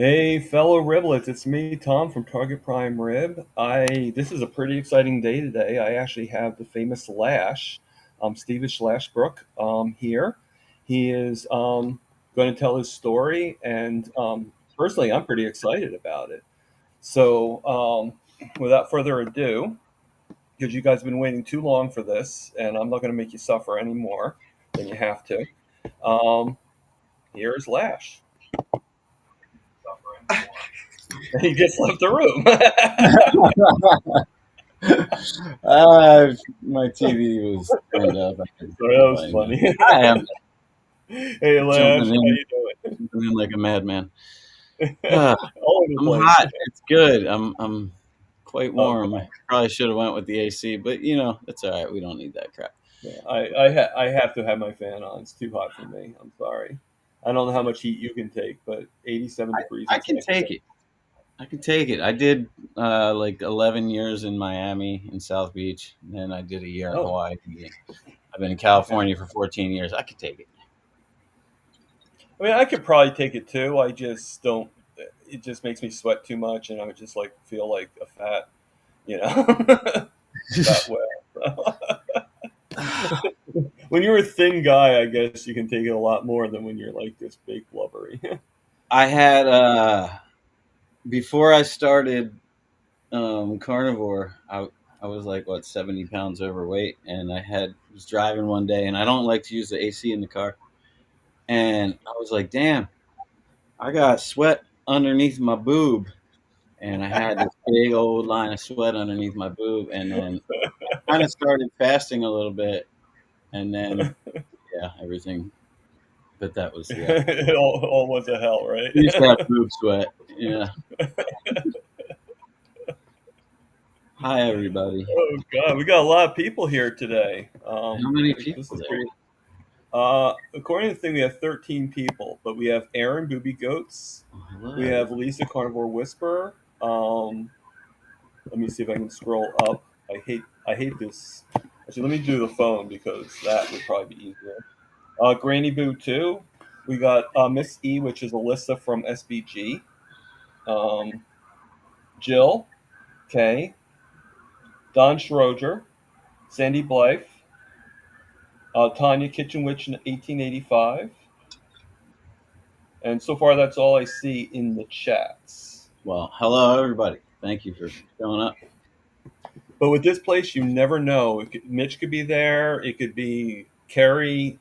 Hey, fellow riblets, it's me, Tom from Target Prime Rib. This is a pretty exciting day today. I actually have the famous Lash, Stevish Lashbrook, here. He is going to tell his story, and personally, I'm pretty excited about it. So, without further ado, because you guys have been waiting too long for this, and I'm not going to make you suffer any more than you have to. Um, Here's Lash. He just left the room. My TV was turned up. I couldn't So that was play now. funny. I am Hey Lash, jumping how in, you doing? jumping in like a madman. Ah, All over the I'm place. hot. It's good. I'm quite Oh warm. I god, probably should have went with the AC, but it's all right. We don't need that crap. yeah, I have to have my fan on. It's too hot for me. I'm sorry. I don't know how much heat you can take, but 87 degrees I in can San take Francisco. it. I can take it. I did like 11 years in Miami in South Beach, and then I did a year in Oh, Hawaii. I've been in okay. California for 14 years. I could take it. I mean, I could probably take it too. I just don't. It just makes me sweat too much, and I would just like feel like a fat, you know, fat whale. When you're a thin guy, I guess you can take it a lot more than when you're like this big blubbery. I had before I started Carnivore, I was like what 70 pounds overweight, and was driving one day, and I don't like to use the AC in the car, and I was like, damn, I got sweat underneath my boob, and I had this big old line of sweat underneath my boob, and then I kind of started fasting a little bit, and then yeah, everything. But that was yeah. It all was a hell, right? We used to have boob sweat. Yeah. Hi everybody. Oh God, we got a lot of people here today. How many This people is there? pretty. According to the thing, we have 13 people, but we have Aaron Booby Goats. Oh, hello We have everybody. Lisa Carnivore Whisperer. Let me see if I can scroll up. I hate this. Actually, let me do the phone because that would probably be easier. Granny Boo 2. We got Miss E, which is Alyssa from SBG. Um, Jill K. Don Schroeder. Sandy Blythe. Tanya Kitchen Witch in 1885. And so far, that's all I see in the chats. Well, hello everybody. Thank you for showing up. But with this place, you never know. Mitch could be there. It could be Carrie.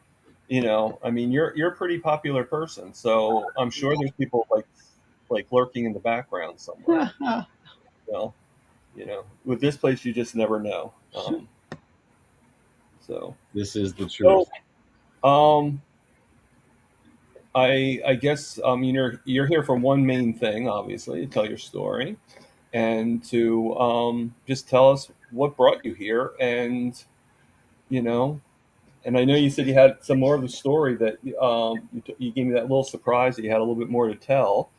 I mean, you're a pretty popular person, so I'm sure there's people like lurking in the background somewhere. Well, with this place, you just never know. So, This is the so truth. um, I guess you're here for one main thing, obviously, to tell your story and to just tell us what brought you here, and you know, and I know you said you had some more of the story that you gave me that little surprise that you had a little bit more to tell.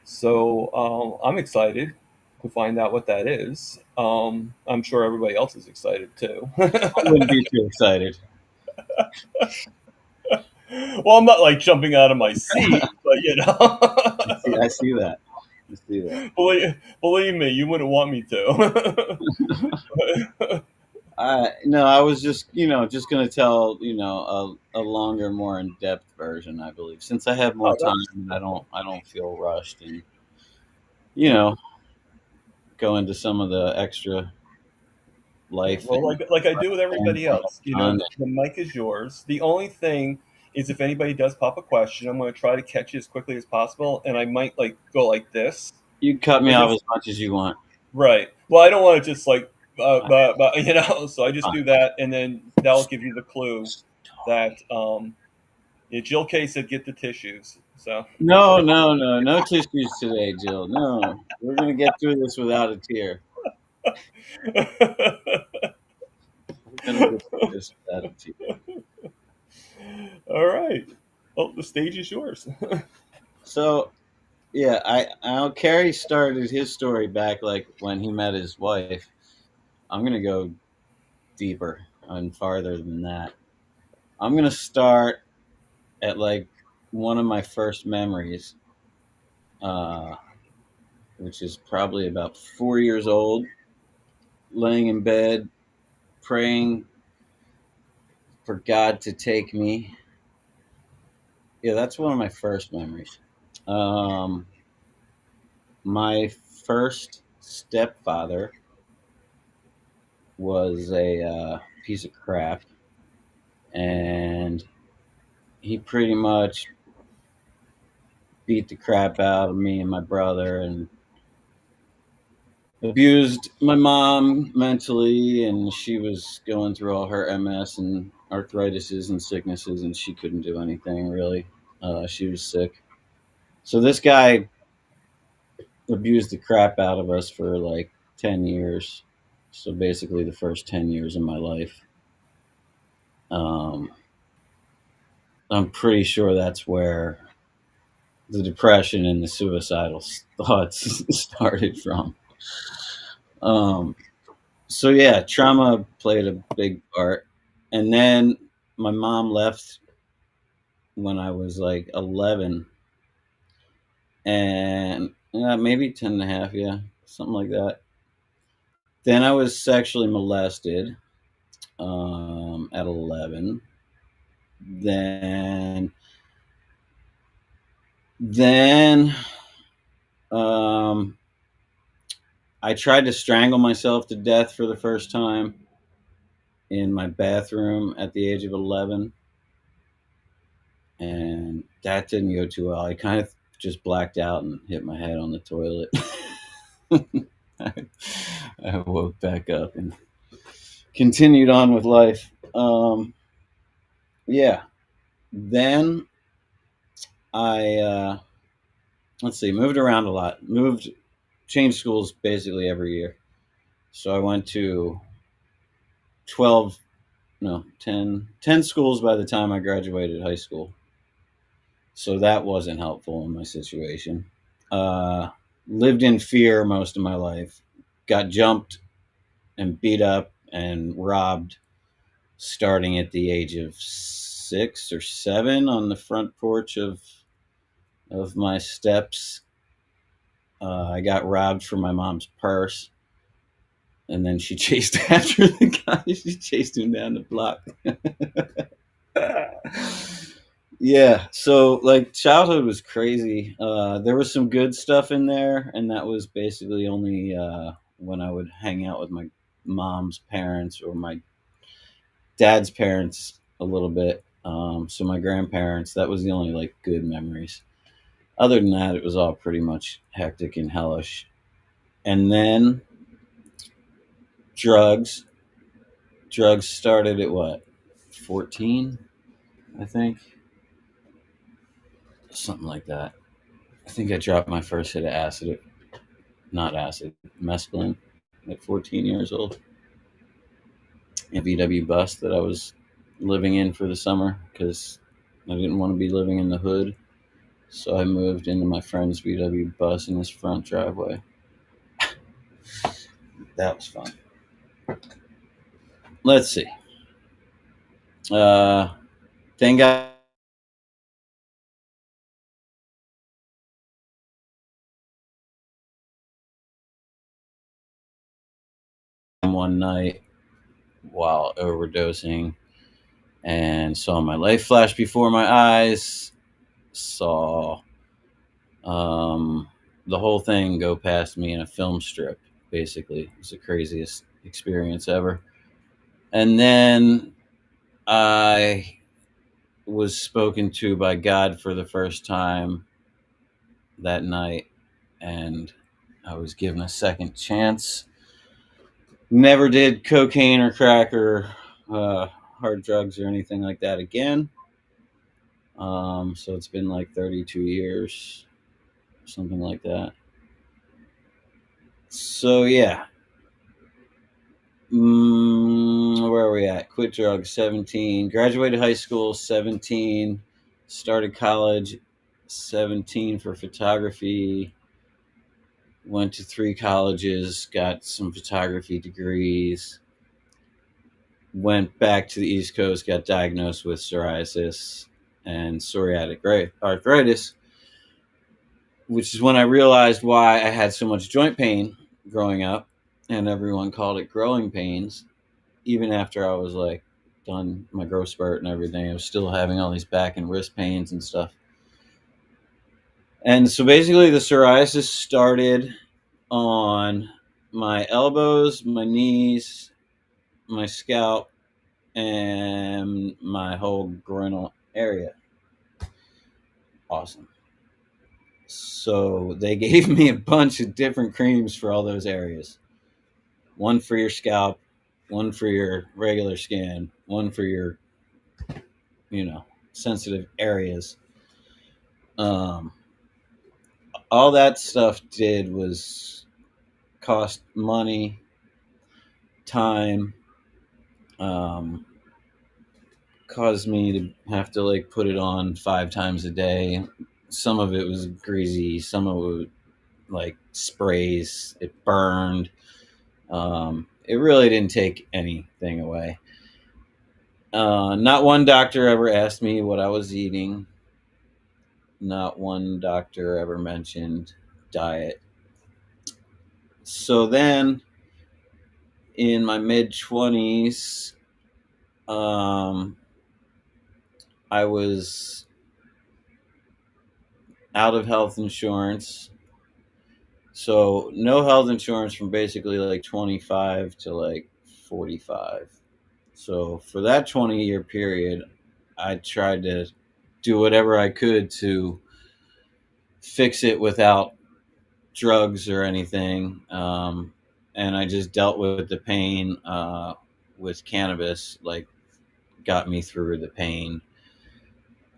So I'm excited to find out what that is. I'm sure everybody else is excited too. I wouldn't be too excited. Well, I'm not like jumping out of my seat, but I see that. I see that. believe me, you wouldn't want me to. No, I was just, just going to tell, a longer, more in depth version. I believe since I have more Oh, time, and I don't feel rushed, and you know, go into some of the extra yeah, life well, things. like I do with everybody else, On. the mic is yours. The only thing is, if anybody does pop a question, I'm going to try to catch it as quickly as possible, and I might like go like this You can cut me if off it's as much as you want. right. Well, I don't want to just like, I, so I just I, do that, and then that'll give you the clue that yeah, Jill K said get the tissues. So no, no, no, no tissues today, Jill. No, we're gonna get through this without a tear. We're gonna get through this without a tear. all right. Well, the stage is yours. So yeah, I know Carrie started his story back like when he met his wife. I'm gonna go deeper and farther than that. I'm gonna start at like one of my first memories, uh, which is probably about 4 years old, laying in bed, praying for God to take me. Yeah, that's one of my first memories. Um, my first stepfather was a piece of crap, and he pretty much beat the crap out of me and my brother, and abused my mom mentally, and she was going through all her MS and arthritises and sicknesses, and she couldn't do anything really. She was sick. So this guy abused the crap out of us for like 10 years. So basically, the first 10 years of my life. Um, I'm pretty sure that's where the depression and the suicidal thoughts started from. Um, so yeah, trauma played a big part. And then my mom left when I was like 11, and maybe 10 and a half, yeah, something like that. Then I was sexually molested at 11. Then, then um, I tried to strangle myself to death for the first time in my bathroom at the age of 11. And that didn't go too well. I kind of just blacked out and hit my head on the toilet. I woke back up and continued on with life. Yeah. Then I let's see, moved around a lot. Changed schools basically every year. So I went to 12, no, 10 schools by the time I graduated high school. So that wasn't helpful in my situation. Uh, Lived in fear most of my life. Got jumped and beat up and robbed starting at the age of 6 or 7 on the front porch of my steps. I got robbed from my mom's purse, and then she chased after the guy. She chased him down the block. Yeah, so like childhood was crazy. There was some good stuff in there, and that was basically only when I would hang out with my mom's parents or my dad's parents a little bit. So my grandparents, that was the only like good memories. Other than that, it was all pretty much hectic and hellish. And then drugs. Drugs started at what, 14, I think, something like that. I think I dropped my first hit of acid, not acid, mescaline, at 14 years old. A VW bus that I was living in for the summer because I didn't want to be living in the hood. So I moved into my friend's VW bus in his front driveway. That was fun. Let's see. Then got one night while overdosing and saw my life flash before my eyes. Saw um, the whole thing go past me in a film strip. Basically, it was the craziest experience ever. And then I was spoken to by God for the first time that night, and I was given a second chance. Never did cocaine or crack or hard drugs or anything like that again. So it's been like 32 years, something like that. So yeah, where are we at? Quit drugs, 17. Graduated high school, 17. Started college, 17 for photography. Went to 3 colleges, got some photography degrees. Went back to the East Coast, got diagnosed with psoriasis and psoriatic arthritis. which is when I realized why I had so much joint pain growing up, and everyone called it growing pains. Even after I was like done my growth spurt and everything, I was still having all these back and wrist pains and stuff. And so basically, the psoriasis started on my elbows, my knees, my scalp, and my whole groinal area. Awesome. So they gave me a bunch of different creams for all those areas. One for your scalp, one for your regular skin, one for your, you know, sensitive areas. Um, all that stuff did was cost money, time, um, caused me to have to like put it on 5 times a day. Some of it was greasy, some of it was like sprays. It burned. It really didn't take anything away. Not one doctor ever asked me what I was eating. Not one doctor ever mentioned diet. So then, in my mid 20s, um, I was out of health insurance. So no health insurance from basically like 25 to like 45. So for that 20-year period, I tried to do whatever I could to fix it without drugs or anything. And I just dealt with the pain with cannabis, like got me through the pain.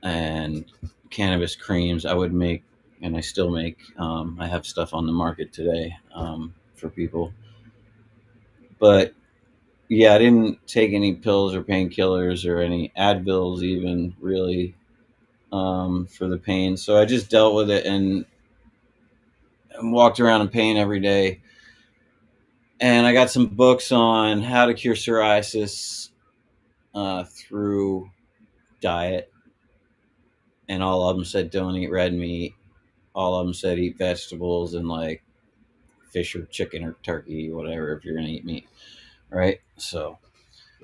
And cannabis creams I would make, and I still make. I have stuff on the market today for people. But yeah, I didn't take any pills or painkillers or any Advils, even really, for the pain. So I just dealt with it and walked around in pain every day. And I got some books on how to cure psoriasis through diet, and all of them said don't eat red meat. All of them said eat vegetables and like fish or chicken or turkey, whatever, if you're gonna eat meat, right? So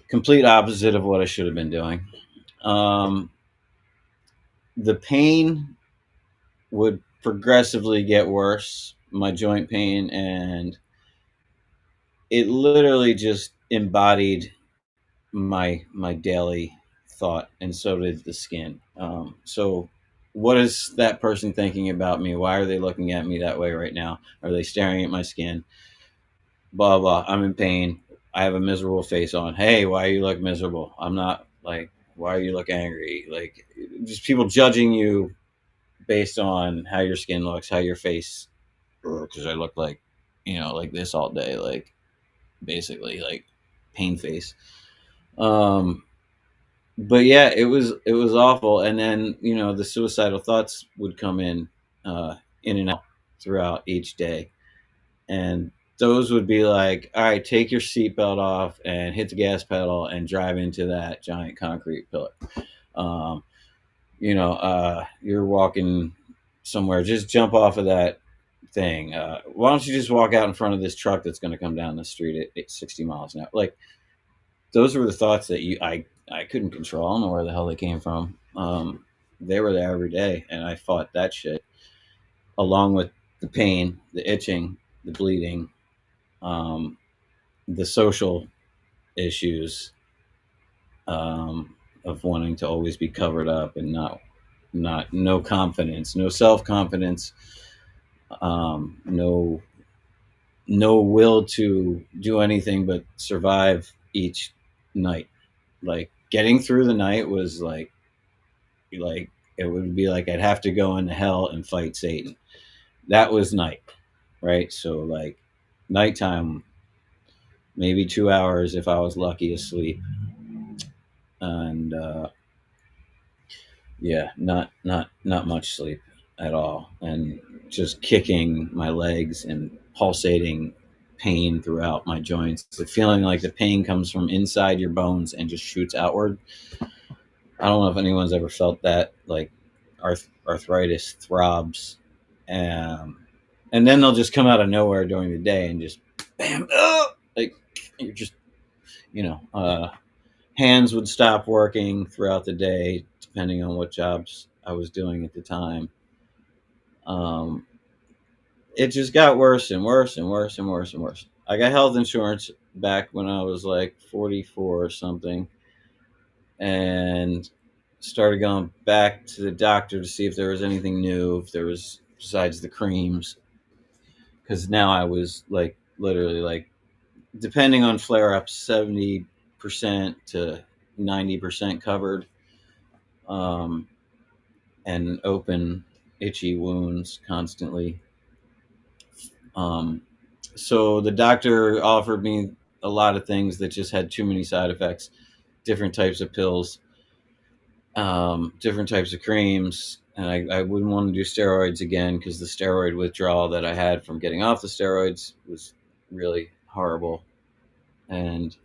complete opposite of what I should have been doing. Um, the pain would progressively get worse, my joint pain, and it literally just embodied my daily thought, and so did the skin. So what is that person thinking about me? Why are they looking at me that way right now? Are they staring at my skin? Blah blah. I'm in pain. I have a miserable face on. Hey, why you look miserable? I'm not like. Why you look angry? Like just people judging you based on how your skin looks, how your face. Because I look like, like this all day, like basically like pain face. Um, but yeah, it was awful. And then the suicidal thoughts would come in and out throughout each day, and those would be like, all right, take your seatbelt off and hit the gas pedal and drive into that giant concrete pillar. Um, you're walking somewhere, just jump off of that thing. Why don't you just walk out in front of this truck that's going to come down the street at 60 miles an hour? Like those were the thoughts that I couldn't control. I don't know where the hell they came from. They were there every day, and I fought that shit along with the pain, the itching, the bleeding, um, the social issues, of wanting to always be covered up and not no confidence, no self confidence, no will to do anything but survive each night. Like getting through the night was like it would be like I'd have to go into hell and fight Satan. That was night, right? So like nighttime, maybe 2 hours if I was lucky asleep, and yeah, not much sleep at all, and just kicking my legs and pulsating pain throughout my joints. The feeling like the pain comes from inside your bones and just shoots outward. I don't know if anyone's ever felt that. Like arthritis throbs Um, and then they'll just come out of nowhere during the day and just bam, oh, like you're just, you know, hands would stop working throughout the day, depending on what jobs I was doing at the time. Um, it just got worse and worse and worse and worse and worse. I got health insurance back when I was like 44 or something, and started going back to the doctor to see if there was anything new, if there was besides the creams. Because now I was like literally like, depending on flare ups, 70% to 90% covered, um, and open itchy wounds constantly. Um, so the doctor offered me a lot of things that just had too many side effects, different types of pills, different types of creams. And I wouldn't want to do steroids again because the steroid withdrawal that I had from getting off the steroids was really horrible. And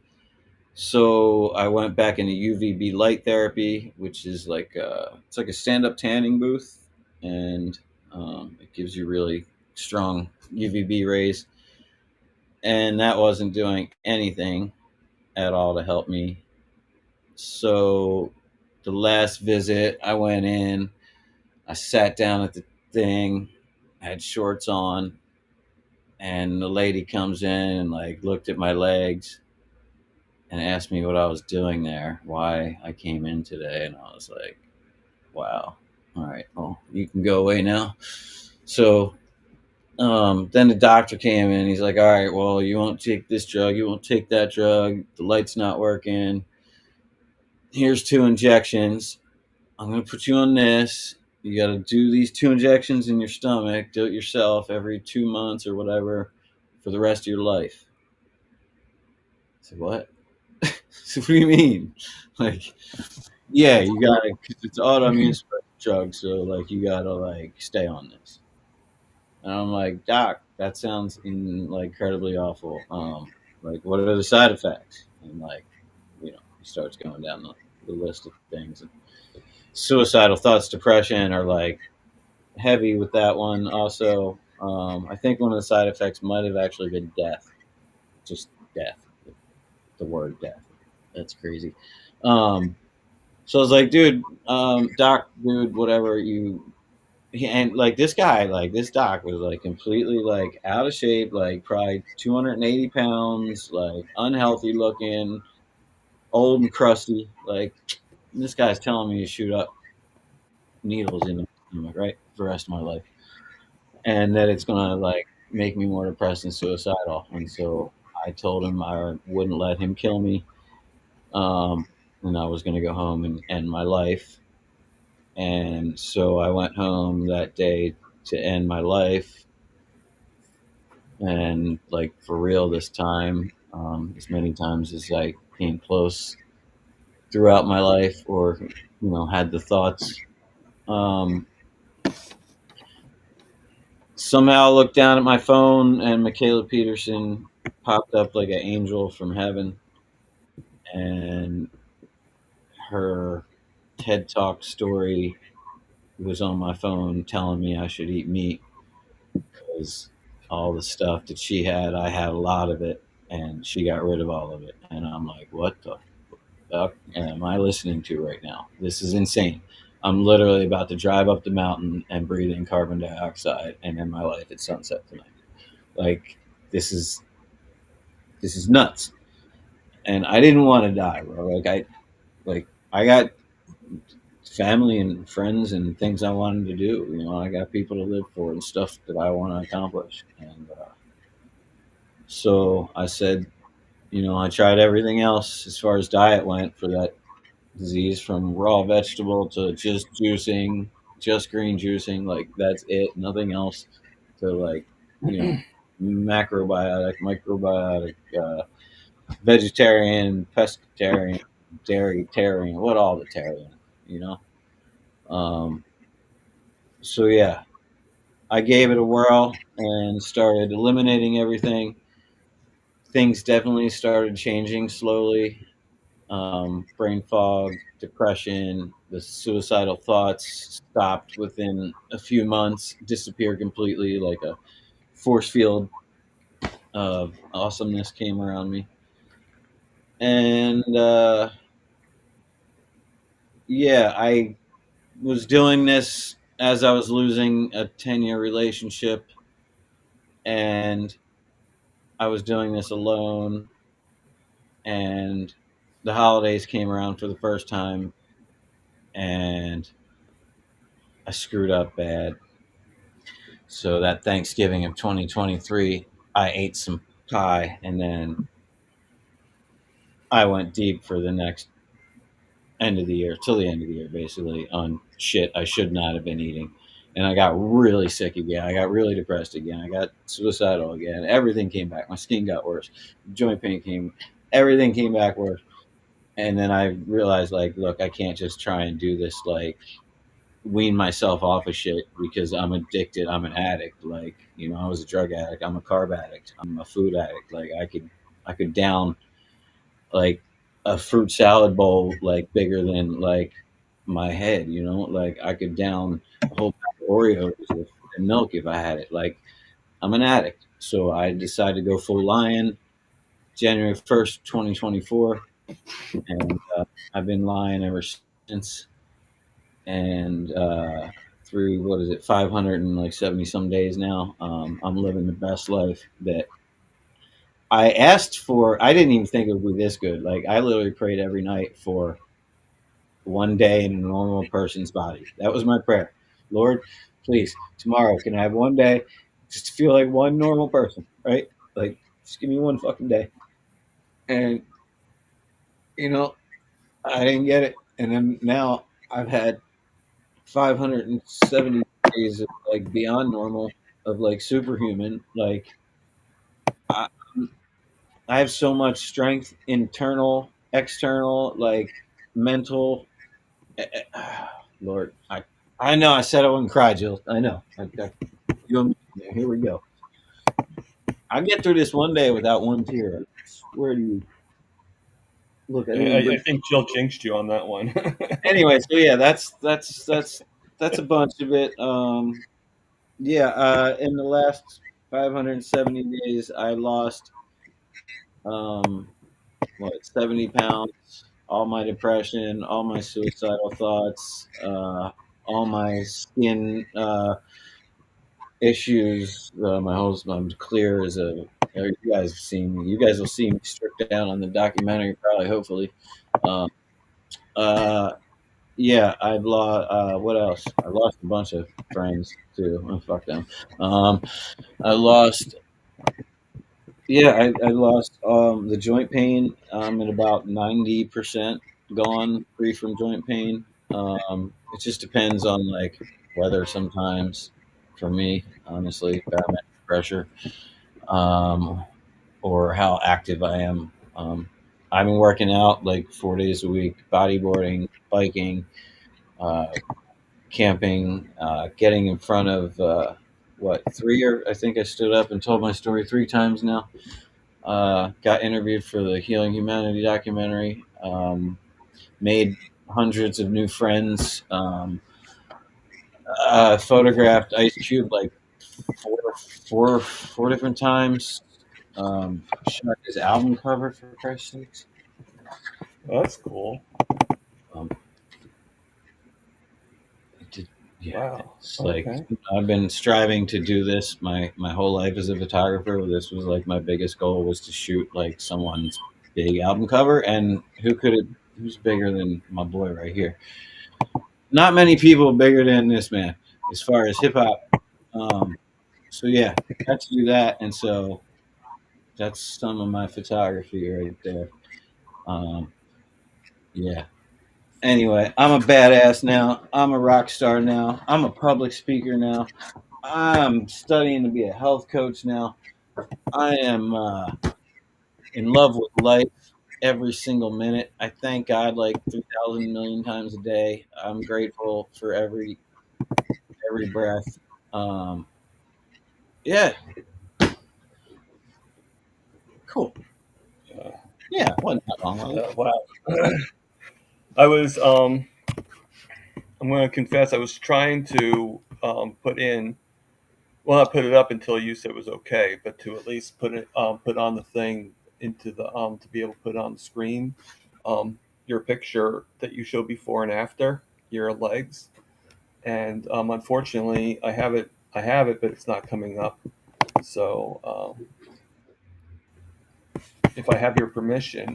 so I went back into UVB light therapy, which is like it's like a stand-up tanning booth, and it gives you really strong UVB rays. And that wasn't doing anything at all to help me. So the last visit, I went in, I sat down at the thing, had shorts on, and the lady comes in and like looked at my legs and asked me what I was doing there, why I came in today, and I was like, "Wow, all right, well, you can go away now." So then the doctor came in. He's like, "All right, well, you won't take this drug, you won't take that drug. The light's not working. Here's two injections. I'm gonna put you on this. You got to do these two injections in your stomach. Do it yourself every 2 months or whatever for the rest of your life." I said, "What?" So what do you mean? Like, yeah, you gotta, cause it's autoimmune drug, so like you gotta like stay on this. And I'm like, "Doc, that sounds like incredibly awful. Like, what are the side effects?" And like, he starts going down the list of things. And suicidal thoughts, depression are like heavy with that one. Also, I think one of the side effects might have actually been death, just death. The word death. That's crazy. Um, So I was like, dude, doc, dude, whatever and like this doc was like completely like out of shape, like probably 280 pounds, like unhealthy looking, old and crusty. Like this guy's telling me to shoot up needles in my stomach, right, for the rest of my life, and that it's gonna like make me more depressed and suicidal. And so I told him I wouldn't let him kill me, um, and I was gonna go home and end my life. And so I went home that day to end my life, and like for real this time, as many times as I came close throughout my life, or had the thoughts. Um, Somehow I looked down at my phone, and Michaela Peterson popped up like an angel from heaven, and her TED Talk story was on my phone telling me I should eat meat because all the stuff that she had, I had a lot of it, and she got rid of all of it. And I'm like, what the fuck am I listening to right now? This is insane. I'm literally about to drive up the mountain and breathe in carbon dioxide and end my life at sunset tonight. Like this is this is nuts. And I didn't want to die, bro. I got family and friends and things I wanted to do. I got people to live for and stuff that I want to accomplish. And so I said, I tried everything else as far as diet went for that disease, from raw vegetable to just juicing, just green juicing. Like that's it, nothing else. To like, you know, macrobiotic, microbiotic, vegetarian, pescatarian, dairytarian, what all the tarian, you know. Um, so yeah, I gave it a whirl and started eliminating everything. Things definitely started changing slowly. brain fog, depression, the suicidal thoughts stopped within a few months, disappeared completely, like a force field of awesomeness came around me. And yeah, I was doing this as I was losing a 10-year relationship, and I was doing this alone, and the holidays came around for the first time, and I screwed up bad. So that Thanksgiving of 2023, I ate some pie, and then I went deep for the next end of the year, till the end of the year, basically, on shit I should not have been eating. And I got really sick again. I got really depressed again. I got suicidal again. Everything came back. My skin got worse. Joint pain came. Everything came back worse. And then I realized, like, look, I can't just try and do this, like, wean myself off of shit because I'm addicted. I'm an addict. Like, I was a drug addict. I'm a carb addict. I'm a food addict. Like, I could down like a fruit salad bowl like bigger than like my head. Like I could down a whole pack of Oreos with and milk if I had it. Like I'm an addict, so I decided to go full lion January 1st, 2024, and I've been lying ever since. And through what is it, 570 some days now, I'm living the best life that I asked for. I didn't even think it would be this good. Like I literally prayed every night for one day in a normal person's body. That was my prayer. Lord, please, tomorrow, can I have one day just to feel like one normal person, right? Like, just give me one fucking day. And, you know, I didn't get it. And then now I've had 570 days of like beyond normal, of like superhuman. Like, I, I have so much strength, internal, external, like mental. Lord, I know I said I wouldn't cry, Jill. I know. Here we go. I'll get through this one day without one tear. I swear to you. Look, I didn't even I bring. think Jill jinxed you on that one. Anyway, so yeah, that's a bunch of it. Yeah, in the last 570 days, I lost um, 70 pounds. All my depression, all my suicidal thoughts, all my skin issues. I'm clear as a. You guys have seen me. You guys will see me stripped down on the documentary, probably, hopefully. Um, uh, yeah, I've lost. What else? I lost a bunch of friends too. Oh, fuck them. Um, I lost. Yeah, I lost the joint pain. I'm at about 90% gone, free from joint pain. It just depends on like weather sometimes. For me, honestly, barometric pressure, um, or how active I am. I've been working out like 4 days a week, bodyboarding, biking, uh, camping, getting in front of what, three, or I think I stood up and told my story three times now. Got interviewed for the Healing Humanity documentary. Made hundreds of new friends. Photographed Ice Cube like four different times. Shot his album cover, for Christ's sakes. That's cool. Um, it did, yeah, Wow. it's like Okay. I've been striving to do this my whole life as a photographer. This was like my biggest goal, was to shoot like someone's big album cover, and who's bigger than my boy right here? Not many people bigger than this man as far as hip hop. Um, so yeah, got to do that, and so that's some of my photography right there. Um, yeah. Anyway, I'm a badass now. I'm a rock star now. I'm a public speaker now. I'm studying to be a health coach now. I am in love with life every single minute. I thank God like 3,000 million times a day. I'm grateful for every breath. Um, yeah, cool. Uh, Yeah, wasn't that long ago. Wow. I was I'm going to confess I was trying to put in, well, not put it up until you said it was okay, but to at least put on the thing into the to be able to put on the screen your picture that you showed before and after your legs. And unfortunately, I have it, but it's not coming up. So if I have your permission,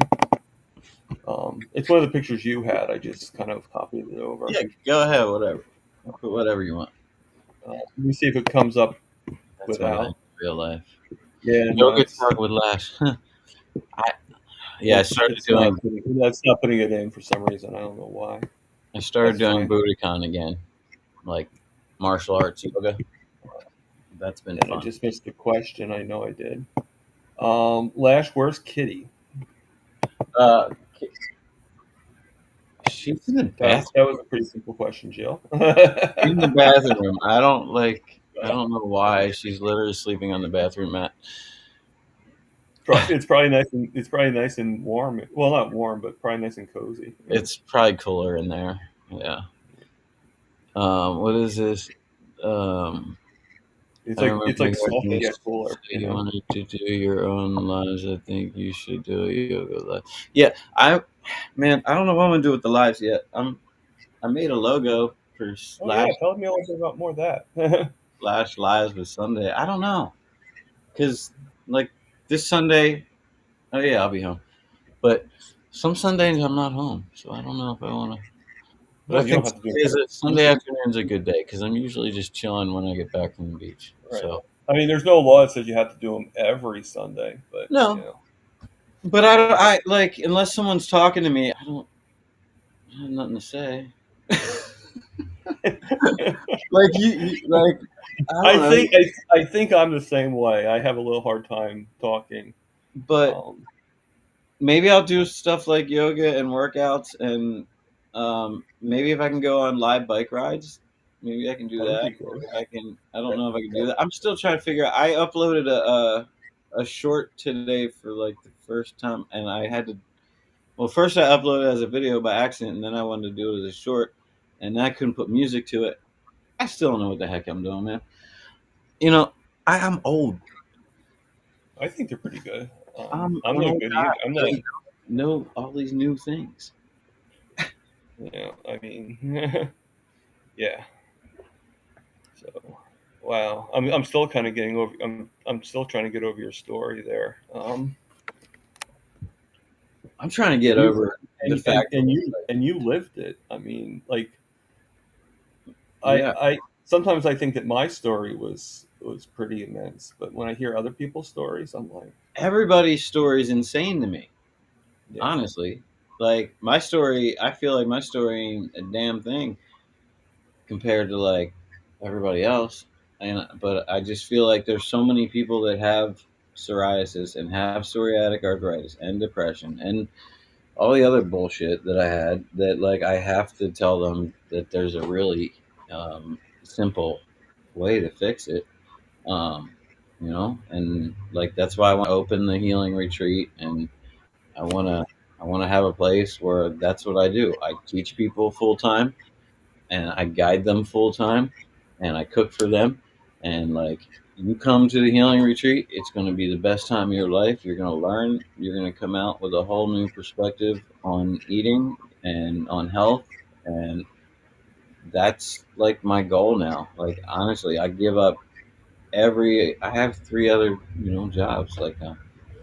it's one of the pictures you had. I just kind of copied it over. Yeah, go ahead, whatever. Put whatever you want. Let me see if it comes up That's my life, without. real life. Yeah, no, Yoga talk with Lash. I yeah, it's not putting it in for some reason. I don't know why. I started That's doing fine. Budokan again, like martial arts yoga. That's been And I fun. just missed the question. I know I did. Lash, where's Kitty? Uh, she's in the bathroom. That was a pretty simple question, Jill. In the bathroom. I don't like. I don't know why she's literally sleeping on the bathroom mat. It's probably nice and warm. Well, not warm, but probably nice and cozy. It's probably cooler in there. Yeah. What is this? Um, I remember It's like hearing soft you yet say cooler. You you know. wanted to do your own lives. I think you should do a yoga live. Yeah, man, I don't know what I'm gonna do with the lives yet. I made a logo for Oh yeah, tell me a little bit about more of that. Lash Lives with Sunday. I don't know because like this Sunday. Oh yeah, I'll be home. But some Sundays I'm not home, so I don't know if I want to. But I Well, you don't think have to do Sunday afternoon's a good day because I'm usually just chilling when I get back from the beach. right. So I mean, there's no law that says you have to do them every Sunday, but you no, know. but I don't. I like unless someone's talking to me. I have nothing to say. Like like I don't know. I think I'm the same way. I have a little hard time talking. But Um, maybe I'll do stuff like yoga and workouts, and maybe if I can go on live bike rides, maybe I can do that would that. be good. If I can, I don't know if I can do that. I'm still trying to figure out. I uploaded a short today for like the first time, and I had to. Well, first I uploaded it as a video by accident, and then I wanted to do it as a short, and then I couldn't put music to it. I still don't know what the heck I'm doing, man. You know, I'm old. I think they're pretty good. I'm I'm an no old good guy. either. I'm not. I know all these new things. Yeah, I mean, yeah. So, wow. I'm still kind of getting over. I'm still trying to get over your story there. I'm trying to get You over the fact that, like, and you lived it. I mean, like yeah, I sometimes I think that my story was pretty immense, but when I hear other people's stories, I'm like, everybody's story is insane to me. yeah, Honestly, like my story, I feel like my story ain't a damn thing compared to like everybody else. And but I just feel like there's so many people that have psoriasis and have psoriatic arthritis and depression and all the other bullshit that I had that like I have to tell them that there's a really simple way to fix it. Um, and like that's why I want to open the healing retreat, and I want to I want to have a place where that's what I do. I teach people full time, and I guide them full time, and I cook for them, and like you come to the healing retreat, it's going to be the best time of your life. You're going to learn. You're going to come out with a whole new perspective on eating and on health, and that's like my goal now. Like honestly, I give up I have three other jobs like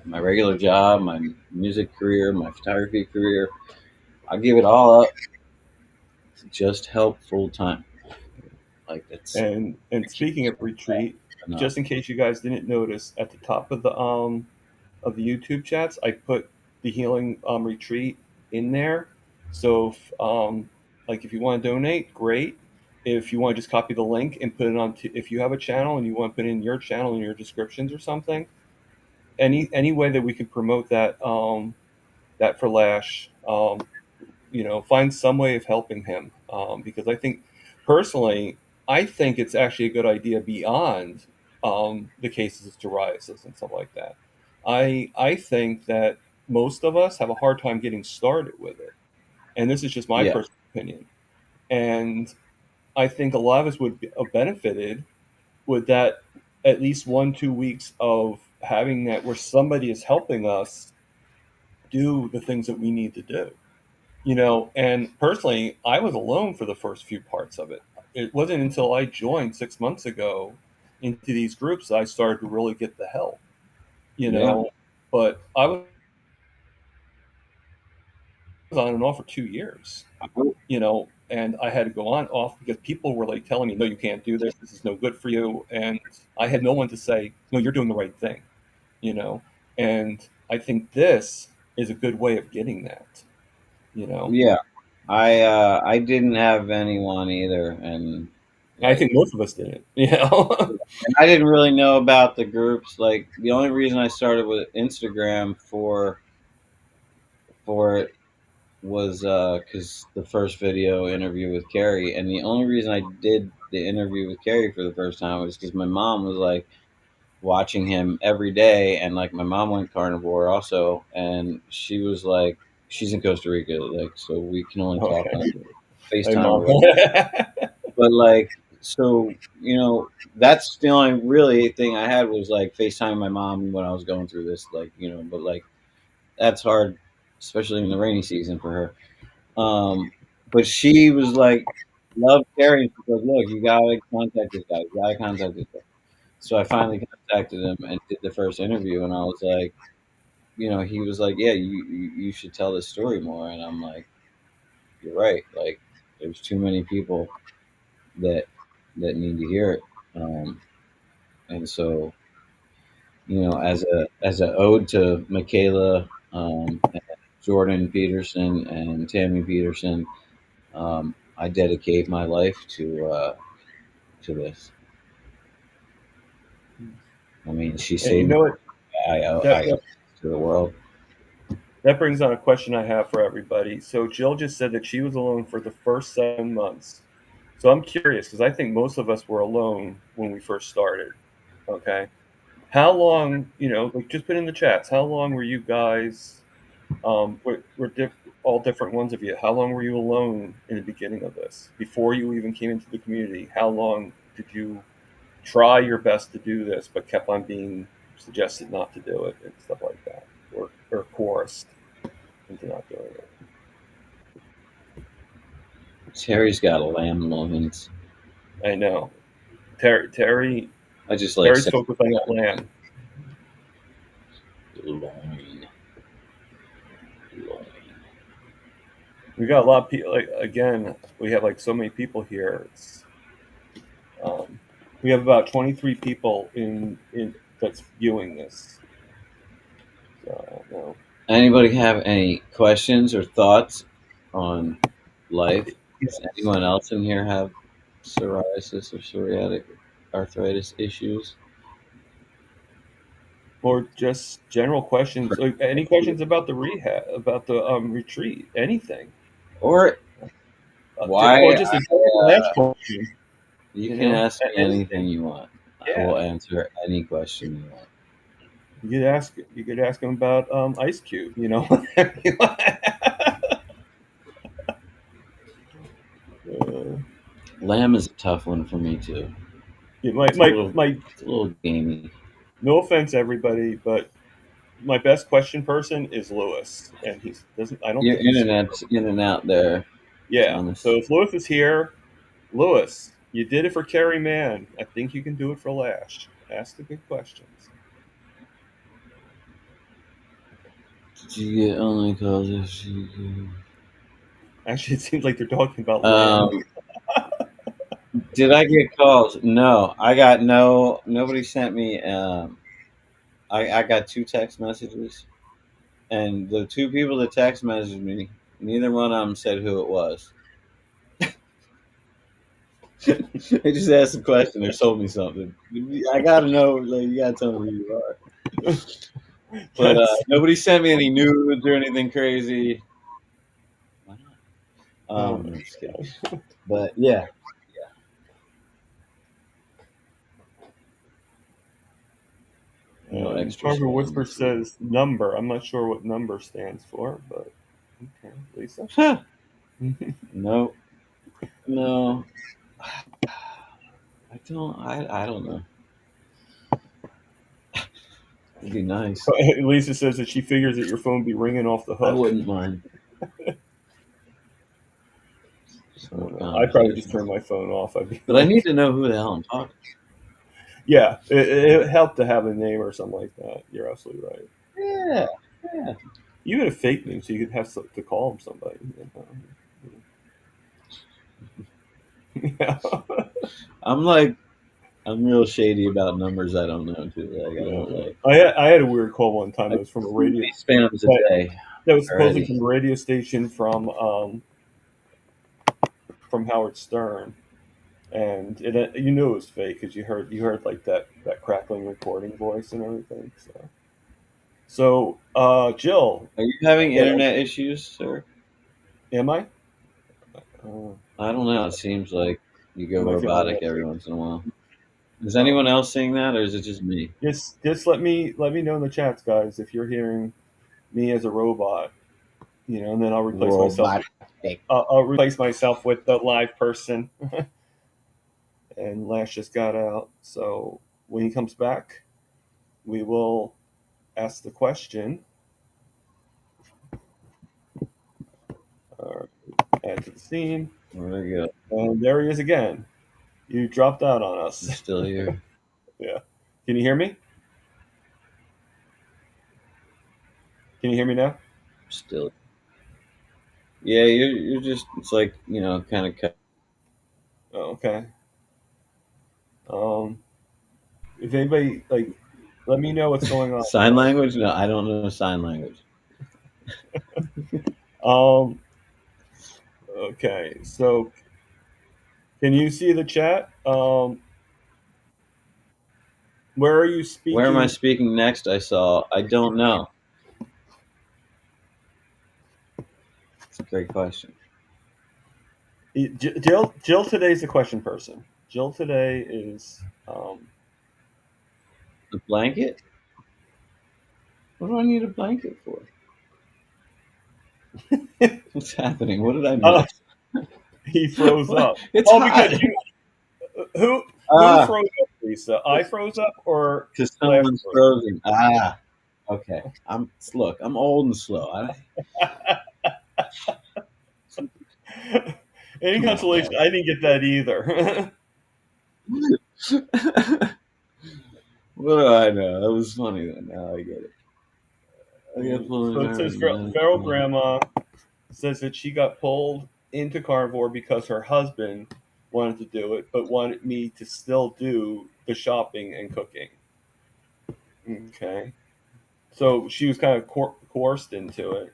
my regular job, my music career, my photography career. I give it all up to just help full time. Like that's and speaking of retreat, enough. just in case you guys didn't notice, at the top of the YouTube chats, I put the healing retreat in there. So like if you want to donate, great. If you want to just copy the link and put it on, if you have a channel and you want to put in your channel in your descriptions or something, any way that we can promote that for Lash, find some way of helping him, because I think personally, I think it's actually a good idea beyond the cases of psoriasis and stuff like that. I think that. most of us have a hard time getting started with it. And this is just my Yeah, personal opinion. And I think a lot of us would have benefited with that at least 1, 2 weeks of having that where somebody is helping us do the things that we need to do. And personally, I was alone for the first few parts of it. It wasn't until I joined 6 months ago into these groups that I started to really get the help, you yeah, know. But I was on and off for 2 years, and I had to go on off because people were like telling me, no, you can't do this. This is no good for you. And I had no one to say, no, you're doing the right thing, you know. And I think this is a good way of getting that, you know. yeah. I didn't have anyone either, and I like, think most of us didn't. and I didn't really know about the groups. Like the only reason I started with Instagram for it was because the first video interview with Carrie, and the only reason I did the interview with Carrie for the first time was because my mom was like watching him every day, and like my mom went carnivore also, and she was like, she's in Costa Rica, like so we can only talk on Okay. Hey, FaceTime or mom. whatever. But like, so that's the only really thing I had was like FaceTime my mom when I was going through this, like but like that's hard, especially in the rainy season for her. But she was like, love Carrie. She goes, look, you gotta contact this guy. You gotta contact this guy. So I finally contacted him and did the first interview, and I was like, he was like, yeah, you should tell this story more, and I'm like, you're right. Like, there's too many people that need to hear it. And so, as a ode to Michaela, and Jordan Peterson and Tammy Peterson, I dedicate my life to this. I mean, she And you saved me. know what? I That, owe that this to the world. that brings on a question I have for everybody. So Jill just said that she was alone for the first 7 months. So I'm curious because I think most of us were alone when we first started. Okay. How long, like just put in the chats, how long were you guys, all different ones of you, how long were you alone in the beginning of this? Before you even came into the community, how long did you try your best to do this, but kept on being suggested not to do it and stuff like that, or coerced into not doing it? Terry's got a lamb loins. I know. Terry, Terry, I just like Terry's saying focused on that land. loin, loin. We got a lot of people. Like again, we have like so many people here. Um, we have about 23 people in that's viewing this. So I don't know. Anybody have any questions or thoughts on life? Does anyone else in here have psoriasis or psoriatic arthritis issues? Or just general questions. Like, any questions about the rehab, about the retreat, anything, Or why or just a last question. you You can know, ask me and anything you want. I yeah, will answer any question you want. you could ask them about Ice Cube. uh, Lamb is a tough one for me too. yeah, It's a little it's a little gamey. no offense, everybody, but my best question person is Lewis, and he doesn't. I don't Your think he's here. internet's in and out there, Yeah. So Thomas. if Lewis is here, Lewis, you did it for Carrie Mann. I think you can do it for Lash. Ask the good questions. Did you get only calls if she Actually, it seems like they're talking about Lamb. um did I get calls? No. I got nobody sent me I got two text messages, and the two people that text messaged me, neither one of them said who it was. They just asked a question or told me something. I gotta know, like, you gotta tell me who you are. But That's nobody sent me any nudes or anything crazy. Why not? oh my I'm just kidding. god. But yeah, extra Carver spam Whisper this week. says number. I'm not sure what number stands for, but okay, Lisa. No, no, I don't. I don't know. It'd be nice. Lisa says that she figures that your phone be ringing off the I hook. wouldn't mind I some don't know. I probably just conversations, turn my phone off. I'd be but I need like, to know who the hell I'm talking yeah, it helped to have a name or something like that. You're absolutely right. to. Yeah, yeah. Even a fake name, so you could have to call them somebody. Yeah. I'm like, I'm real shady about numbers I don't know too. Like I don't Yeah. like. I had a weird call one time I that get was from a too radio many spams a that, day that was supposedly already. from a radio station from Howard Stern, and you knew it was fake because you heard like that crackling recording voice and everything. So Jill, Are you having yeah, internet issues, sir? am I? Uh, I don't know. It seems like you go am I feeling robotic that every too? once in a while. Is anyone Um, else seeing that, or is it just me? just let me know in the chats, guys, if you're hearing me as a robot, and then I'll replace myself. Robotic. I'll replace myself with the live person. And Lash just got out. So when he comes back, we will ask the question. Add to the scene. Where'd I go? And there he is again. You dropped out on I'm us. still here. Yeah. Can you hear me? Can you hear me now? Still. Yeah, you're just. It's like kind of cut. Oh, okay. Um, if anybody let me know what's going on, Sign guys. language? No, I don't know sign language. Um, okay. So can you see the chat? Where are you Where am I speaking? speaking next? I saw. I don't know. It's a great question. Jill today's the question person. Jill today is A blanket? What do I need a blanket for? What's happening? What did I uh, miss? he froze What? up. It's Oh, hot. because who Ah, froze up, Lisa? I froze up or because Flash someone's froze frozen. Ah, okay. I'm old and slow. up? Any Come on, consolation? guys. I didn't get that either. What do I know? That was funny. Then now I get it. I get So pulling it says her. Feral Grandma says that she got pulled into Carnivore because her husband wanted to do it, but wanted me to still do the shopping and cooking. Okay. So she was kind of coerced into it,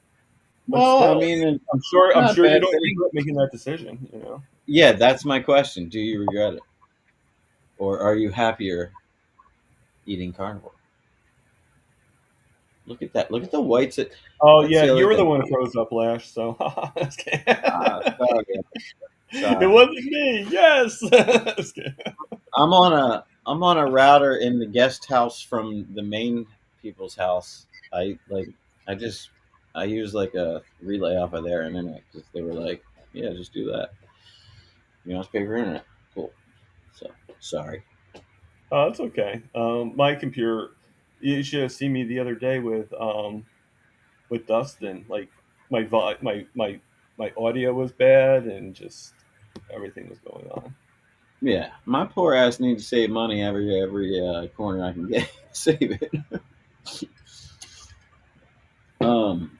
but Well, I still, mean, it's I'm sure. I'm not a sure you bad don't thing. regret making that decision. Yeah, that's my question. Do you regret it, or are you happier eating carnivore? Look at that. Look at the whites. Oh That's yeah, the you other were the thing. one who froze up, Lash. So Sorry, it sorry. wasn't me. Yes. Just kidding. I'm on a router in the guest house from the main people's house. I just I use like a relay off of their internet because they were like, yeah, just do that. You know, it's pay for internet. Cool. So sorry. Oh, it's okay. My computer. You should have seen me the other day with Dustin. Like my audio was bad and just everything was going on. Yeah, my poor ass needs to save money every corner I can get. Save it. Um,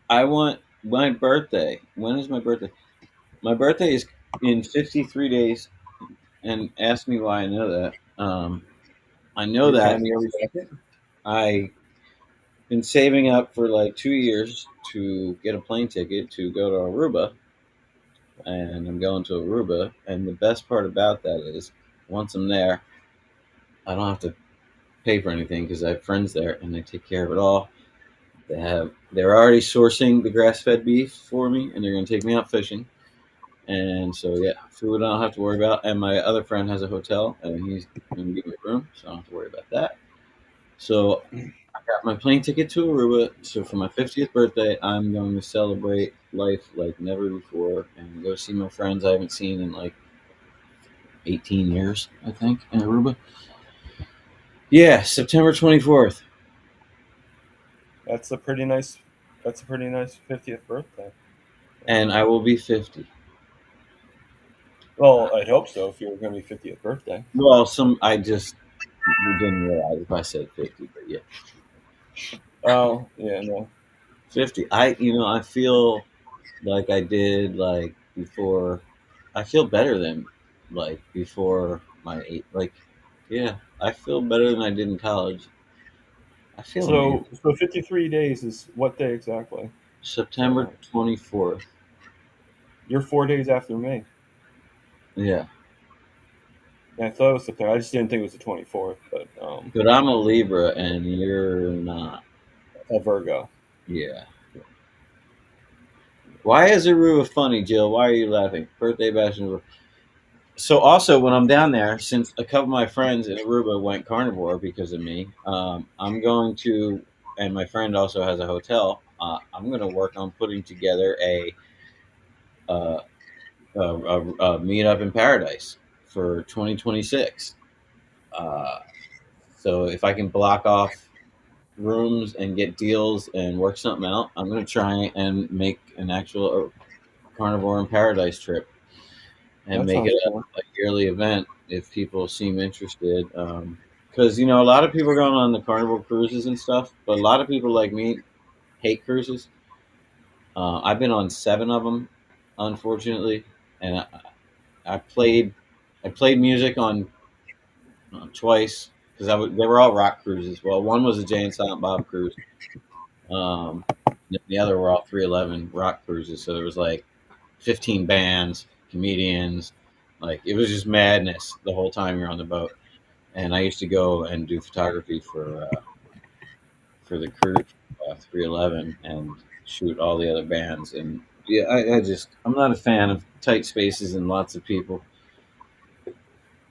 I want my birthday. When is my birthday? My birthday is in 53 days. And ask me why I know that. I know You're that telling me every because second. I've been saving up for like 2 years to get a plane ticket to go to Aruba, and I'm going to Aruba. And the best part about that is, once I'm there, I don't have to pay for anything because I have friends there, and they take care of it all. They're already sourcing the grass-fed beef for me, and they're going to take me out fishing. And so yeah, food I don't have to worry about. And my other friend has a hotel, and he's gonna give me a room, so I don't have to worry about that. So I got my plane ticket to Aruba. So for my 50th birthday, I'm going to celebrate life like never before and go see my friends I haven't seen in like 18 years, I think, in Aruba. Yeah, September 24th. That's a pretty nice. That's a pretty nice 50th birthday. And I will be 50. Well, I'd hope so if you were going to be 50th birthday. Well, I just didn't realize if I said 50, but yeah, Oh, yeah, no. 50. I feel like I did like before. I feel better than like before my eight. Like, yeah, I feel better than I did in college. I feel amazing. So 53 days is what day exactly? September So 24th. you're 4 days after me. Yeah, Yeah, I thought it was September. I just didn't think it was the 24th, but but I'm a Libra and you're not. a Virgo. Yeah. Why is Aruba funny, Jill? Why are you laughing? Birthday bash in Aruba. So also when I'm down there, since a couple of my friends in Aruba went carnivore because of me, I'm going to, and my friend also has a hotel. I'm going to work on putting together uh, a meet up in paradise for 2026. Uh, so if I can block off rooms and get deals and work something out, I'm going to try and make an actual carnivore in paradise trip and That make it sounds fun. a yearly event if people seem interested. Because a lot of people are going on the carnival cruises and stuff, but a lot of people like me hate cruises. I've been on 7 of them, unfortunately, and I played I played music on twice because they were all rock cruises. Well, one was a Jay and Silent Bob cruise. Um, the other were all 311 rock cruises. So there was like 15 bands, comedians. Like it was just madness the whole time you're on the boat. And I used to go and do photography for the crew 311 and shoot all the other bands. And yeah, I'm not a fan of tight spaces and lots of people.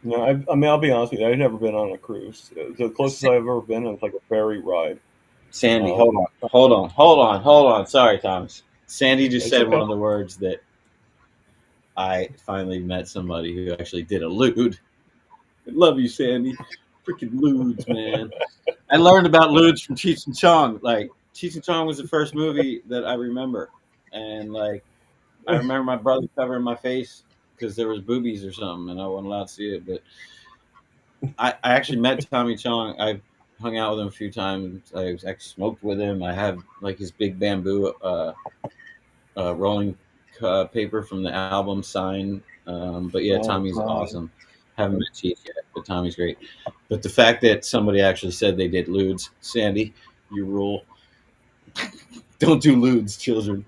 No, I mean, I'll be honest with you. I've never been on a cruise. The closest I've ever been is like a ferry ride. Sandy, hold Um, on, hold on, hold on, hold on. Sorry, Thomas. Sandy just it's said okay. one of the words that I finally met somebody who actually did a lewd. I love you, Sandy. Freaking lewds, man. I learned about lewds from Cheech and Chong. Like Cheech and Chong was the first movie that I remember, and like I remember my brother covering my face because there was boobies or something, and I wasn't allowed to see it. But I actually met Tommy Chong. I hung out with him a few times. I actually smoked with him. I have like his big bamboo rolling paper from the album signed. But yeah, Oh, Tommy's God. awesome. Haven't met Chief yet, but Tommy's great. But the fact that somebody actually said they did lewds, Sandy, you rule. Don't do lewds, children.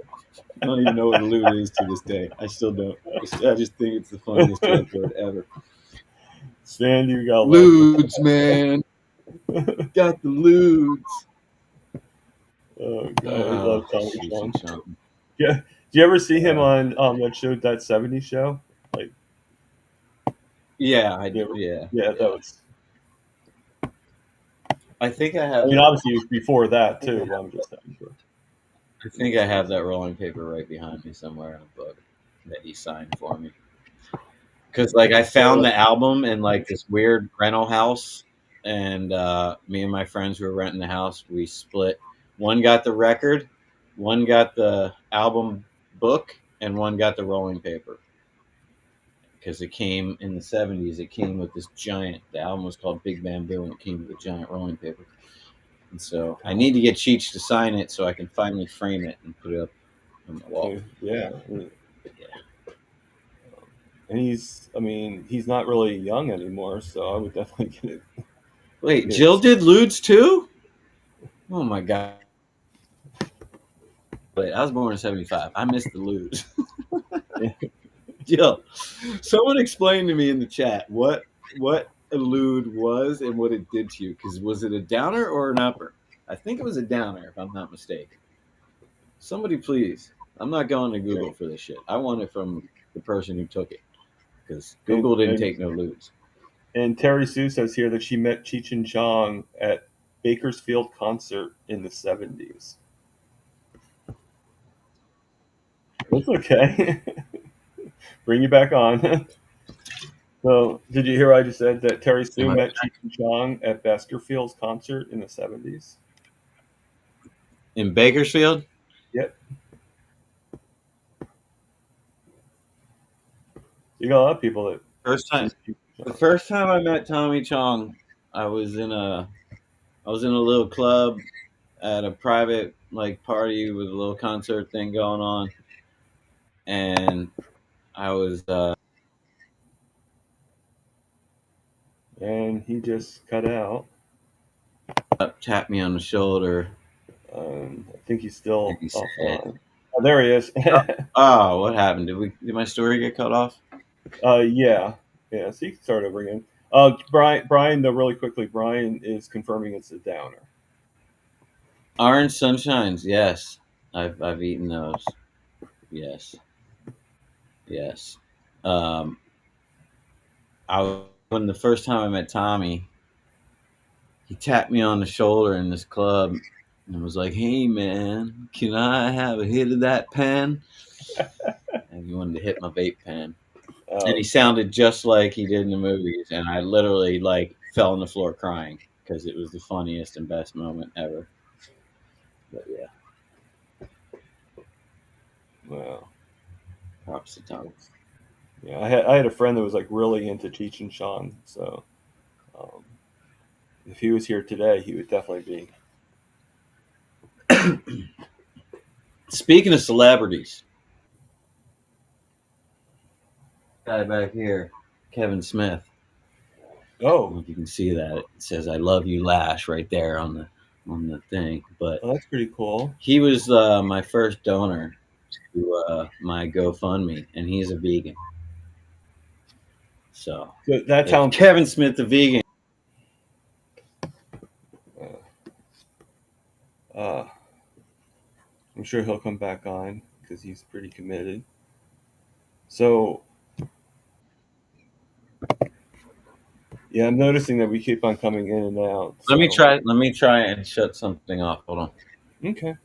I don't even know what a lewd is to this day. I still don't. I just think it's the funniest joke word ever. Sandy, you gotta love Lewds, man. that. Got the lewds. Oh, God, I Oh, love Tommy Cheech Chong. and Chong. Yeah. Do you ever see him Uh, on that show, that '70s show? Like, yeah, you ever? yeah, Yeah, that yeah. was. I think I I have mean, that. obviously, it was before I that think I too. But have I'm just saying. For, I think I have that rolling paper right behind me somewhere in a book that he signed for me. Because like I found so, the album in like this weird rental house, and me and my friends who were renting the house, we split. One got the record, one got the album book, and one got the rolling paper. Because it came in the '70s, it came with this giant. The album was called Big Bamboo, and it came with a giant rolling paper. And so I need to get Cheech to sign it so I can finally frame it and put it up on the wall. yeah, But yeah. and I mean, he's not really young anymore, so I would definitely Wait, get it Jill signed. did lewds too? Oh my god! Wait, I was born in '75. I missed the lewds. Jill, someone explain to me in the chat what a lewd was and what it did to you. Because was it a downer or an upper? I think it was a downer, if I'm not mistaken. Somebody please. I'm not going to Yeah. Google for this shit. I want it from. the person who took it because And, Google didn't and take no lewds. and Terry Sue says here that she met Cheech and Chong at Bakersfield concert in the 70s. That's okay. Bring you back on. So, did you hear I just said that Terry Sue Am I met Cheech and Chong at Bakersfield's concert in the 70s? in Bakersfield? Yep. You got a lot of people that First time, see Cheech and the Chong. first time I met Tommy Chong, I was in a I was in a little club at a private like party with a little concert thing going on, and I was And he just cut out. tapped me on the shoulder. I think he's And still he said, offline. Oh, there he is. "Oh, what happened? Did my story get cut off?" Yeah, yeah. So you can start over again. Brian, though, really quickly, Brian is confirming it's a downer. Orange sunshines, yes, I've eaten those. Yes, yes. Um, when the first time I met Tommy, he tapped me on the shoulder in this club and was like, "Hey man, can I have a hit of that pen?" And he wanted to hit my vape pen, and he Okay. sounded just like he did in the movies, and I literally like fell on the floor crying because it was the funniest and best moment ever. But yeah, Well, props to Tommy. yeah. I had a friend that was like really into Cheech and Chong. So um, if he was here today, he would definitely be. Speaking of celebrities, guy back here, Kevin Smith. I don't Oh, know if you can see that. It says "I love you, Lash" right there on the thing. But well, that's pretty cool. he was my first donor to my GoFundMe, and he's a vegan. So So that's if how. Kevin Smith, the vegan, Uh, I'm sure he'll come back on because he's pretty committed. So yeah, I'm noticing that we keep on coming in and out. let me So try. Let me try and shut something off. Hold on. okay.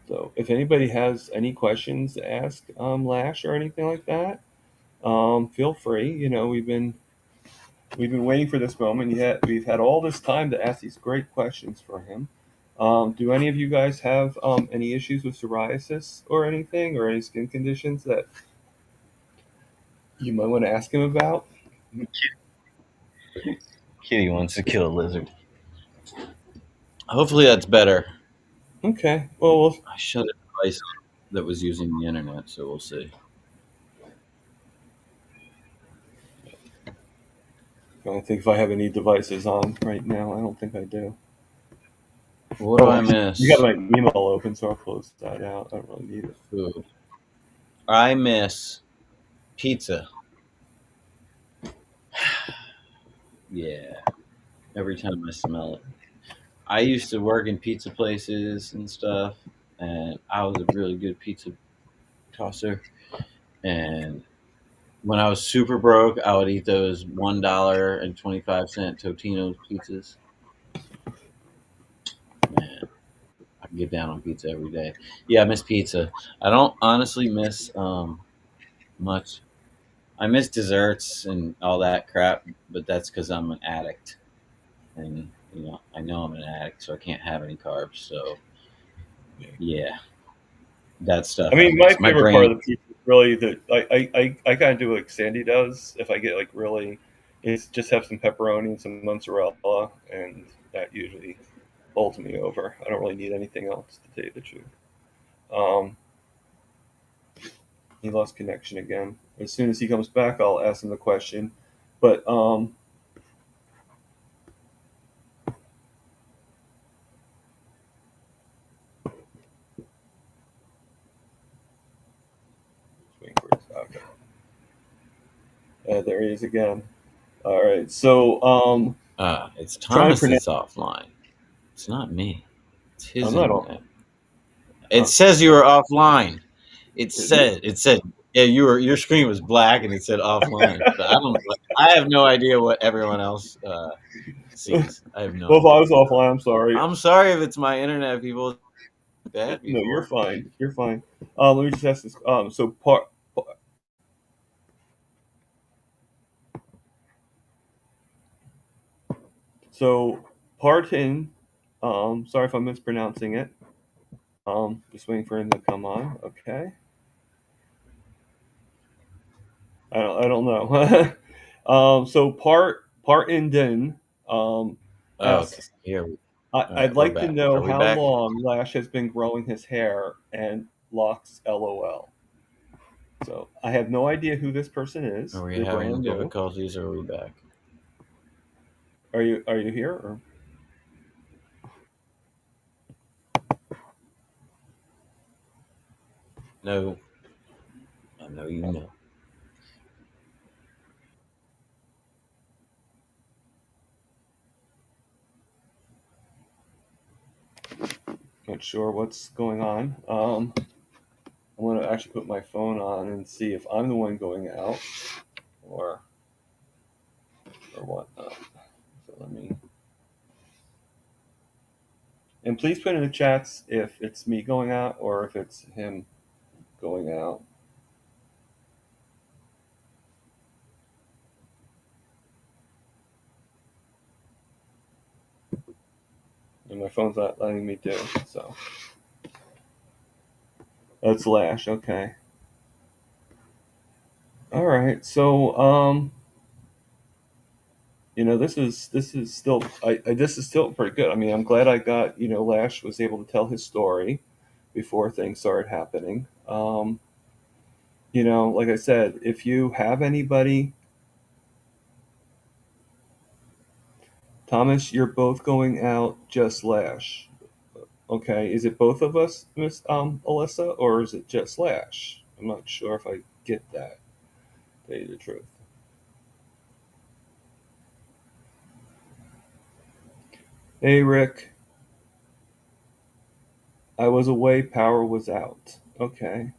So if anybody has any questions to ask Lash or anything like that, feel free. We've been waiting for this moment. Yet we've had all this time to ask these great questions for him. Do any of you guys have any issues with psoriasis or anything, or any skin conditions that you might want to ask him about? Kitty wants to kill a lizard. Hopefully that's better. Okay. Well, I shut a device that was using the internet, so we'll see. I think if I have any devices on right now, I don't think I do. What do Oh, I you got miss? my email open, so I'll close that out. I don't really need it. Food. I miss pizza. Yeah. Every time I smell it. I used to work in pizza places and stuff, and I was a really good pizza tosser. And when I was super broke, I would eat those $1.25 Totino's pizzas. Man, I can get down on pizza every day. Yeah, I miss pizza. I don't honestly miss much. I miss desserts and all that crap, but that's because I'm an addict, and I know I'm an addict, so I can't have any carbs. So yeah, that I stuff I mean, my miss. My favorite part brain. of the pizza is really that I kind of do like Sandy does. If I get like really, is just have some pepperoni and some mozzarella, and that usually holds me over. I don't really need anything else to tell you the truth. Um, he lost connection again. As soon as he comes back, I'll ask him the question. But okay, there he is again. All right, so It's try and Thomas pronounce. that's offline. It's not me. It's It's I'm his not all. internet. It Uh, says you were offline. is it? It said yeah, your screen was black and it said offline. But I don't. I have no idea what everyone else sees. I have no Well, if idea. I was offline, I'm sorry. I'm sorry if it's my internet. People like that No, you're before. fine. You're fine. Let me just ask this. So Partin. Sorry if I'm mispronouncing it. Just waiting for him to come on. Okay. I don't know. So Partin Oh, okay. asks, Here. All I'd right, we're like to back. know Are we how back? long Lash has been growing his hair, and Locks LOL. So I have no idea who this person is. Are we They're having brand new. difficulties? Or are we back? Are you here? Or? No, I know you know. Not sure what's going on. I'm going to actually put my phone on and see if I'm the one going out or what. So let me. And please put in the chats if it's me going out or if it's him going out. And my phone's not letting me do. So that's Lash. Okay. All right. So this is still this is still pretty good. I mean, I'm glad I got Lash was able to tell his story before things started happening. Like I said, if you have anybody, Thomas, you're both going out. Just Lash. Okay, is it both of us, Miss Alyssa, or is it just Lash? I'm not sure if I get that. To tell you the truth. Hey, Rick. I was away. Power was out. Okay.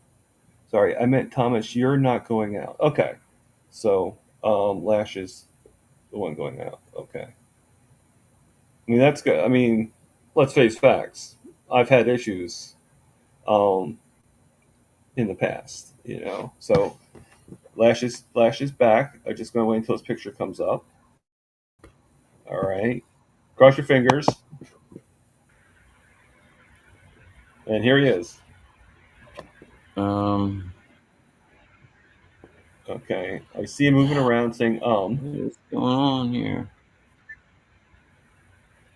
Sorry, I meant Thomas. You're not going out. Okay. So Lash is the one going out. Okay. I mean that's good. I mean, let's face facts. I've had issues um, in the past. So Lash is back. I'm just going to wait until his picture comes up. All right. Cross your fingers. And here he is. Um, Okay. I see him moving around saying, what's going on here?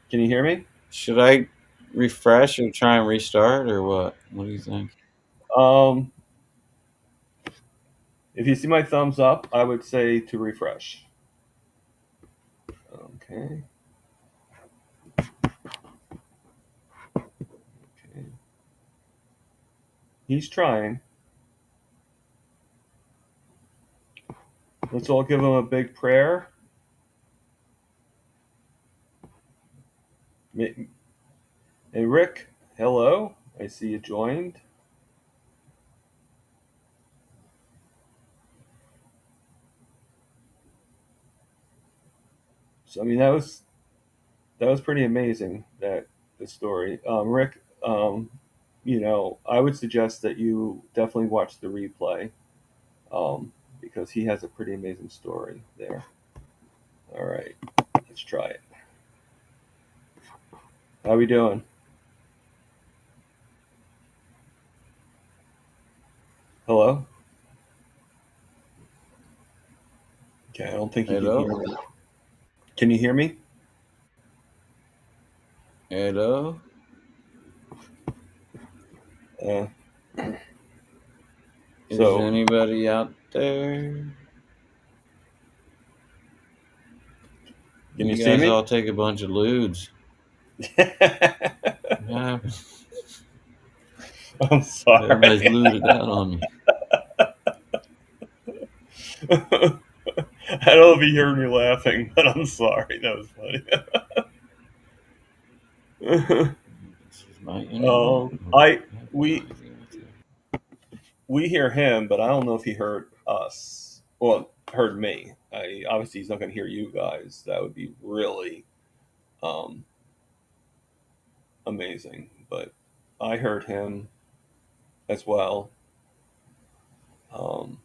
Can you hear me? Should I refresh or try and restart or what? What do you think? Um, if you see my thumbs up, I would say to refresh. Okay. Okay. He's trying. Let's all give him a big prayer. Hey, Rick. Hello. I see you joined. So I mean that was pretty amazing that the story. Rick, I would suggest that you definitely watch the replay because he has a pretty amazing story there. All right, let's try it. How we doing? Hello? Okay, I don't think he can hear Hello? me. Can you hear me? Hello? Uh, Is so, anybody out there? can you You see guys me? all take a bunch of lewds. What happened? I'm Everybody's sorry. lewded out on me. I don't know if you heard me laughing, but I'm sorry. That was funny. This is You know what? Um, I we we hear him, but I don't know if he heard us. Well, heard me. I obviously he's not going to hear you guys. That would be really um, amazing. But I heard him as well. Um,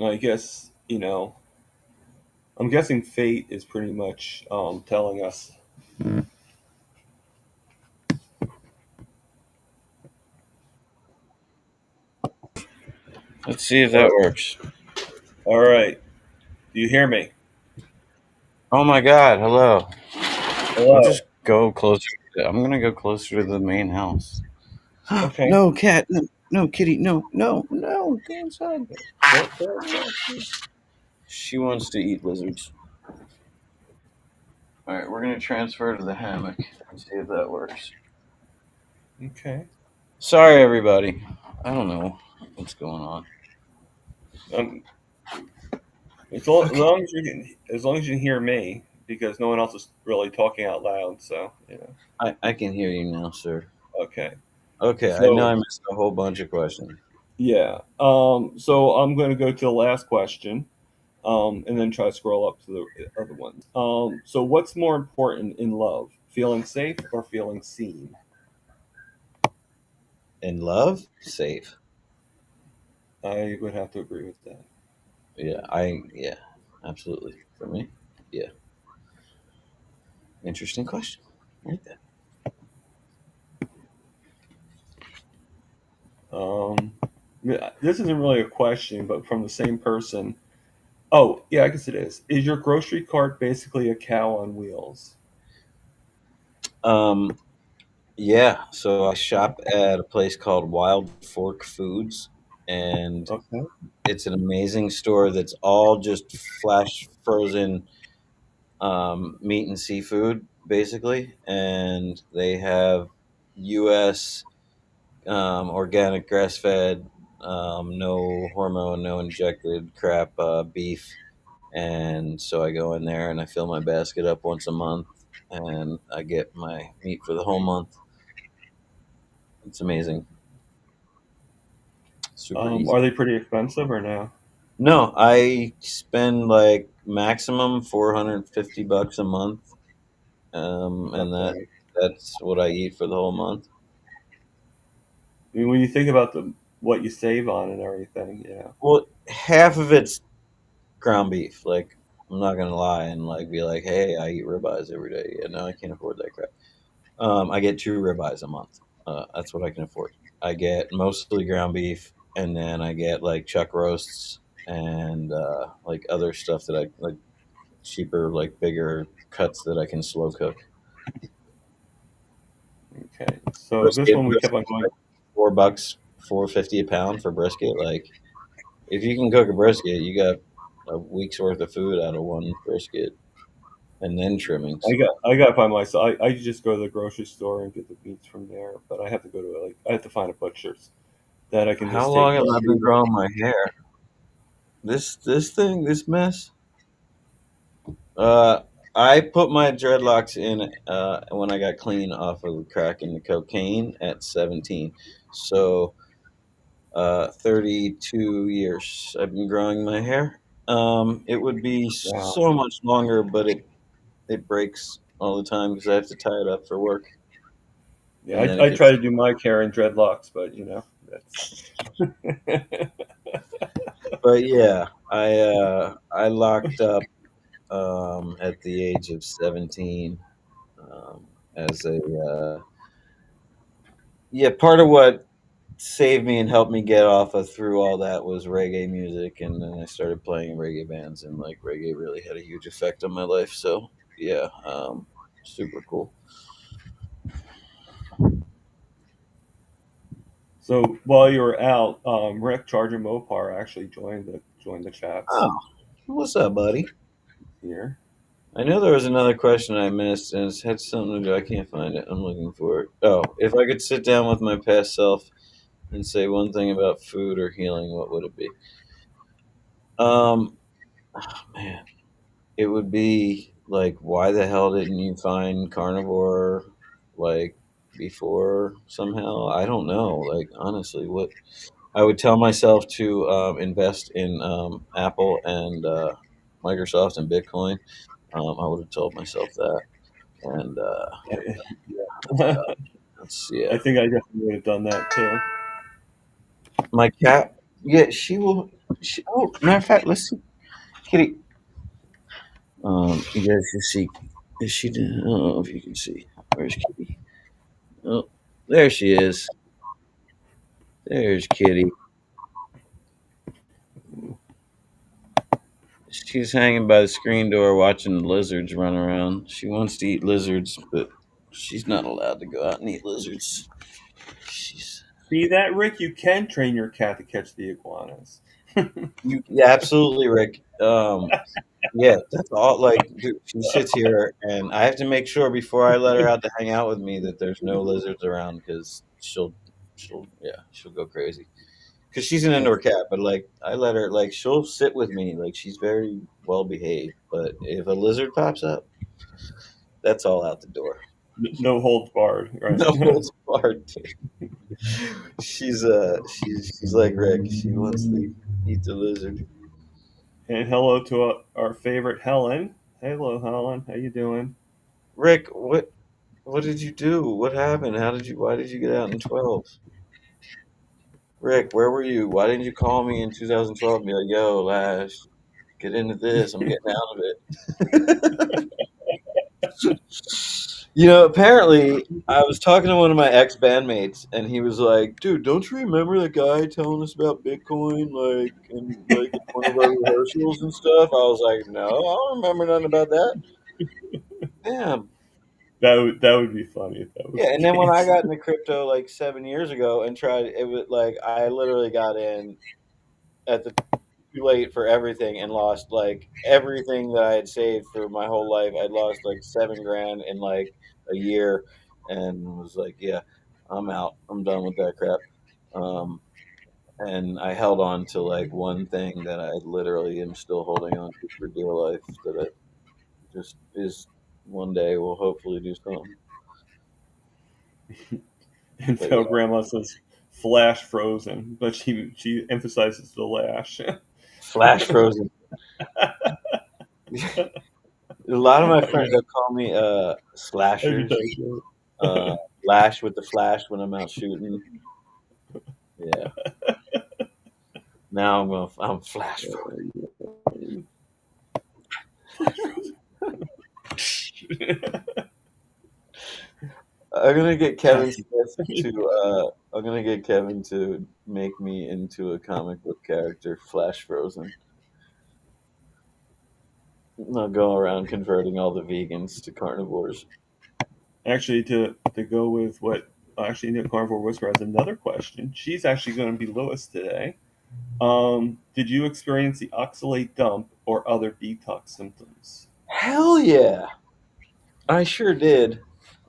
I guess I'm guessing fate is pretty much telling us. Let's see if that All works. all right, do you hear me? Oh my God! Hello. We'll Hello. just go closer. I'm gonna go closer to the main house. Okay. No, cat. No, no, kitty. No, no, no. Go inside. She wants to eat lizards. All right, we're gonna transfer to the hammock and see if that works. Okay. Sorry, everybody. I don't know what's going on. Um, Okay, as long as you can hear me, because no one else is really talking out loud. So I can hear you now, sir. Okay. Okay, I know So I missed a whole bunch of questions. yeah. So I'm going to go to the last question, and then try to scroll up to the other ones. So what's more important in love, feeling safe or feeling seen? In love, safe. I would have to agree with that. Yeah, absolutely. For me, yeah. Interesting question. Right there. Um, this isn't really a question, but from the same person. Oh, yeah, I guess it is. Is your grocery cart basically a cow on wheels? Um, yeah. So I shop at a place called Wild Fork Foods, and Okay. it's an amazing store that's all just flash frozen meat and seafood, basically. And they have U.S. Organic grass fed, no hormone, no injected crap beef. And so I go in there and I fill my basket up once a month and I get my meat for the whole month. It's amazing. Super Are easy. they pretty expensive or no? No, I spend like maximum $450 a month, and Okay. that's what I eat for the whole month. I mean, when you think about the what you save on and everything, yeah. Well, half of it's ground beef. Like I'm not gonna lie and like be like, hey, I eat ribeyes every day. Yeah, no, I can't afford that crap. I get two ribeyes a month. That's what I can afford. I get mostly ground beef, and then I get like chuck roasts and like other stuff that I like cheaper, like bigger cuts that I can slow cook. Okay. So this one we kept on Brisket's going. like $4, 450 a pound for brisket. Like if you can cook a brisket, you got a week's worth of food out of one brisket, and then trimmings. I got by myself. I just go to the grocery store and get the meats from there. But I have to go to like I have to find a butcher's that I can How just long take have the I been meat. growing my hair? This mess. Uh, I put my dreadlocks in when I got clean off of crack and the cocaine at 17. So 32 years I've been growing my hair. It would be Wow. so much longer, but it breaks all the time because I have to tie it up for work, Yeah, and then it I try gets. to do my hair in dreadlocks, but that's But yeah, I locked up at the age of 17 as a yeah, part of what saved me and helped me get off of through all that was reggae music, and then I started playing reggae bands, and like reggae really had a huge effect on my life. So yeah, super cool. so. While you were out, Rick Charger Mopar actually joined the chats Oh, what's up, buddy? here. I know there was another question I missed, and it's had something to do. I can't find it. I'm looking for it. Oh, if I could sit down with my past self and say one thing about food or healing, what would it be? Um, man. it would be like, why the hell didn't you find Carnivore like before somehow? I don't know. Like, honestly, what I would tell myself to invest in Apple and Microsoft and Bitcoin. I would have told myself that. And Yeah. let's see. Yeah. I think I definitely would have done that too. My cat, yeah, she will. Oh, matter of fact, let's see. Kitty. You guys can see. Is she? I don't know if you can see. Where's Kitty? Oh, there she is. There's Kitty. She's hanging by the screen door watching the lizards run around. She wants to eat lizards, but she's not allowed to go out and eat lizards. She's See that, Rick? You can train your cat to catch the iguanas. yeah, absolutely, Rick. Yeah, that's all. Like, dude, she sits here, and I have to make sure before I let her out to hang out with me that there's no lizards around because she'll go crazy. Because she's an indoor That's cat, but like I let her, like she'll sit with me, like she's very well behaved. But if a lizard pops up, that's all out the door. no holds barred, right? No holds barred. She's like Rick. She wants to eat the lizard. And hello to our favorite Helen. Hello, Helen. How you doing? Rick, what did you do? What happened? Why did you get out in 12? Rick, where were you? Why didn't you call me in 2012 and be like, yo, Lash, get into this. I'm getting out of it. Apparently, I was talking to one of my ex bandmates, and he was like, dude, don't you remember the guy telling us about Bitcoin, like in one of our rehearsals and stuff? I was like, no, I don't remember nothing about that. Damn. That would be funny if that was Yeah, the and then when I case. got into crypto like 7 years ago and tried, it was like I literally got in at the too late for everything and lost like everything that I had saved for my whole life. I'd lost like 7 grand in like a year, and was like, yeah, I'm out. I'm done with that crap. Um, and I held on to like one thing that I literally am still holding on to for dear life. That it just is one day will hopefully do something. And But so yeah, Grandma says flash frozen, but she emphasizes the lash. flash frozen. A lot of my friends they'll call me That'd be slashers. so Uh, Lash with the flash when I'm out shooting. Yeah. Now I'm flash frozen. good. Flash frozen. I'm gonna get Kevin Classic. Smith to. I'm gonna get Kevin to make me into a comic book character, Flash Frozen. I'll go around converting all the vegans to carnivores. Actually, to go with what actually Nick Carnivore Whisper has another question. She's actually going to be Lewis today. Did you experience the oxalate dump or other detox symptoms? Hell yeah, I sure did.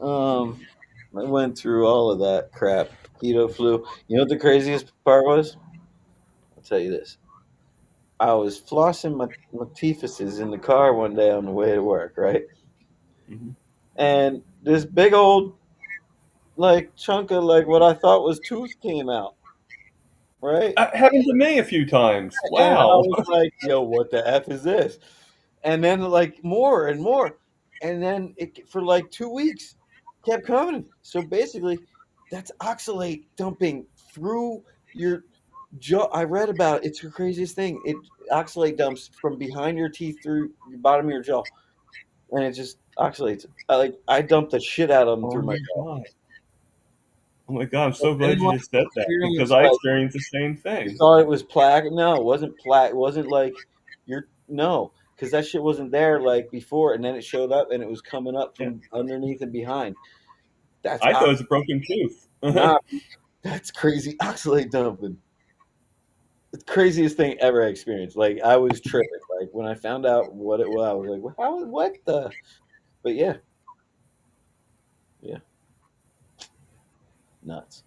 I went through all of that crap. Keto flu. You know what the craziest part was? I'll tell you this. I was flossing my teethuses in the car one day on the way to work, right? Hmm. And this big old like chunk of like what I thought was tooth came out, right? Happened to me a few times. And I Wow. was like, "Yo, what the f is this?" And then like more and more, and then it for like 2 weeks kept coming. So basically, that's oxalate dumping through your jaw. I read about it. It's the craziest thing. It oxalate dumps from behind your teeth through the bottom of your jaw, and it just oxalates. I dumped the shit out of them Oh through my my jaw. god. Oh my god. I'm I so glad didn't you like just said that because experience I like experienced the same you thing. thought it was plaque. No, it wasn't plaque. It wasn't like you're no, because that shit wasn't there like before, and then it showed up and it was coming up Yeah. from underneath and behind. That's I thought it was a broken tooth. nah, that's crazy oxalate dumping. The craziest thing ever I experienced. Like I was tripping. Like when I found out what it was, I was like, "Well, how? What the?" But yeah, yeah, nuts.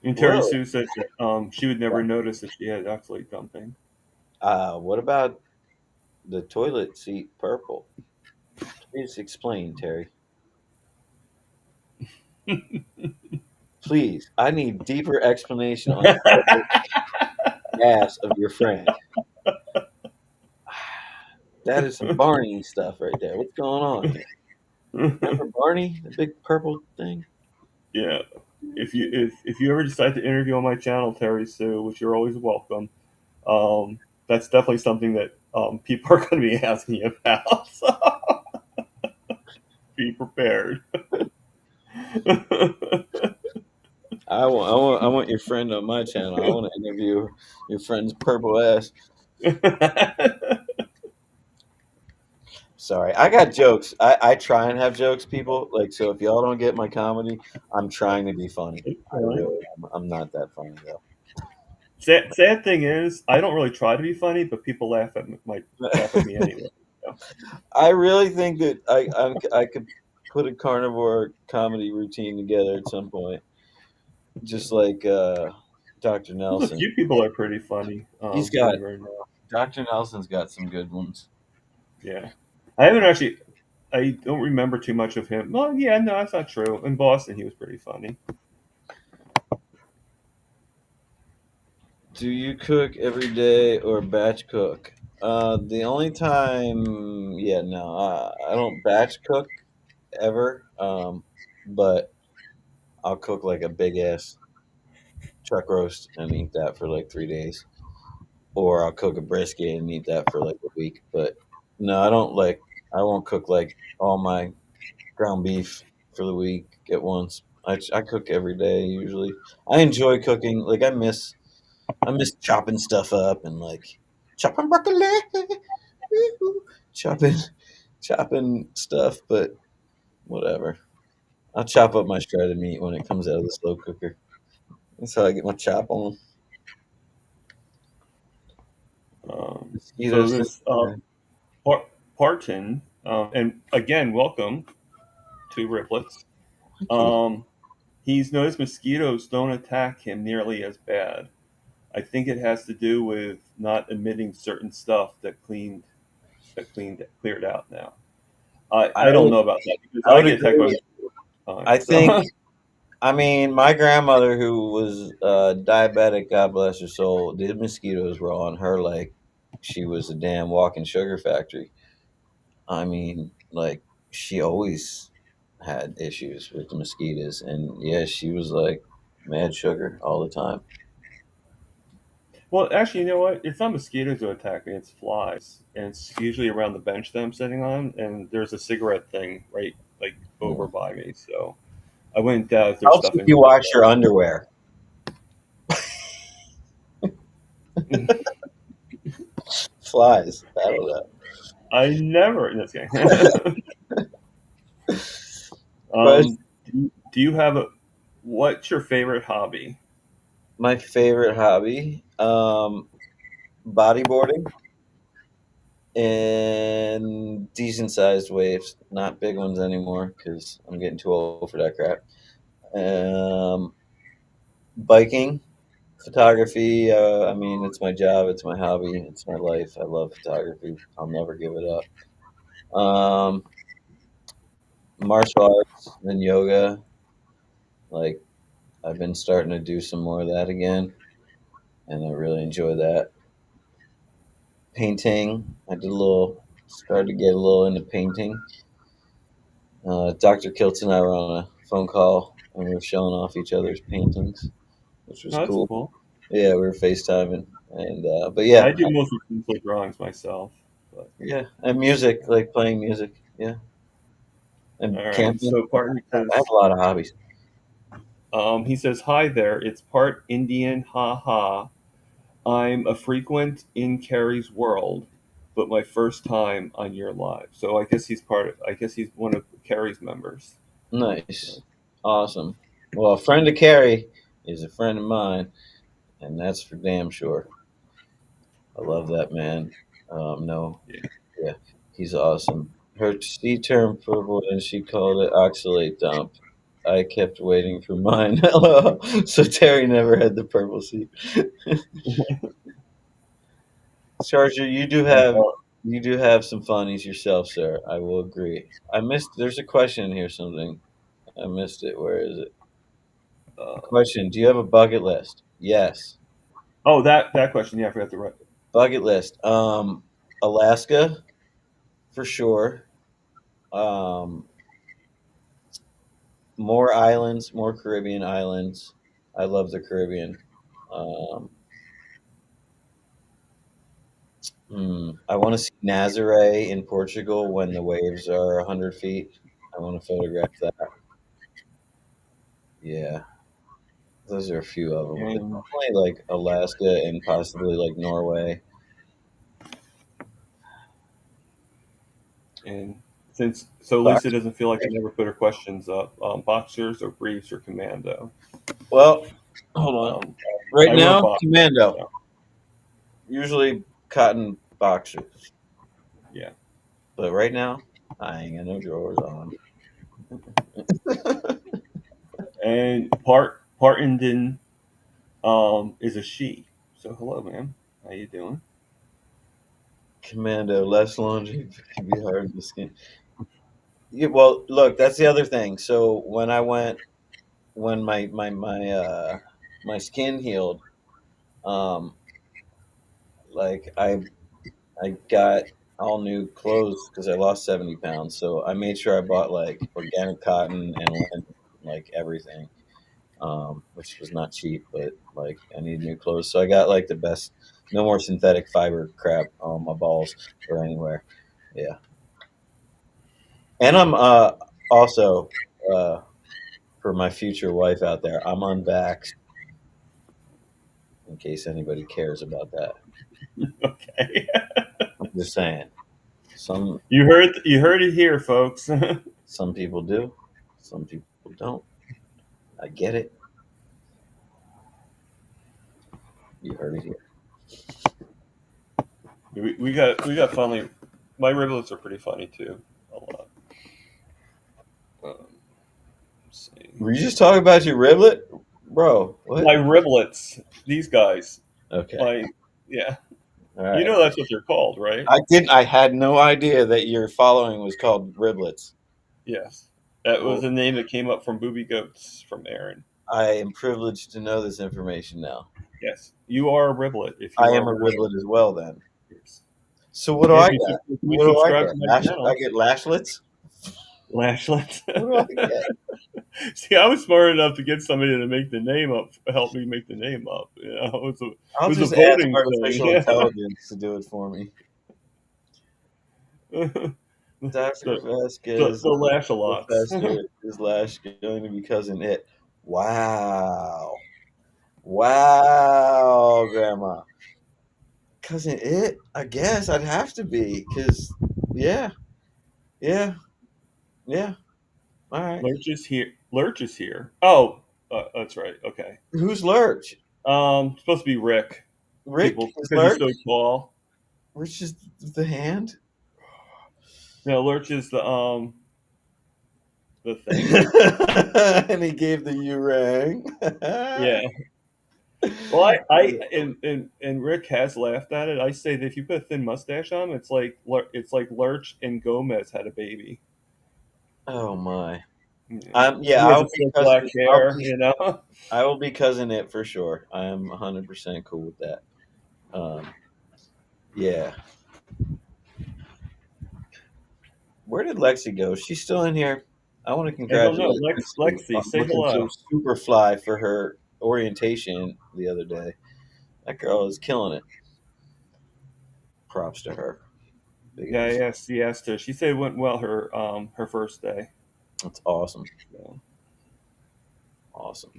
And Terry Whoa. Sue said that she would never notice if she had oxalate dumping. What about the toilet seat purple? Please explain, Terry. Please, I need deeper explanation on the purple ass of your friend. That is some Barney stuff right there. What's going on here? Remember Barney, the big purple thing? Yeah. If you ever decide to interview on my channel, Terry Sue, which you're always welcome, that's definitely something that people are going to be asking you about. So be prepared. I want your friend on my channel. I want to interview your friend's purple ass. Sorry, I got jokes. I try and have jokes, people. Like, so if y'all don't get my comedy, I'm trying to be funny. It's I fine. really am. I'm not that funny though. Sad thing is, I don't really try to be funny, but people laugh at me anyway. So. I really think that I could put a carnivore comedy routine together at some point, just like Dr. There's a Nelson. few people that are pretty funny. He's Believe got it or not. Dr. Nelson's got some good ones. Yeah, I haven't actually. I don't remember too much of him. Well, yeah, no, that's not true. In Boston, he was pretty funny. Do you cook every day or batch cook? The only time, yeah, no, I don't batch cook ever. But I'll cook like a big ass chuck roast and eat that for like 3 days, or I'll cook a brisket and eat that for like a week. But no, I don't like. I won't cook like all my ground beef for the week at once. I cook every day usually. I enjoy cooking. Like I miss chopping stuff up and like chopping broccoli, chopping chopping stuff. But whatever. I'll chop up my shredded meat when it comes out of the slow cooker. That's how I get my chop on. So Mosquitoes. this Parton, and again, welcome to Riplets. Thank you. Um, he's noticed mosquitoes don't attack him nearly as bad. I think it has to do with not emitting certain stuff that cleared out now. I I don't would know about that because I I would get attacked by agree. mosquitoes all the time. I think So I mean my grandmother who was diabetic, God bless her soul, the mosquitoes were on her like she was a damn walking sugar factory. I mean, like she always had issues with the mosquitoes, and yeah, she was like mad sugar all the time. well, actually, you know what? It's not mosquitoes who attack me; it's flies, and it's usually around the bench that I'm sitting on. And there's a cigarette thing right like over Yeah. by me, so I wouldn't doubt if they're Helps if stuffing you me. wash your underwear. Flies. I don't know. I never. This game. But Do you have a? What's your favorite hobby? my favorite hobby, bodyboarding and decent sized waves, not big ones anymore because I'm getting too old for that crap. Um, Biking, photography. I mean, it's my job, it's my hobby, it's my life. I love photography. I'll never give it up. Um, Martial arts and yoga. Like I've been starting to do some more of that again, and I really enjoy that. Painting. I did a little. Started to get a little into painting. Dr. Kiltz and I were on a phone call and we were showing off each other's paintings, which was Oh, that's cool. cool. Yeah, we were FaceTiming, and but I yeah, do mostly pencil drawings myself. But yeah, and music, like playing music, yeah, and all right. camping. So Parton I have says, a lot of hobbies. he says, "Hi there. It's part Indian. Ha ha. I'm a frequent in Carrie's world, but my first time on your live. So I guess he's part of. I guess he's one of Carrie's members. Nice, awesome. Well, a friend of Carrie is a friend of mine, and that's for damn sure. I love that man. No, Yeah. yeah, he's awesome. Her C term for what she called it oxalate dump. I kept waiting for mine. So Terry never had the purple seat. Charger, you do have some funnies yourself, sir. I will agree. I missed. There's a question in here. Something I missed it. Where is it? Uh, Question: Do you have a bucket list? Yes, oh, that question. Yeah, I forgot to write. bucket list. Alaska for sure. Um, more islands, more Caribbean islands. I love the Caribbean. Um, I want to see Nazaré in Portugal when the waves are 100 feet. I want to photograph that. Yeah, those are a few of them. But And definitely like Alaska and possibly like Norway. and since so Lisa Box. doesn't feel like I never put her questions up. Boxers or briefs or commando. Well, hold on. Um, Right I wear now, boxers. commando. So, Usually cotton boxers. yeah. But right now, I ain't got no drawers on. And Partenden is a she. So hello, ma'am. How you doing? Commando, less laundry can be hard to skin. Yeah, well, look, that's the other thing. So when my skin healed, um, like I got all new clothes because I lost 70 pounds. So I made sure I bought like organic cotton and linen, like everything, which was not cheap, but like I need new clothes. So I got like the best, no more synthetic fiber crap on my balls or anywhere. Yeah, and I'm also uh, for my future wife out there, I'm unvaxxed in case anybody cares about that. Okay. I'm just saying. Some You heard it here, folks. some people do, some people don't. I get it. You heard it here. we got funny. My riblets are pretty funny too. A lot. Let's see. Were you just talking about your riblet, bro? My What? riblets. These guys. Okay, My yeah. all You right. know that's what they're called, right? I didn't. I had no idea that your following was called riblets. Yes. That was Well, the name that came up from Booby Goats from Aaron. I am privileged to know this information now. Yes. You are a riblet if I you are am a aware. riblet as well. Then. Yes. So what do And I if you, get? if you What do I subscribe get? to my Lash? I channel, get lashlets. Lashlet. What do I get? See, I was smart enough to get somebody to make the name up, help me make the name up. It I'll was a just ask voting artificial thing. intelligence to do it for me. the, Dr. the, Vasquez, the Lash-a-lots. Professor, is Lash going to be cousin it? Wow. Wow, Grandma. Cousin it? I guess I'd have to be, because, yeah, yeah, yeah. All right. Lurch is here. Lurch is here. Oh, that's right. Okay. Who's Lurch? Supposed to be Rick. Rick People is because he's Lurch? so tall. Lurch is the hand? No, Lurch is the thing. And he gave the you rang. Yeah. Well, and Rick has laughed at it. I say that if you put a thin mustache on, it's like Lurch and Gomez had a baby. Oh my. Yeah. Yeah, He has I'll the be thick black cousin. hair, you know. I will be cousin it for sure. I am 100% cool with that. Um, yeah. Where did Lexi go? She's still in here. I want to I don't know. congratulate Lexi Lexi, on say looking so hello. super fly for her orientation the other day. That girl is killing it. Props to her. Big Yeah, ass. yes, she asked her. She said it went well her first day. That's awesome. So, Awesome.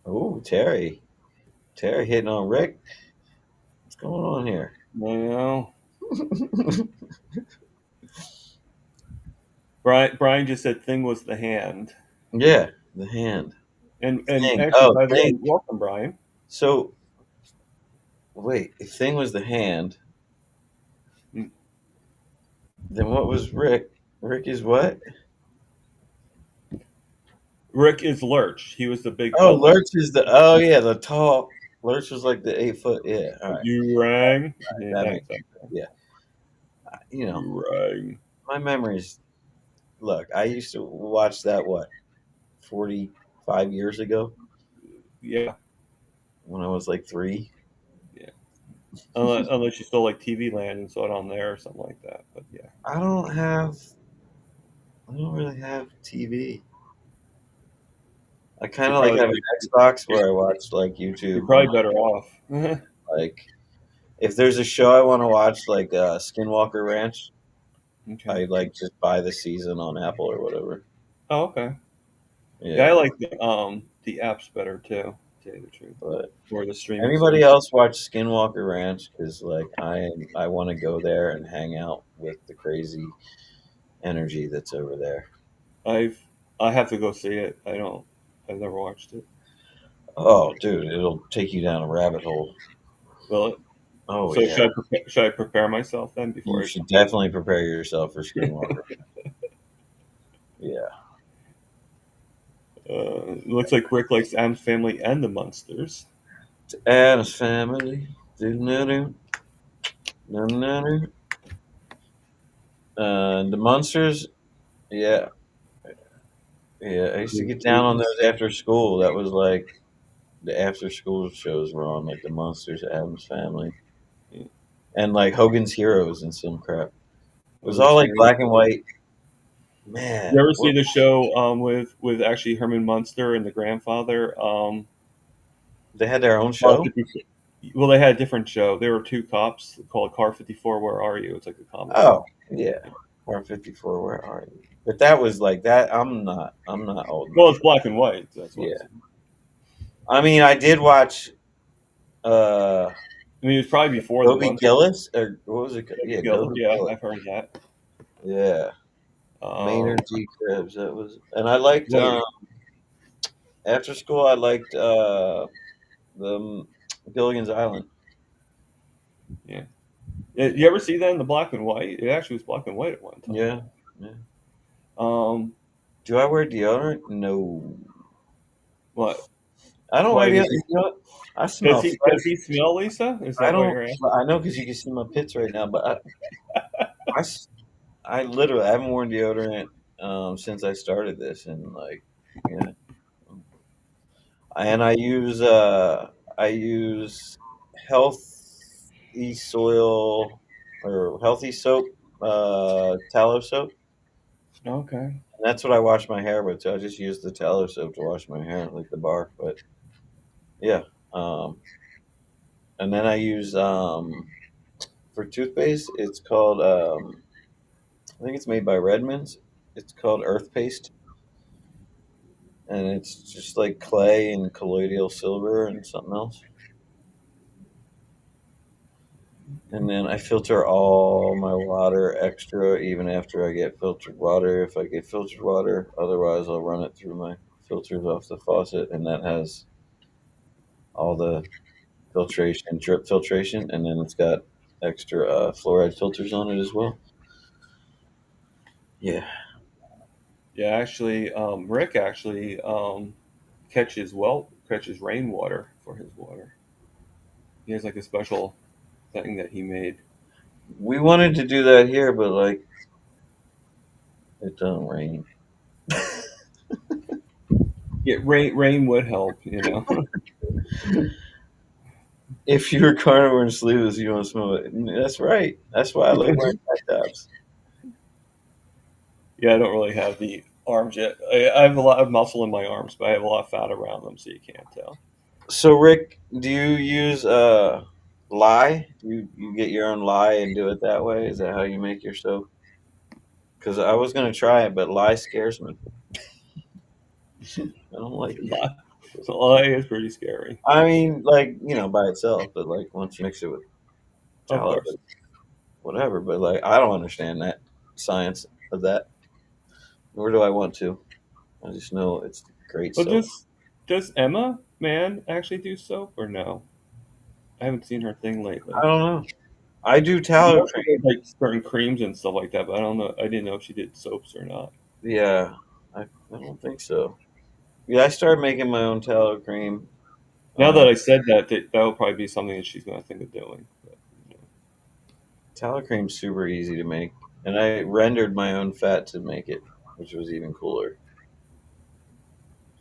Oh, Terry. Terry hitting on Rick. What's going on here? you know, Brian just said thing was the hand. Yeah, the hand. And Thing. actually, Oh, by the thing. way, welcome, Brian. So, wait, if thing was the hand, Mm, Then what was Rick? Rick is what? Rick is Lurch. He was the big Oh, built one. Lurch is the. Oh yeah, the tall. Lurch was like the 8 foot. Yeah, all right, You rang. Yeah, that that makes guy. sense. Yeah, you know, You rang. my memories. Look, I used to watch that what 45 years ago Yeah, when I was like 3. yeah. Unless you stole like TV land and saw it on there or something like that. But yeah, I don't have. I don't really have TV. I kind you're of like probably have an Xbox you're, where I watch like you're YouTube on probably better off. like if there's a show I want to watch like Skinwalker Ranch, Okay. I like just buy the season on Apple or whatever. Oh, okay. Yeah, I Yeah, like the apps better too. To tell you the truth, but or the streaming anybody service. else watch Skinwalker Ranch? Because like I want to go there and hang out with the crazy energy that's over there. I've I have to go see it. I don't. I've never watched it. Oh, dude, it'll take you down a rabbit hole. Will it? Oh So yeah, should I prepare myself then before you I should come? definitely prepare yourself for Skinwalker. Yeah, Looks like Rick likes Adam's Family and the Munsters. Addams Family. Do-do-do, do-do-do. The monsters. Yeah, yeah. I used to The get down on Tooties. those after school. That was like the after school shows were on, like the Monsters, Adams Family, Yeah. and like Hogan's Heroes and some crap. It was Hogan all like Heroes. black and white. You Man, ever see what the show with actually Herman Munster and the grandfather? they had their own Car show. 50 well, they had a different show. There were two cops called Car 54. Where are you? It's like a comedy. Oh yeah, R54. Where are you? But that was like that. I'm not. I'm not old Well, enough it's for. black and white. That's why. Yeah, I mean, I did watch uh I mean, it was probably before the Toby Munsters. Gillis or what was it? Yeah, Gillis. Toby Yeah, Gillis. I've heard that. Yeah, Um, Maynard G. Krebs. That was, and I liked what? after school. I liked the Gilligan's Island. Yeah. You ever see that in the black and white? It actually was black and white at one time. Yeah, yeah. Um, Do I wear deodorant? No, what? I don't wear Why deodorant. does he? You know what? I smell Does fresh. he smell, Lisa? Is I that what don't. you're asking? Well, I know because you can see my pits right now, but I s- I literally I haven't worn deodorant since I started this, and like, yeah, and I use healthy soil or healthy soap, tallow soap. Okay. And that's what I wash my hair with. So I just use the tallow soap to wash my hair, like the bar. But yeah, um, and then I use for toothpaste. It's called I think it's made by Redmond's. It's called Earth Paste, and it's just like clay and colloidal silver and something else. And then I filter all my water extra, even after I get filtered water. If I get filtered water, otherwise I'll run it through my filters off the faucet, and that has all the filtration, drip filtration, and then it's got extra fluoride filters on it as well. Yeah, Yeah, actually, Rick actually catches rainwater for his water. He has like a special thing that he made. we wanted to do that here, but like it doesn't rain. Yeah, rain would help, you know. If you're carnivore and sleeveless, you don't smell it. That's right. That's why I like wearing tank tops. Yeah, I don't really have the arms yet. I have a lot of muscle in my arms, but I have a lot of fat around them, so you can't tell. So, Rick, do you use lye? You get your own lye and do it that way? Is that how you make your soap? Because I was gonna try it, but lye scares me. I don't like it. Lie is pretty scary. I mean, like by itself, but like once you mix it with Of tallow, course. whatever. But like, I don't understand that science of that. Nor do I want to. I just know it's great Well, soap. does Emma Man actually do soap or no? I haven't seen her thing I lately. don't know. I do I tallow know she cream. did like certain creams and stuff like that, but I don't know. I didn't know if she did soaps or not. Yeah, I don't think so. Yeah, I started making my own tallow cream. Now that Um, I said that, that'll probably be something that she's going to think of doing. But, you Tallow cream's super easy to make, and I rendered my own fat to make it, which was even cooler.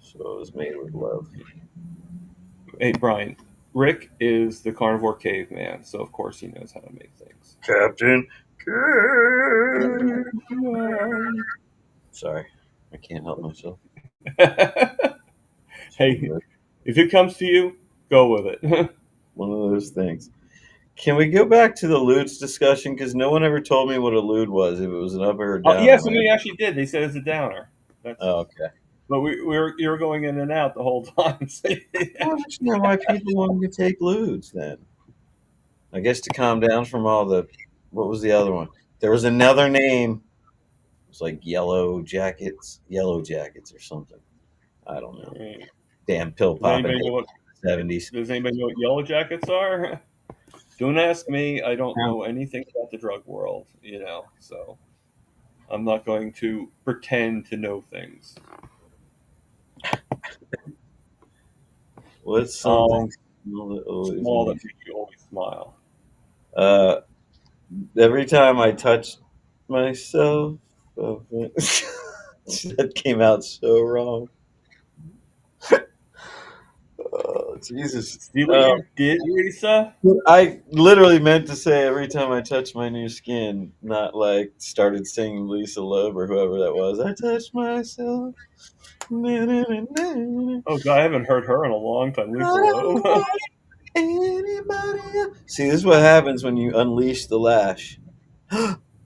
So it was made with love. Hey, Brian, Rick is the carnivore caveman, so of course he knows how to make things. Captain Kirk. Sorry, I can't help myself. It's Hey, one if it comes to you, go with it. of those things. Can we go back to the lewds discussion? Because no one ever told me what a lewd was, if it was an upper or Yeah, downer, man. somebody actually did. They said it's a downer. That's Oh, okay. but we were you were going in and out the whole time. I don't understand why people wanted to take lewds then. I guess to calm down from all the. What was the other one? There was another name. It was like yellow jackets or something. I don't know. Right. Damn pill Does popping anybody know what 70s. Does anybody know what yellow jackets are? Don't ask me. I don't Now, know anything about the drug world. So I'm not going to pretend to know things. what's Um, something small that always Small that makes. makes you always smile. Uh, every time I touch myself, that came out so wrong. Oh, Jesus. See what you did, Lisa? I literally meant to say every time I touch my new skin, not like started singing Lisa Loeb or whoever that was. I touch myself. Na, na, na, na, na. Oh God, I haven't heard her in a long time. I Lisa don't Loeb. want anybody else. See, this is what happens when you unleash the lash.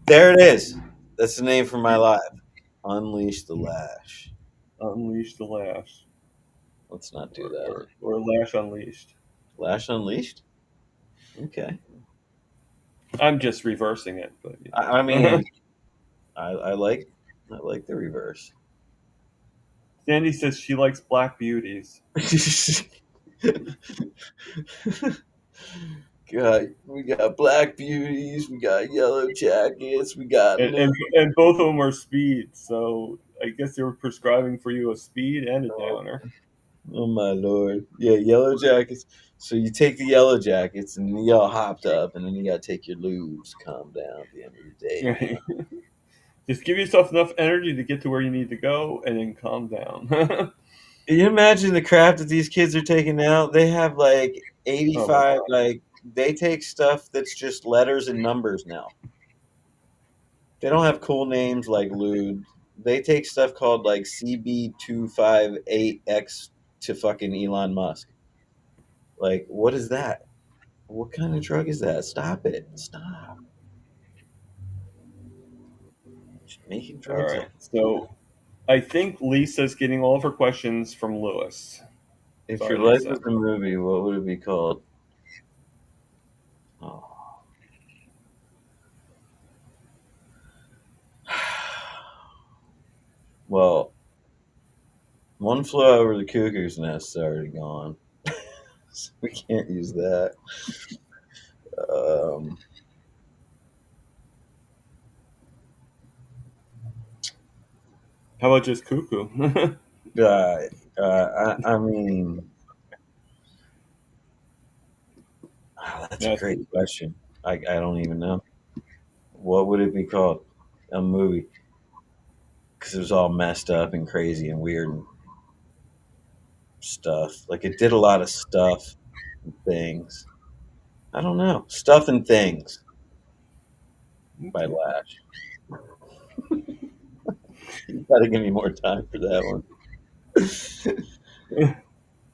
There it is. That's the name for my live. Unleash the lash. Unleash the Lash, Let's not do or, that. or, or Lash Unleashed. Lash unleashed. Okay. I'm just reversing it, but I mean, I like the reverse. Sandy says she likes black beauties, We got black beauties, we got yellow jackets, we got and loot. both of them are speed. So I guess they were prescribing for you a speed and a Oh, downer. oh my lord. Yeah, yellow jackets. So you take the yellow jackets and then you all hopped up and then you gotta take your lubes, calm down at the end of the day, man. Just give yourself enough energy to get to where you need to go, and then calm down. Can you imagine the crap that these kids are taking now? They have like Oh my 85, God. like they take stuff that's just letters and numbers now. They don't have cool names like lewd. They take stuff called like CB258X to fucking Elon Musk. Like, what is that? What kind of drug is that? Stop it. Stop. Just making All drugs right. up. So I think Lisa's getting all of her questions from Lewis. If Sorry, your life Lisa. was a movie, what would it be called? Oh. Well, One Flew Over the Cuckoo's Nest is already gone. So we can't use that. Um, How about just cuckoo? uh, I mean, that's a That's great pretty good. question. I don't even know. What would it be called? A movie? Because it was all messed up and crazy and weird and stuff. Like it did a lot of stuff and things. I don't know. Stuff and Things by Okay. Lash. You gotta give me more time for that one.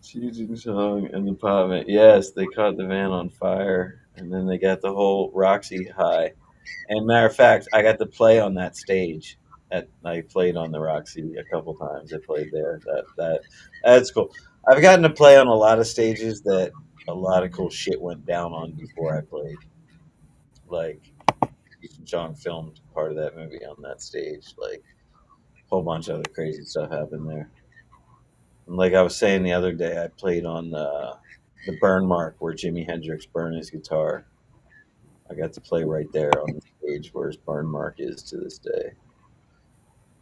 Choosing song and the pavement. Yes, they caught the van on fire, and then they got the whole Roxy high. And matter of fact, I got to play on that stage. I played on the Roxy a couple times. I played there. That's cool. I've gotten to play on a lot of stages that a lot of cool shit went down on before I played. Like John filmed part of that movie on that stage. Like a whole bunch of other crazy stuff happened there. And like I was saying the other day, I played on the burn mark where Jimi Hendrix burned his guitar. I got to play right there on the stage where his burn mark is to this day.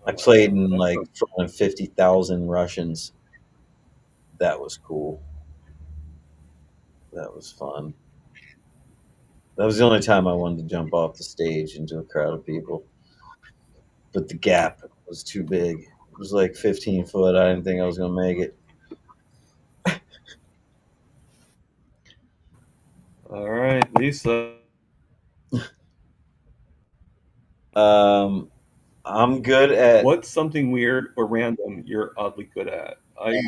I Oh, played wow. in That's like front of 50,000 Russians. That was cool. That was fun. That was the only time I wanted to jump off the stage into a crowd of people. But the gap was too big. It was like 15 foot. I didn't think I was going to make it. all right, Lisa. Um, I'm good at. What's something weird or random you're oddly good at? I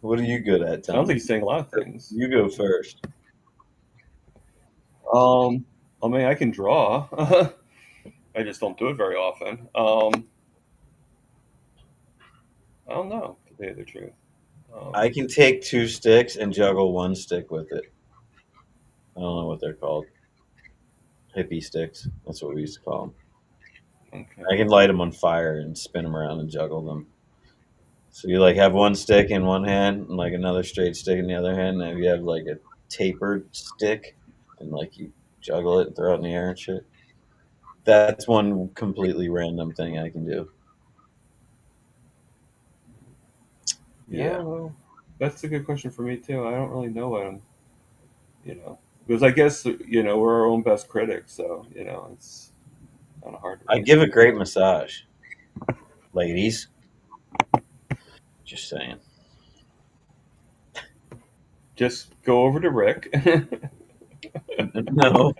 What are you good at, sounds like Tom? you're saying a lot of things. You go first. Um, I mean, I can draw. I just don't do it very often. I don't know, to tell you the truth. I Um, can take two sticks and juggle one stick with it. I don't know what they're called. Hippie sticks. That's what we used to call them. I okay. can light them on fire and spin them around and juggle them. So you like have one stick in one hand and like another straight stick in the other hand, and you have like a tapered stick, and like you juggle it and throw it in the air and shit. That's one completely random thing I can do. Yeah, I Yeah, don't know. That's a good question for me too. I don't really know what I'm, because I guess we're our own best critics, so it's kind of hard to I really give a say. great massage, ladies. Just saying. Just go over to Rick. No.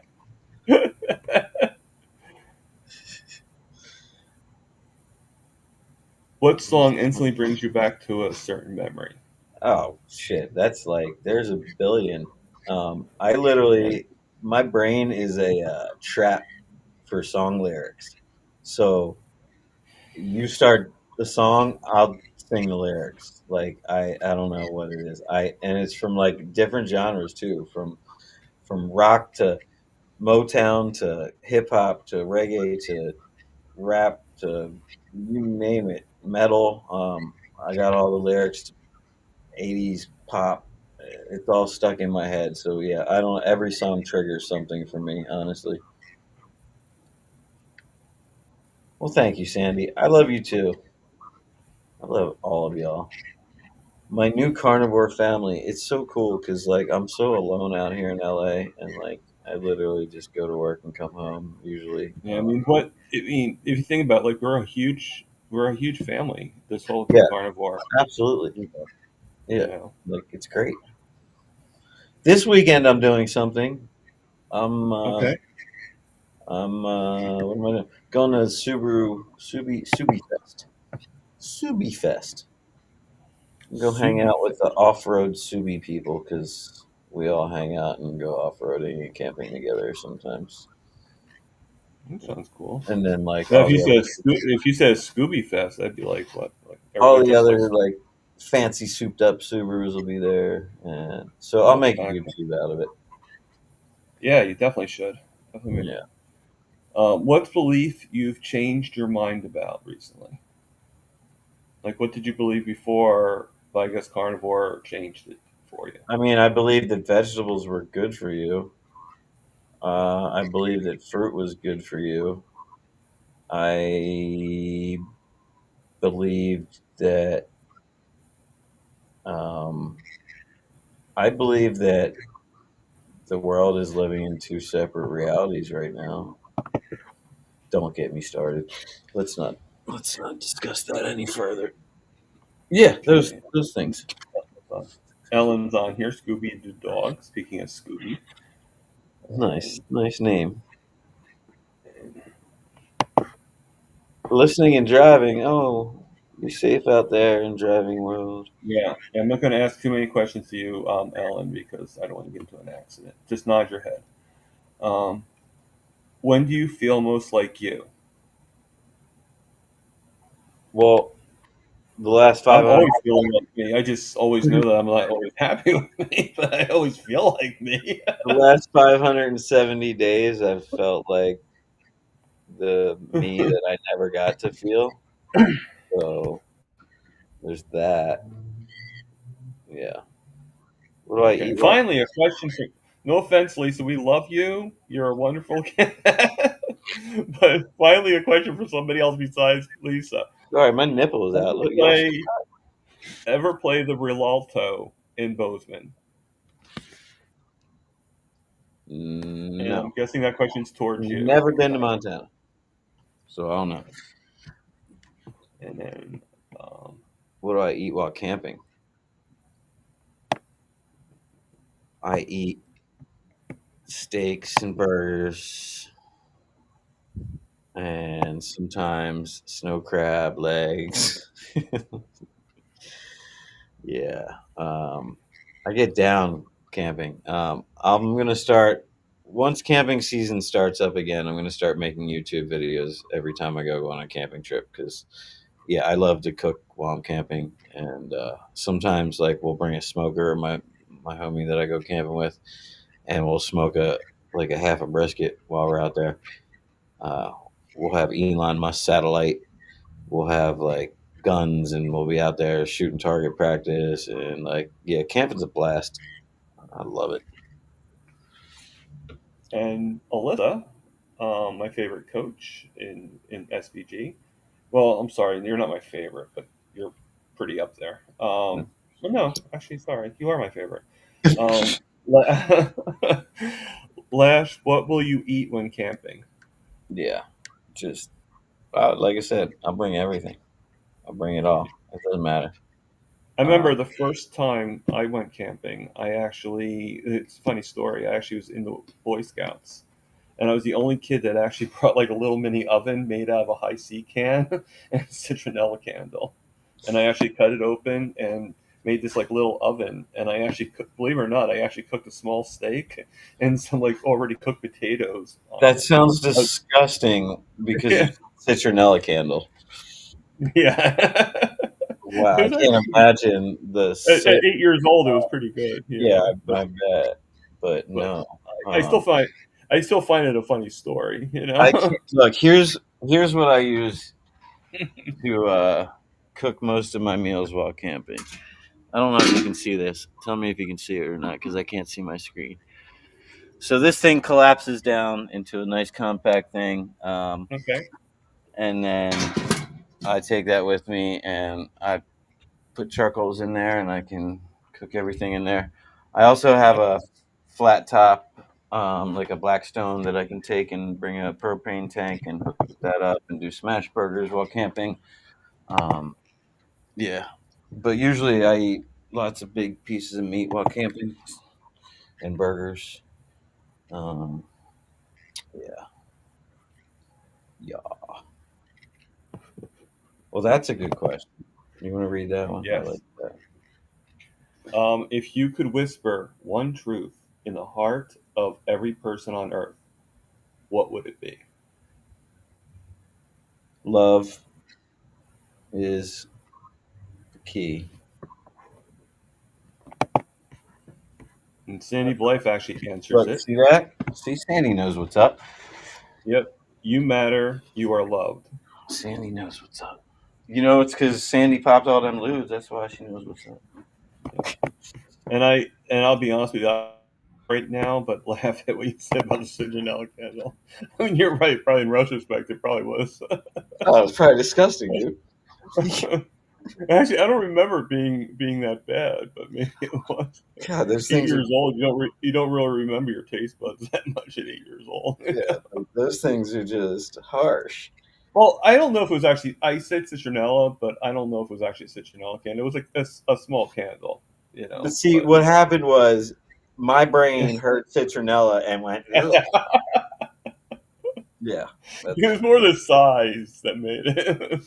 What song instantly brings you back to a certain memory? Oh shit, that's like there's a billion. I literally, my brain is a trap for song lyrics. So you start the song, I'll sing the lyrics. Like I don't know what it is. And it's from like different genres too, from rock to Motown to hip hop to reggae to rap to you name it, metal. I got all the lyrics to 80s pop. It's all stuck in my head. So yeah, I don't. Every song triggers something for me, honestly. Well, thank you, Sandy. I love you too. I love all of y'all. My new carnivore family. It's so cool because like I'm so alone out here in LA, and like I literally just go to work and come home usually. Yeah, I mean, if you think about it, like we're a huge family. This whole Yeah, carnivore, absolutely. you Yeah, know. like it's great. This weekend I'm doing something. I'm uh, Okay. what am I doing? Going to Subi Fest. Subi Fest. Go hang Subi out with the Fest. off-road Subi people because we all hang out and go off-roading and camping together sometimes. That sounds cool. And then like Now, if you said Scooby Fest, I'd be like, what? Like all everybody the dressed like. other like fancy souped up Subarus will be there, and so I'll Oh, make a okay. YouTube out of it. Yeah, you definitely should. Definitely. Yeah. What belief you've changed your mind about recently? Like, what did you believe before? But I guess carnivore changed it for you. I mean, I believe that vegetables were good for you. I believe that fruit was good for you. I believed that um, I believe that the world is living in two separate realities right now. Don't get me started. Let's not discuss that any further. Yeah, those Okay. those things. Ellen's on here. Scooby the dog. Speaking of Scooby. Nice, nice name. Listening and driving. Oh, be safe out there in driving world. Yeah, I'm not going to ask too many questions to you, Ellen, because I don't want to get into an accident. Just nod your head. Um, when do you feel most like you? Well, the last I'm 500, always feeling like me. I just always know that I'm not always happy with me, but I always feel like me. the last 570 days, I've felt like the me that I never got to feel. So there's that. Yeah. What do I Okay, eat? finally, a question for No offense, Lisa. We love you. You're a wonderful cat. But finally, a question for somebody else besides Lisa. Sorry, my nipple is out. Ever Look, y'all. play ever play the Rialto in Bozeman? And No, I'm guessing that question's towards you. never been to Montana, so I don't know. And then, um, What do I eat while camping? I eat steaks and burgers, and sometimes snow crab legs. Yeah, I get down camping. I'm gonna start once camping season starts up again. I'm gonna start making YouTube videos every time I go on a camping trip because, yeah, I love to cook while I'm camping, and sometimes like we'll bring a smoker, my homie that I go camping with, and we'll smoke a half a brisket while we're out there. Uh, we'll have Elon Musk satellite. We'll have like guns, and we'll be out there shooting target practice, and like, yeah, camping's a blast. I love it. and Alyssa, my favorite coach in SVG. Well, I'm sorry, you're not my favorite, but you're pretty up there. Well, no, actually, sorry, you are my favorite. Um, La- Lash, what will you eat when camping? Yeah, just like I said, I'll bring everything. I'll bring it all. It doesn't matter. I Uh, remember the first time I went camping, it's a funny story. I actually was in the Boy Scouts, and I was the only kid that actually brought like a little mini oven made out of a high C can and a citronella candle. And I actually cut it open and made this like little oven. And I actually, believe it or not, I actually cooked a small steak and some like already cooked potatoes. that sounds I- disgusting because yeah, it's citronella candle. yeah. Wow, It I was can't actually imagine the at sick. 8 years old, it was pretty good, Yeah, But I bet, but but no. I still Um, find it a funny story, I can't, look. Here's what I use to cook most of my meals while camping. I don't know if you can see this. Tell me if you can see it or not, because I can't see my screen. So this thing collapses down into a nice compact thing, Okay. and then I take that with me, and I put charcoals in there, and I can cook everything in there. I also have a flat top, like a Blackstone, that I can take and bring a propane tank and hook that up and do smash burgers while camping. Um, yeah, but usually I eat lots of big pieces of meat while camping and burgers. Um, yeah, yeah. Well, that's a good question. You want to read that one? I like Yes. that. If you could whisper one truth in the heart of every person on earth, what would it be? Love is the key. And Sandy Blythe actually answers Look, it. see that? See, Sandy knows what's up. Yep. You matter. You are loved. Sandy knows what's up. You know, it's because Sandy popped all them lewds. That's why she knows what's up. And I'll be honest with you, right now, but laugh at what you said about the citronella candle. I mean, you're right. Probably in retrospect, it probably was. Oh, it's probably disgusting, dude. Actually, I don't remember it being that bad, but maybe it was. God, those Eight things are years old, you don't really remember your taste buds that much at 8 years old. yeah, those things are just harsh. Well, I don't know if it was actually. I said citronella, but I don't know if it was actually a citronella candle. It was like a small candle, But see, But what happened was my brain heard citronella and went, ugh. it Yeah, that's was more the size that made it.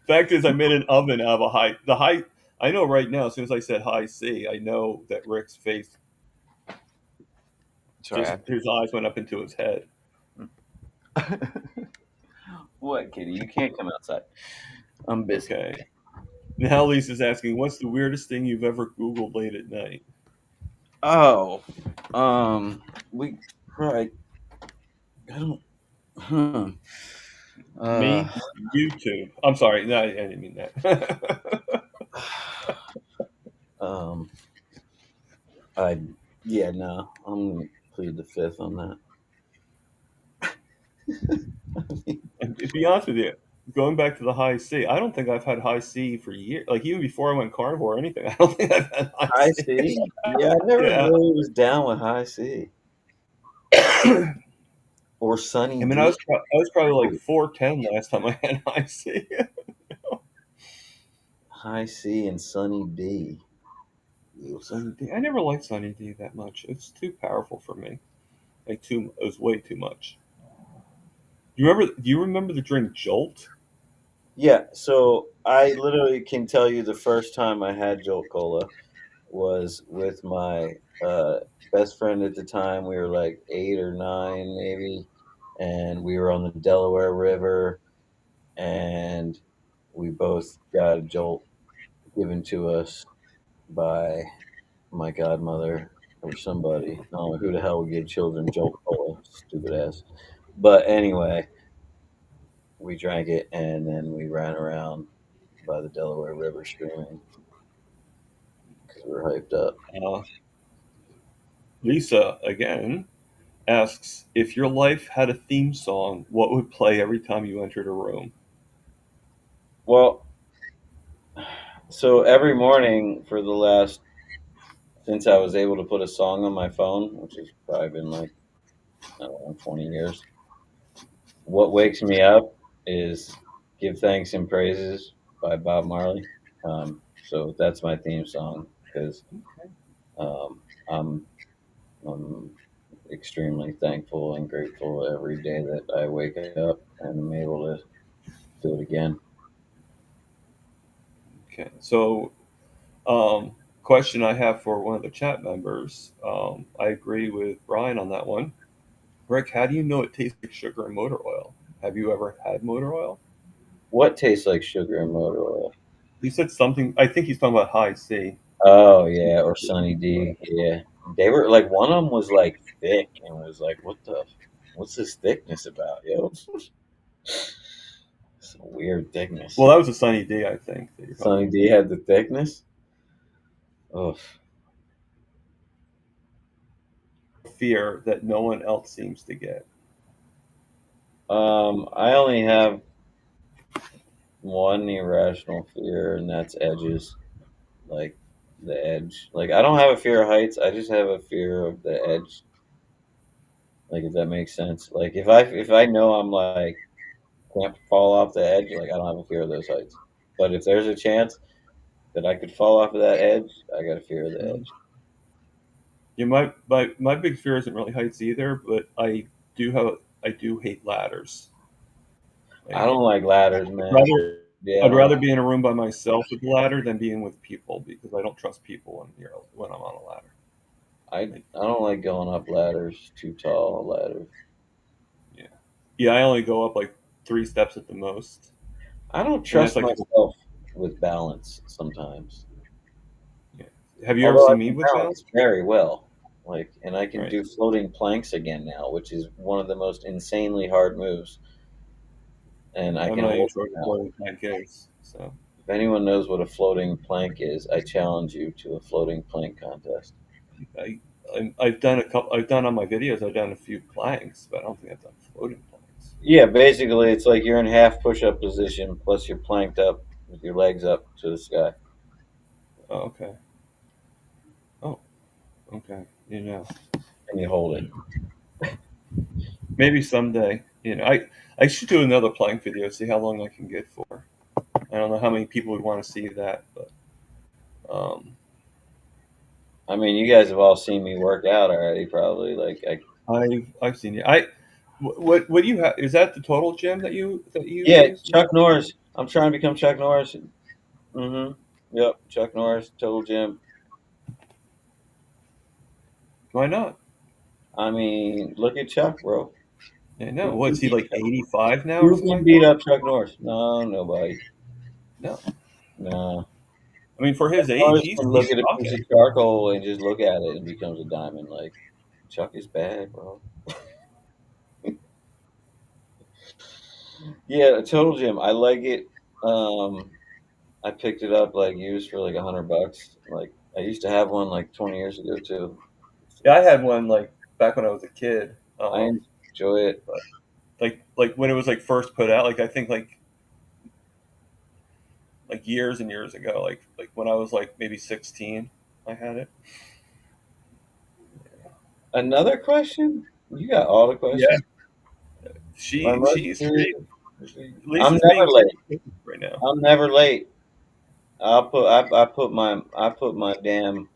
Fact is, I made an oven out of a high. I know right now. As soon as I said high C, I know that Rick's face, just sorry. his eyes went up into his head. What, kitty? You can't come outside. I'm busy. Okay. Now Lisa's asking, "What's the weirdest thing you've ever Googled late at night?" Oh, we right. I don't. Huh. Uh, Me, YouTube. I'm sorry. No, I didn't mean that. um, I Yeah, no, I'm gonna plead the fifth on that. And to be honest with you, going back to the high C, I don't think I've had high C for years. Like even before I went carnivore or anything, I don't think I've had high High C. C? Yeah, I never Yeah. really was down with high C I or Sunny mean, D. I was probably like Ooh, 410 last time I had high C. high C and Sunny D. Oof. Sunny D. I never liked Sunny D that much. It's too powerful for me. Like too, it was way too much. Do you remember the drink Jolt? Yeah, so I literally can tell you the first time I had Jolt Cola was with my best friend at the time. We were like 8 or 9, maybe, and we were on the Delaware River, and we both got a Jolt given to us by my godmother or somebody. I don't know who the hell would give children Jolt Cola, stupid ass. But anyway, we drank it and then we ran around by the Delaware River screaming because we were hyped up. Uh, Lisa again asks if your life had a theme song, what would play every time you entered a room? Well, so every morning for the last since I was able to put a song on my phone, which has probably been like I don't know 20 years, what wakes me up is "Give Thanks and Praises" by Bob Marley. So that's my theme song because um, I'm I'm extremely thankful and grateful every day that I wake up and I'm able to do it again. Okay, so question I have for one of the chat members. I agree with Brian on that one. Rick, how do you know it tastes like sugar and motor oil? Have you ever had motor oil? What tastes like sugar and motor oil? He said something. I think he's talking about high C. Oh yeah, or Sunny D. Yeah, they were like one of them was like thick and was like, what's this thickness about, yo? Some weird thickness. Well, that was a Sunny D, I think that you're talking Sunny D had the thickness. Oh, about. Fear that no one else seems to get. I only have one irrational fear, and that's edges. Like the edge. Like I don't have a fear of heights. I just have a fear of the edge. Like if that makes sense. Like if I know I'm like can't fall off the edge, like I don't have a fear of those heights. But if there's a chance that I could fall off of that edge, I got a fear of the Mhm. edge. Yeah, my big fear isn't really heights either, but do have I do hate ladders. I Like don't like ladders, I'd man. rather Yeah, I I'd don't rather like. be in a room by myself with a ladder than being with people because I don't trust people when I'm on a ladder. Like I don't like going up ladders, too tall ladders. yeah, yeah, I only go up like 3 steps at the most, I don't and that's trust like myself with balance sometimes. yeah. Have you ever Although I seen me can with balance balance? very well. Like, and I can Right. do floating planks again now, which is one of the most insanely hard moves, and I I'm can not even hold sure it what a now. floating tank is. So If anyone knows what a floating plank is, I challenge you to a floating plank contest. I, I've done a couple. I've done on my videos. I've done a few planks, but I don't think I've done floating planks. Yeah, basically, it's like you're in half push-up position, plus you're planked up with your legs up to the sky, Oh, okay. Oh, okay. and you hold it. Maybe someday. I should do another plank video. See how long I can get for. I don't know how many people would want to see that, but um, I mean, you guys have all seen me work out already, probably. Like, I've seen it. What do you have? Is that the total gym that you yeah, use? Chuck Norris. I'm trying to become Chuck Norris. Mm-hmm. Yep, Chuck Norris, Total Gym. Why not? I mean, look at Chuck, bro. Yeah, no. Who What's can he beat like 85 now or Who something can like beat that? up Chuck Norris? No, nobody. No. No. I mean, for Chuck his age, Norris he's can look he's at a piece of rocking. charcoal and just look at it and becomes a diamond. Like Chuck is bad, bro. Yeah, Total Gym. I like it. Um, I picked it up like used for like $100. Like I used to have one like 20 years ago too. Yeah, I had one like back when I was a kid. I enjoy it. But like when it was like first put out, like I think like years and years ago, like when I was like maybe 16, I had it. Another question? You got all the Yeah, questions. My she most she's serious. pretty. I'm Lisa's being never pretty late. good right now. I'm never late. I put my damn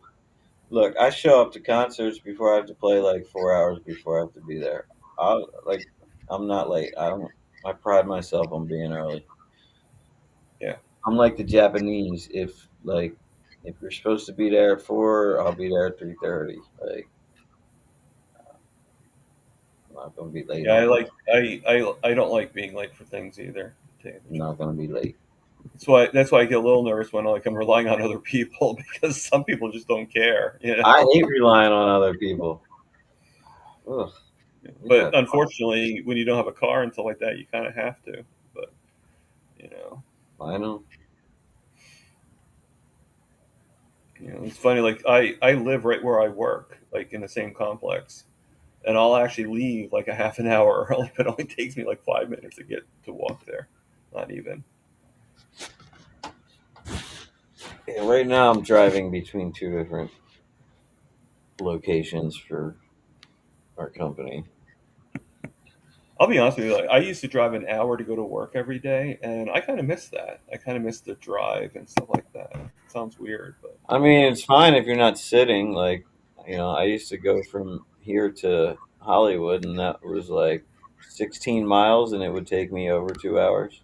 look. I show up to concerts before I have to play like 4 hours before I have to be there. I'm not late. I pride myself on being early. Yeah, I'm like the Japanese. If you're supposed to be there at 4, I'll be there at 3:30. Like I'm not gonna be late yeah. on. I don't like being late for things either. To tell you the I'm truth. not gonna be late. That's why I get a little nervous when like I'm relying on other people because some people just don't care, you I know. hate relying on other people. Ugh, we But got. unfortunately, when you don't have a car and stuff like that, you kind of have to. But you know, I know. it's funny. Like I live right where I work, like in the same complex, and I'll actually leave like a half an hour early, but it only takes me like 5 minutes to get to walk there. Not even. Yeah, right now I'm driving between two different locations for our company. I'll be honest with you. Like I used to drive an hour to go to work every day, and I kind of miss that. I kind of miss the drive and stuff like that. It sounds weird, but I mean, it's fine if you're not sitting. I used to go from here to Hollywood, and that was like 16 miles, and it would take me over 2 hours.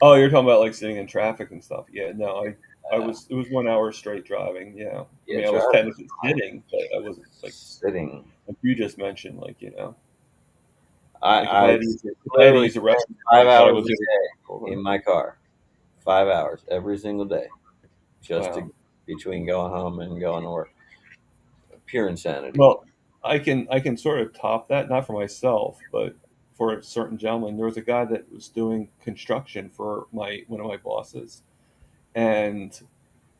oh, you're talking about like sitting in traffic and stuff. Yeah, no, I Uh, was it was 1 hour straight driving. Yeah, I yeah, mean I was driving technically sitting, but I wasn't sitting. like you just mentioned. I, Like if I I had to use literally the spent restroom, five like, but I hours was a able to pull day over. in my car. 5 hours every single day, just to Wow. between going home and going to work. Pure insanity. Well, I can sort of top that, not for myself, but for a certain gentleman. There was a guy that was doing construction for my one of my bosses, and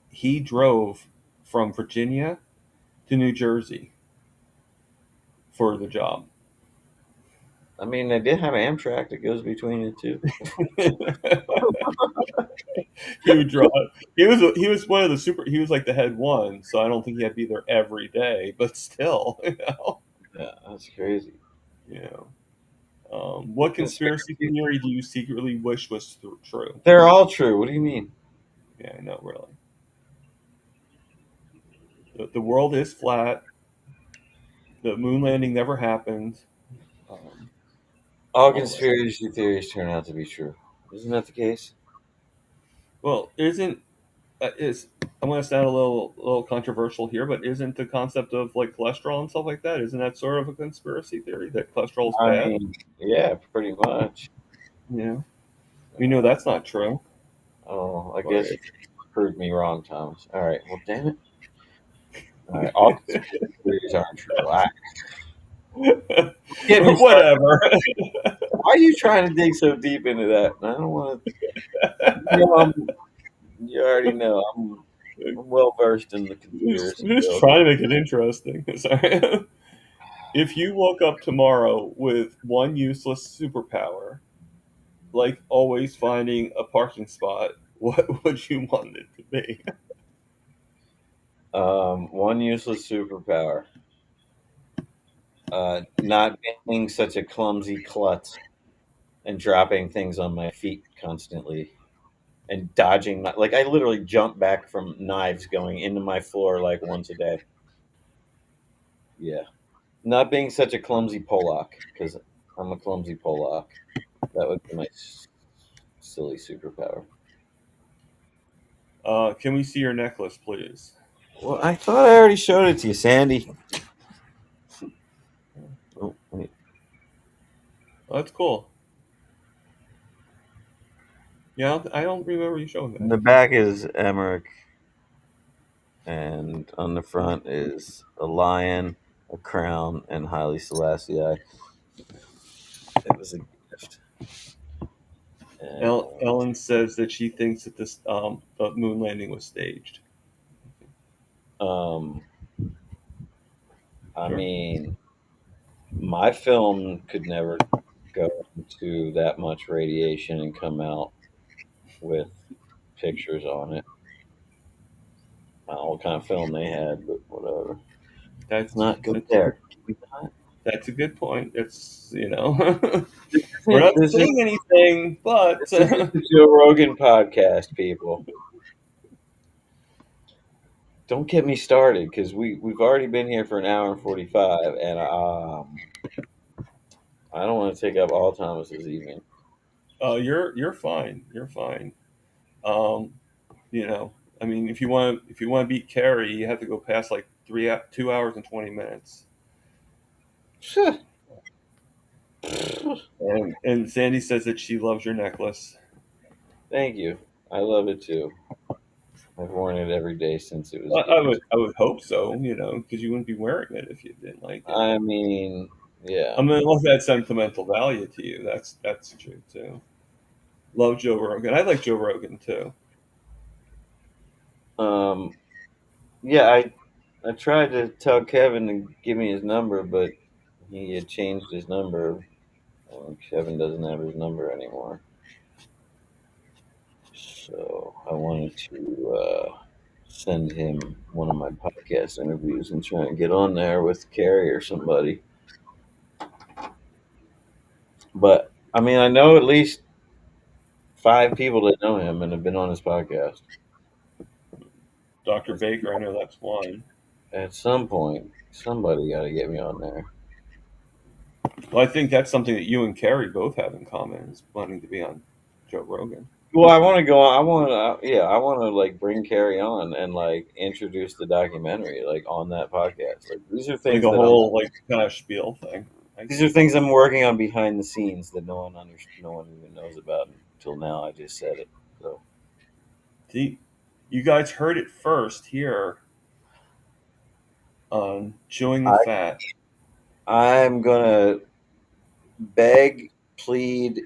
he drove from Virginia to New Jersey for the job. I mean, they did have Amtrak that goes between the two. He would drive. He was one of the super. He was like the head one, so I don't think he had to be there every day. But still, Yeah, that's crazy. you know. What conspiracy Conspiracy. theory do you secretly wish was true? They're all true. What do you mean? Yeah, no, really. The world is flat. The moon landing never happened. Um, All all that. conspiracy theories turn out to be true. Isn't that the case? Well, isn't is I'm going to sound a little controversial here, but isn't the concept of like cholesterol and stuff like that? Isn't that sort of a conspiracy theory that cholesterol is I bad? mean, yeah, pretty much. Yeah, we know that's not true. Oh, I But guess you proved me wrong, Thomas. All right. Well, damn it. All right. All conspiracy theories aren't true. Get me started. whatever. Why are you trying to dig so deep into that? I don't want to. You know, you already know I'm well versed in the conspiracy We're just world. trying to make it interesting. Sorry. If you woke up tomorrow with one useless superpower, like always finding a parking spot, what would you want it to be? One useless superpower. Not being such a clumsy klutz and dropping things on my feet constantly and dodging. Like I literally jump back from knives going into my floor like once a day. Yeah. Not being such a clumsy Pollock because I'm a clumsy Pollock. That would be my silly superpower. Can we see your necklace, please? Well, I thought I already showed it to you, Sandy. Oh, wait. Oh, that's cool. Yeah, I don't remember you showing that. The back is Emmerich, and on the front is a lion, a crown, and Haile Selassie. It was a gift. And Ellen says that she thinks that this the moon landing was staged. um, I Sure. mean, my film could never go into that much radiation and come out with pictures on it. I don't know what kind of film they had, but whatever. Let's That's not go that's a good there. Can we not? that's a good point. It's This we're isn't not this is saying anything, but this isn't the Joe Rogan podcast, people. Don't get me started because we've already been here for an hour and 45, and I don't want to take up all Thomas's evening. you're fine. You're fine. Um, you know, I mean, if you want to beat Carrie, you have to go past like 2 hours and 20 minutes. And Sandy says that she loves your necklace. Thank you. I love it too. I've worn it every day since it was I, I given would to I would hope so. Because you wouldn't be wearing it if you didn't like me. it. I mean, yeah. I mean, unless that's sentimental value to you, that's true too. Love Joe Rogan. I like Joe Rogan too. Um, yeah, I tried to tell Kevin to give me his number, but he had changed his number. Kevin doesn't have his number anymore. So I wanted to send him one of my podcast interviews and try and get on there with Carrie or somebody. But I mean, I know at least 5 people that know him and have been on his podcast. Dr. Baker, I know that's one. At some point, somebody got to get me on there. Well, I think that's something that you and Carrie both have in common is wanting to be on Joe Rogan. Well, I want to go on. I want to, yeah, I want to like bring Carrie on and like introduce the documentary like on that podcast. Like these are Like things a that I'm whole like kind of spiel thing. I these are see. things I'm working on behind the scenes that no one even knows about until now. I just said it. So See, you guys heard it first here on Chewing the I Fat. I'm gonna beg, plead,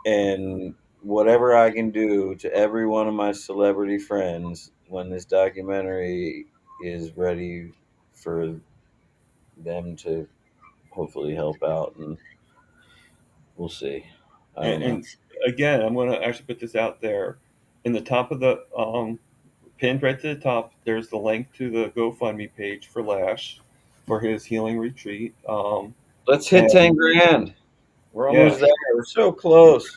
and whatever I can do to every one of my celebrity friends when this documentary is ready for them to hopefully help out, and we'll see. I don't know. And again, I'm going to actually put this out there. In the top of the pinned right to the top, there's the link to the GoFundMe page for Lash for his healing retreat. Let's hit And 10 grand. We're yeah, almost there. We're so close.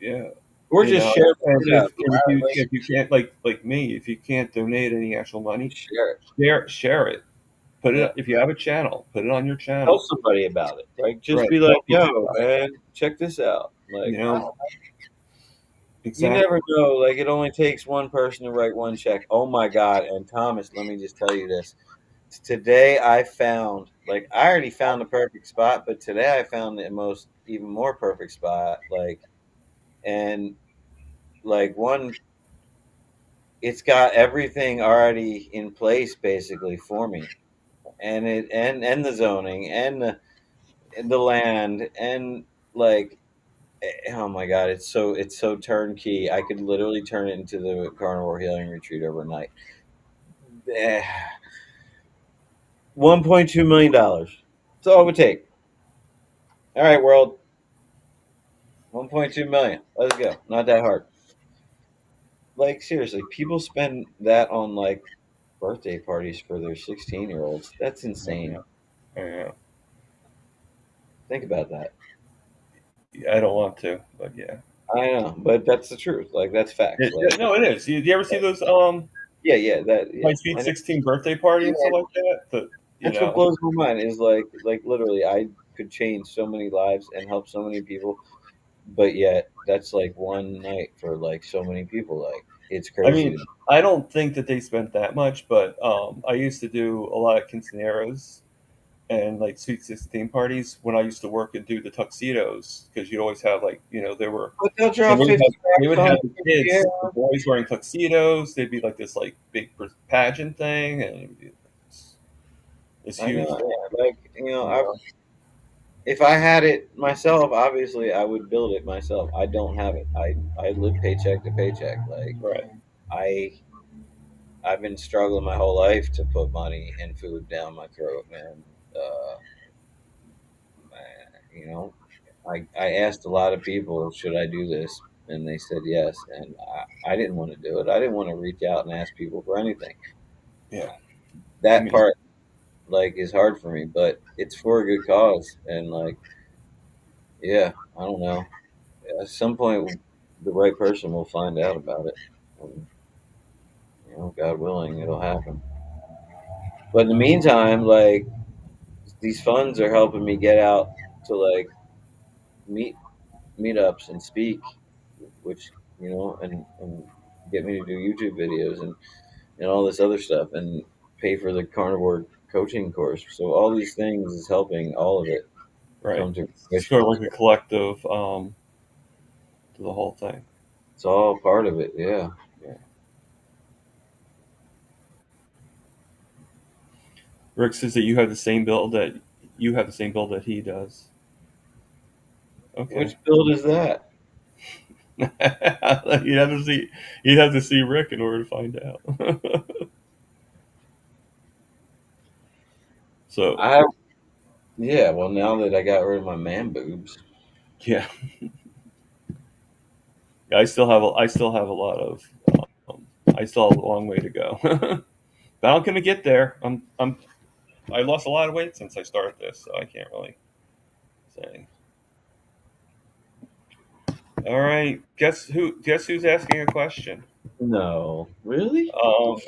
yeah, We're just sharing and it out. if you can't like me, if you can't donate any actual money, Share it. share it. Put Yeah. it if you have a channel, put it on your Tell channel. somebody about it. Like, just Right, be like, tell people yo, about man, check this out. it. Like, you never Exactly. know. Like, it only takes one person to write one check. Oh my God. And Thomas, let me just tell you this. Today I found, like, I already found the perfect spot, but today I found the most, even more perfect spot. And like, it's got everything already in place basically for me. And the zoning and the land and like oh my god, it's so turnkey. I could literally turn it into the carnivore healing retreat overnight. Eh, $1.2 million. That's all it would take. All right, world. 1.2 million. Let's go. Not that hard. Like seriously, people spend that on like birthday parties for their 16-year-olds. That's insane. Yeah, yeah. Think about that. Yeah, I don't want to, but yeah. I know, but that's the truth. Like that's facts. No, it is. You ever see those Yeah, yeah, that my yeah. sweet I know. 16 birthday party and stuff like that? But That's what blows my mind is like literally I could change so many lives and help so many people, but yet that's like one night for like so many people. Like it's I crazy mean, to me. I don't think that they spent that much, but I used to do a lot of quinceañeras and like sweet 16 parties when I used to work and do the tuxedos because you'd always have like But they'll drop 50 they would racks on have it. the Yeah, kids, the boys wearing tuxedos. They'd be like this like big pageant thing, and it'd be this I know. huge thing. Yeah. Like You know? if I had it myself, obviously I would build it myself. I don't have it. I live paycheck to paycheck. Like Right. I I've been struggling my whole life to put money and food down my throat, man. uh, you know, I asked a lot of people, should I do this? And they said yes. And I didn't want to do it. I didn't want to reach out and ask people for anything. Yeah. I That mean, part, like, is hard for me, but it's for a good cause. And, like, yeah, I don't know. At some point, the right person will find out about it. And, God willing, it'll happen. But in the meantime, like, these funds are helping me get out to, like, meet meetups and speak, which, and get me to do YouTube videos and all this other stuff, and pay for the carnivore coaching course. So all these things is helping all of it right. come to It's sort fruition. of like a collective to the whole thing. It's all part of it. Yeah. Yeah. Rick says that you have the same build that he does. Okay. Which build is that? you'd have to see you'd have to see Rick in order to find out. so I Yeah. Well, now that I got rid of my man boobs, yeah, I still have a lot of um, I still have a long way to go. but I'm gonna get there. I lost a lot of weight since I started this, so I can't really say. All right, guess who's asking a question? no, really, what the? Um,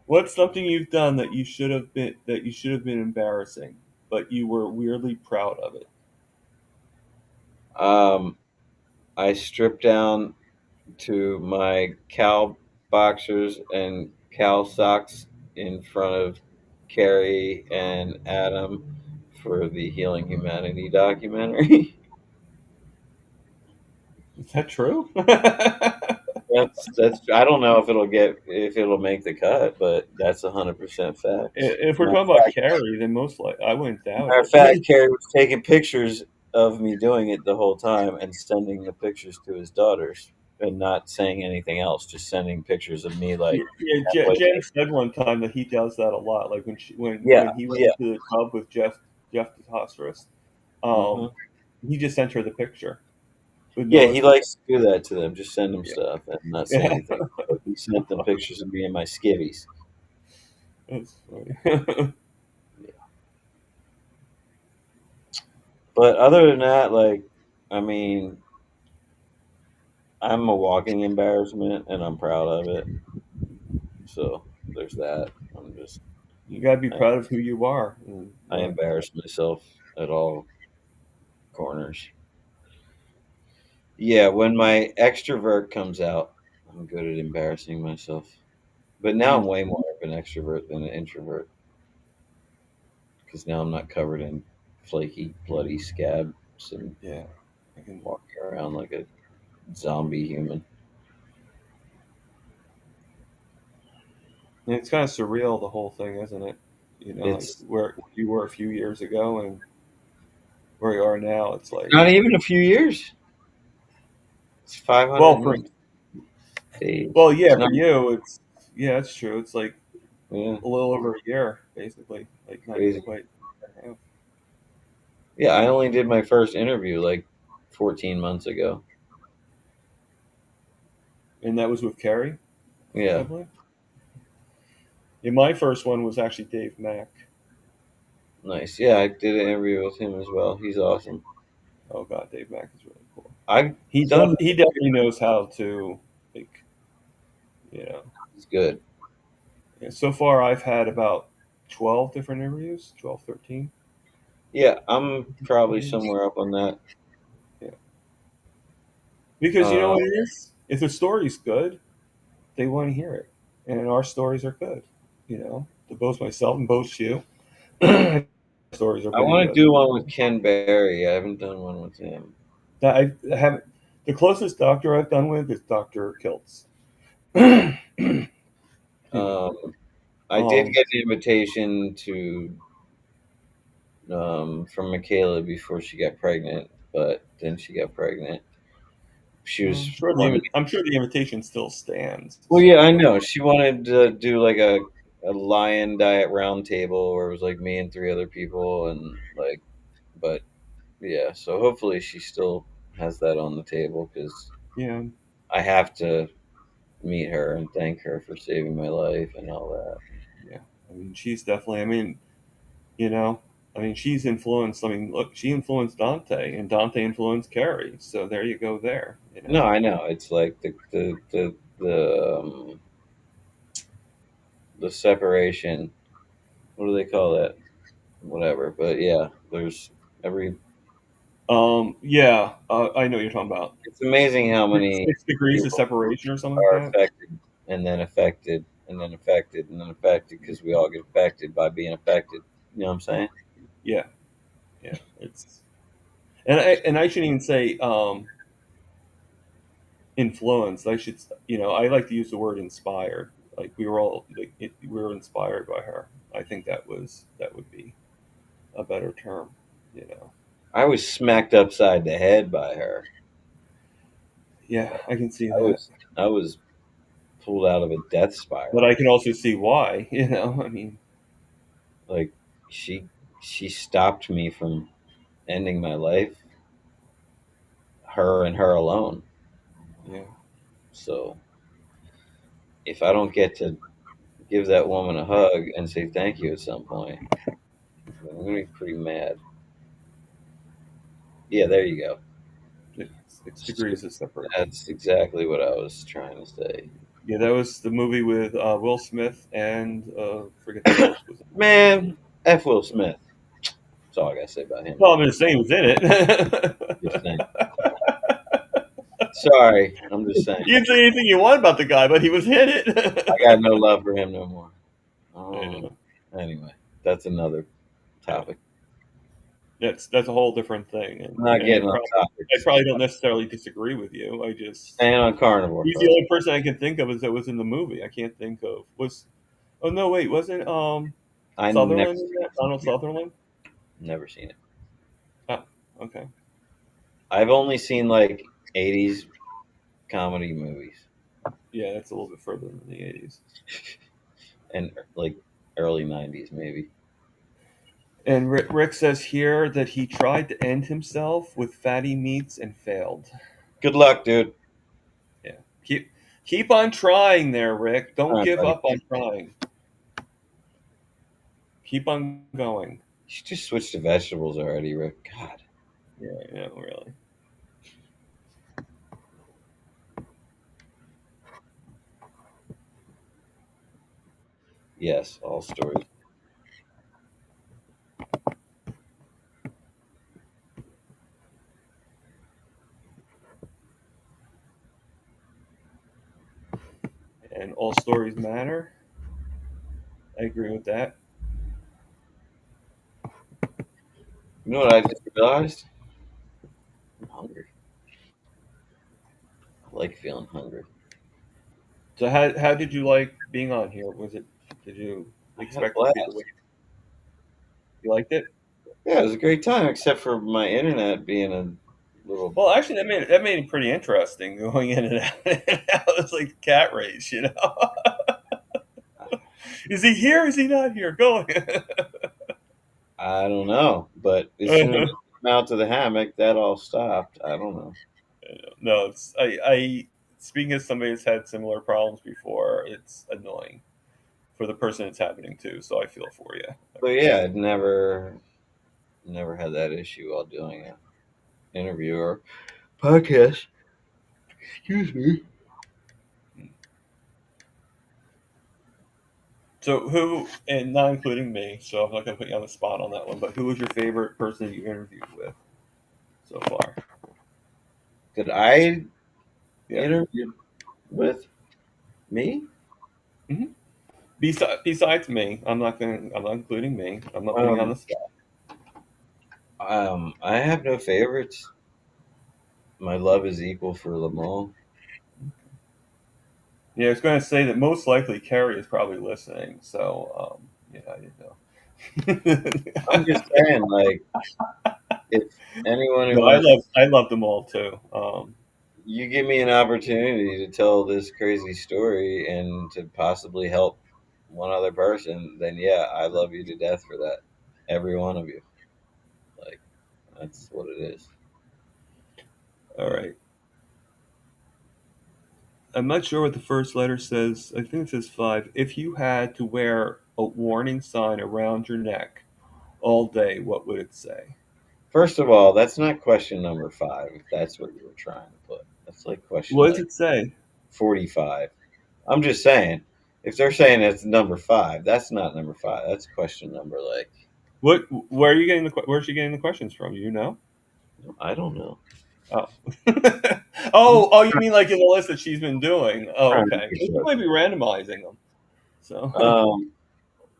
what's something you've done that you should have been embarrassing, but you were weirdly proud of it? I stripped down to my cow boxers and cow socks in front of Carrie and Adam for the Healing Humanity documentary. Is that true? That's I don't know if it'll make the cut, but that's 100% facts. If we're talking about Carrie, then most like I wouldn't doubt Matter of it. fact, Carrie was taking pictures of me doing it the whole time and sending the pictures to his daughters and not saying anything else, just sending pictures of me like Yeah, halfway Jen there. said one time that he does that a lot. Like Yeah, when he went yeah. into the club with Jeff the Hospice, um, Hmm. he just sent her the picture with Yeah, no he explanation. likes to do that to them. Just send them Yeah, stuff and not say yeah, anything. But he sent them pictures of me and my skivvies. that's funny. Yeah. But other than that, like, I mean, I'm a walking embarrassment, and I'm proud of it. So there's that. you gotta be I, proud of who you are. And, I embarrass myself at all corners. Yeah, when my extrovert comes out, I'm good at embarrassing myself. But now I'm mm, way more of an extrovert than an introvert because now I'm not covered in flaky, bloody scabs and yeah, I can. walking around like a zombie human. And it's kind of surreal the whole thing, isn't it? You know, like It's where you were a few years ago and where you are now. It's like, not even a few years. It's well, for 500 days. well, It's yeah, not. for you, it's yeah, it's true. It's like Yeah, a little over a year, basically. Like not even crazy. quite. Yeah. Yeah, I only did my first interview like 14 months ago. And that was with Carrie, I Yeah, believe. Yeah, my first one was actually Dave Mack. nice. Yeah, I did an interview with him as well. He's awesome. Oh God, Dave Mack is really cool. I've done. He definitely knows how to like you know. He's good. Yeah, so far, I've had about 12 different interviews, 12, 13 Yeah, I'm probably interviews. somewhere up on that. Yeah, because you know Uh, what it is. If the story's good, they want to hear it, and our stories are good. You know, to both myself and both you, stories are I pretty want to good. do one with Ken Berry. I haven't done one with him. Now, I haven't. The closest doctor I've done with is Doctor Kiltz. you know, Um, I did um, get an invitation to from Michaela before she got pregnant, but then she got pregnant. She was wanting. I'm sure the invitation still stands. Well, So yeah, I you know, know. She wanted to do like a a lion diet round table where it was like me and three other people, and like, but yeah. So hopefully she still has that on the table because Yeah, I have to meet her and thank her for saving my life and all that. yeah. I mean, she's definitely. I mean, you know, I mean, she's influenced. I mean, look, she influenced Dante, and Dante influenced Carrie. So there you go. There, you No, know. I know it's like the separation. What do they call that? Whatever. But yeah, there's every. Yeah, I know what you're talking about. It's amazing how Six, many 6 degrees of people separation or something like are that. affected and then affected and then affected and then affected because we all get affected by being affected. You know what I'm saying? Yeah, yeah. It's and I shouldn't even say influenced. I should, I like to use the word inspired. Like we were all, like, we were inspired by her. I think that would be a better term. You know. I was smacked upside the head by her. Yeah, I can see I that, was I was pulled out of a death but I spiral. can also see why. You know, I mean, Like she she stopped me from ending my life, her and her alone. yeah, So if I don't get to give that woman a hug and say thank you at some point, then I'm gonna be pretty mad. Yeah, there you go. it's 6 degrees of separation. That's exactly what I was trying to say. Yeah, that was the movie with Will Smith and forget who else was in Man, F. Will Smith. That's all I gotta say about him. Well, I'm just saying he was in Just saying. it. Sorry, I'm just saying. You can say anything you want about the guy, but he was in I got it. no love for him no more. I Um, know. anyway, that's another Yeah, topic. that's a whole different thing, I'm not and getting off I topics. probably don't necessarily disagree with you. I just Staying on carnivore, he's the folks. only person I can think of that was in the movie. I can't think of was. Oh no, wait, wasn't I never Sutherland seen in that? this Donald movie. Sutherland? Never seen it. Oh, okay. I've only seen like '80s comedy movies Yeah, that's a little bit further than the '80s. and like early '90s, maybe. And Rick says here that he tried to end himself with fatty meats and failed. Good luck, dude. Yeah. Keep on trying there, Rick. All Don't right, give buddy. up on trying. Keep on going. You should just switch to vegetables already, Rick. God. Yeah, yeah, really. Yes, all stories. And all stories matter. I agree with that. You know what I just realized? I'm hungry. I like feeling hungry. So how did you like being on here? Was it did you I had a expect it to be the way blast. you liked it? Yeah, it was a great time, except for my internet being a little. Well, actually, that made it pretty interesting going in and out. It's like a cat race, you know. Is he here? Is he not here? Go. I don't know, but as soon as I came out to the hammock, that all stopped. I don't know. No, I speaking as somebody that's had similar problems before, it's annoying for the person it's happening to. So I feel for you. I But really yeah, do. I'd never had that issue while doing an interview or podcast. Excuse me. So who, and not including me, so I'm not going to put you on the spot on that one. But who was your favorite person you interviewed with so far? Did I Yeah. interview with me? hmm Besides me, I'm not including me. I'm not putting you on Um, the spot. I have no favorites. My love is equal for them all. Yeah, I was going to say that most likely Carrie is probably listening. So yeah, I didn't I'm know. just saying, like, if anyone who No, wants, I love them all too. you give me an opportunity to tell this crazy story and to possibly help. one other person, then yeah, I love you to death for that. Every one of you. Like, that's what it is. All right. I'm not sure what the first letter says. I think it says five. If you had to wear a warning sign around your neck all day, what would it say? First of all, that's not question number 5, if that's what you were trying to put. That's like question What does like it say? 45. I'm just saying, if they're saying it's number 5, that's not number 5. That's question number like, What? Where are you getting where's she getting the questions from? You know? I don't know. Oh. I'm Oh, you mean like in the list that she's been doing? Oh, trying to okay. make Well, she sure. might be randomizing them. So,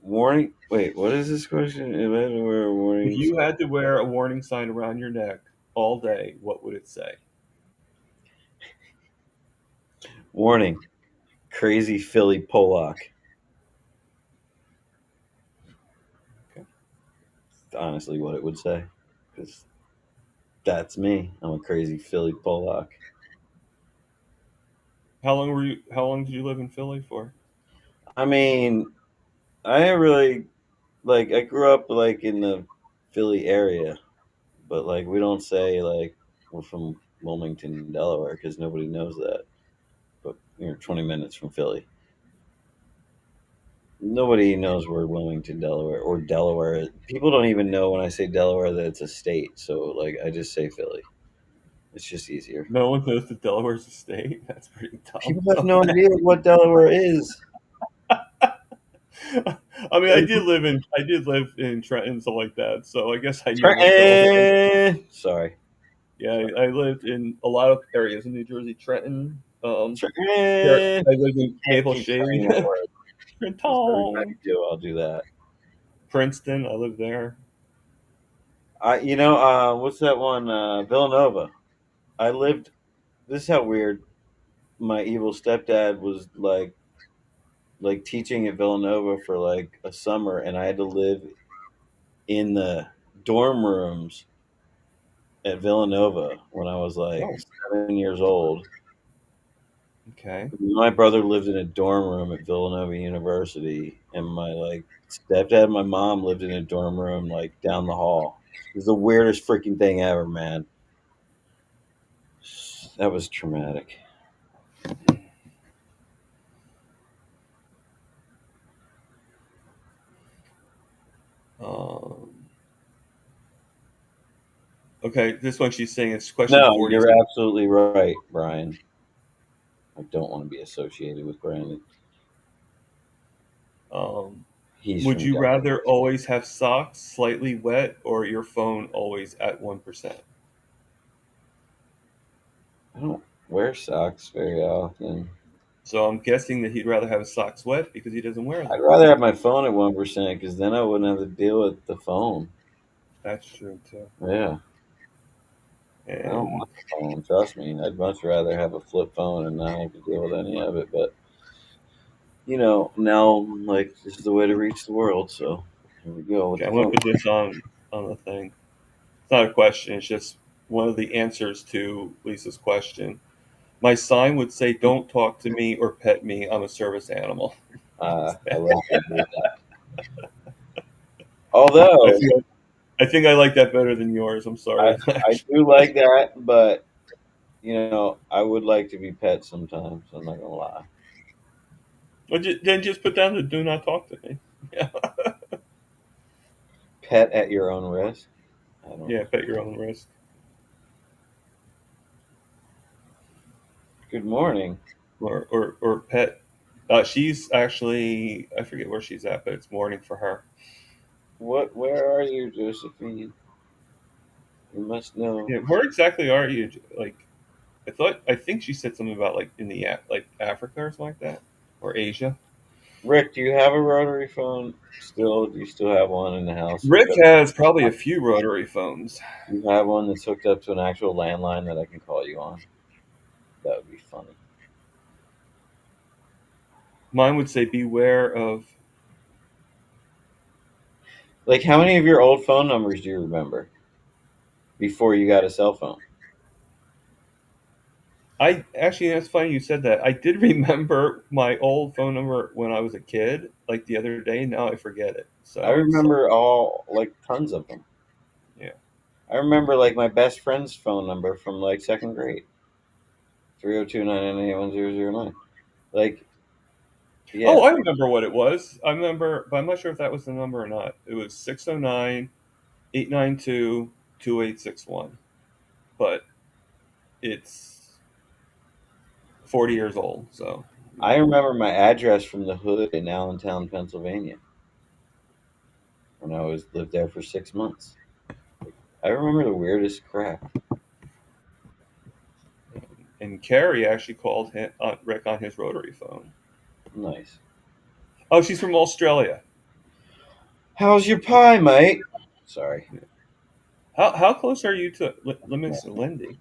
Warning. Wait, what is this question? If I had to wear a if warning you sign. had to wear a warning sign around your neck all day, what would it say? Warning. Crazy Philly Pollock. Okay. Honestly, what it would say. Because that's me. I'm a crazy Philly Pollock. How long were you? How long did you live in Philly for? I mean, I didn't really like. I grew up like in the Philly area, but like we don't say like we're from Wilmington, Delaware, because nobody knows that. But you're 20 minutes from Philly. Nobody knows where Wilmington, Delaware, or Delaware is. People don't even know when I say Delaware that it's a state. So like I just say Philly. It's just easier. No one knows that Delaware's a state. That's pretty dumb. People have no idea what Delaware is. I mean, Like, I did live in Trenton and stuff like that, so I guess I knew what Delaware. Sorry. Yeah, I lived in a lot of areas in New Jersey, Trenton. Trenton. I lived in Can't Maple keep Shade, saying that word. Because every time Trenton, you do, I'll do that. Princeton. I lived there. What's that one? Villanova. I lived. This is how weird. My evil stepdad was like teaching at Villanova for like a summer, and I had to live in the dorm rooms at Villanova when I was like Oh, 7 years old. okay. My brother lived in a dorm room at Villanova University, and my like stepdad and my mom lived in a dorm room like down the hall. It was the weirdest freaking thing ever, man. That was traumatic. Um, okay, this one she's saying it's question No, 40. you're absolutely right, Brian. I don't want to be associated with Brandon. Um, He's would from you Delaware. rather always have socks slightly wet or your phone always at 1%? I don't wear socks very often. So I'm guessing that he'd rather have his socks wet because he doesn't wear I'd them. rather have my phone at 1% because then I wouldn't have to deal with the phone. That's true too. Yeah, I don't And want the phone. Trust me, I'd much rather have a flip phone and not have to deal with any of it. But now like this is the way to reach the world. So here we go with okay, the I'm gonna phone. put this on the thing. It's not a question. It's just one of the answers to Lisa's question. My sign would say, "Don't talk to me or pet me. I'm a service animal." I like that. I Although think I think I like that better than yours. I'm I sorry. I do like that, but I would like to be pet sometimes. I'm not gonna lie. Well, then just put down the "Do not talk to me." Yeah, Pet at your own risk. I don't. yeah, pet your own risk. Good morning. Or pet. She's actually I forget where she's at, but it's morning for her. What? Where are you, Josephine? You must know. Yeah, where exactly are you? Like, I think she said something about like in the like Africa or something like that, or Asia. Rick, do you have a rotary phone still? Do you still have one in the house hooked Rick up? has probably a few rotary phones. Do you have one that's hooked up to an actual landline that I can call you on? That would be funny. Mine would say, "Beware of." Like, how many of your old phone numbers do you remember before you got a cell phone? I actually, that's funny you said that. I did remember my old phone number when I was a kid, like the other day. Now I forget it. I So it's remember all like tons of them. yeah. I remember like my best friend's phone number from like second grade, 302-998-1009. Like, Oh, yeah, I remember what it was. I remember, but I'm not sure if that was the number or not. It was 609-892-2861. But it's 40 years old, so you I know. remember my address from the hood in Allentown, Pennsylvania, when I was lived there for 6 months. I remember the weirdest crap. And Carrie actually called Rick on his rotary phone. Nice. Oh, she's from Australia. How's your pie, mate? Sorry. How close are you to Yeah. Limits Lindy?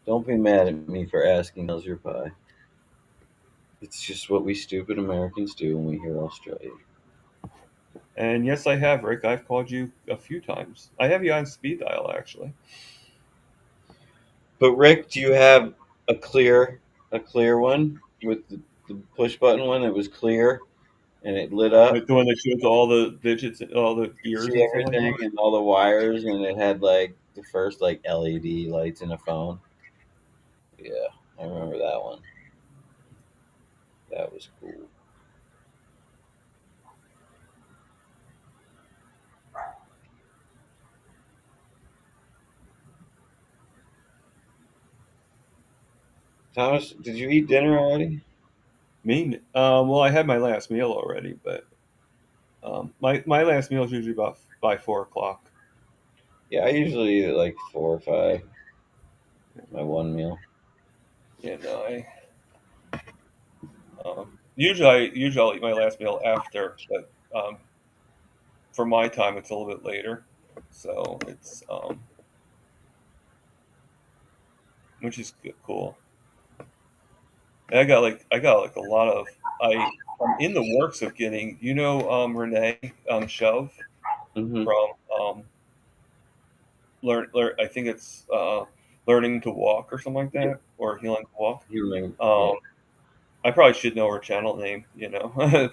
Don't be mad at me for asking how's your pie. It's just what we stupid Americans do when we hear Australia. And yes, I have, Rick. I've called you a few times. I have you on speed dial, actually. But Rick, do you have a clear one with the push button one that was clear and it lit up? Like the one that shows all the digits, all the You could gears see and stuff like everything that. and all the wires, and it had like the first like LED lights in a phone. Yeah, I remember that one. That was cool. Thomas, did you eat dinner already? Me? Well, I had my last meal already, but my last meal is usually about by 4 o'clock. Yeah, I usually eat at like 4 or 5. My one meal. And usually I'll eat my last meal after, but for my time it's a little bit later, so it's which is cool. And I got like a lot of I'm in the works of getting Renee Shove Mm-hmm. from learn I think it's learning to walk or something like Yeah, that, or healing to walk. healing. Yeah, Um, I probably should know her channel name. It'd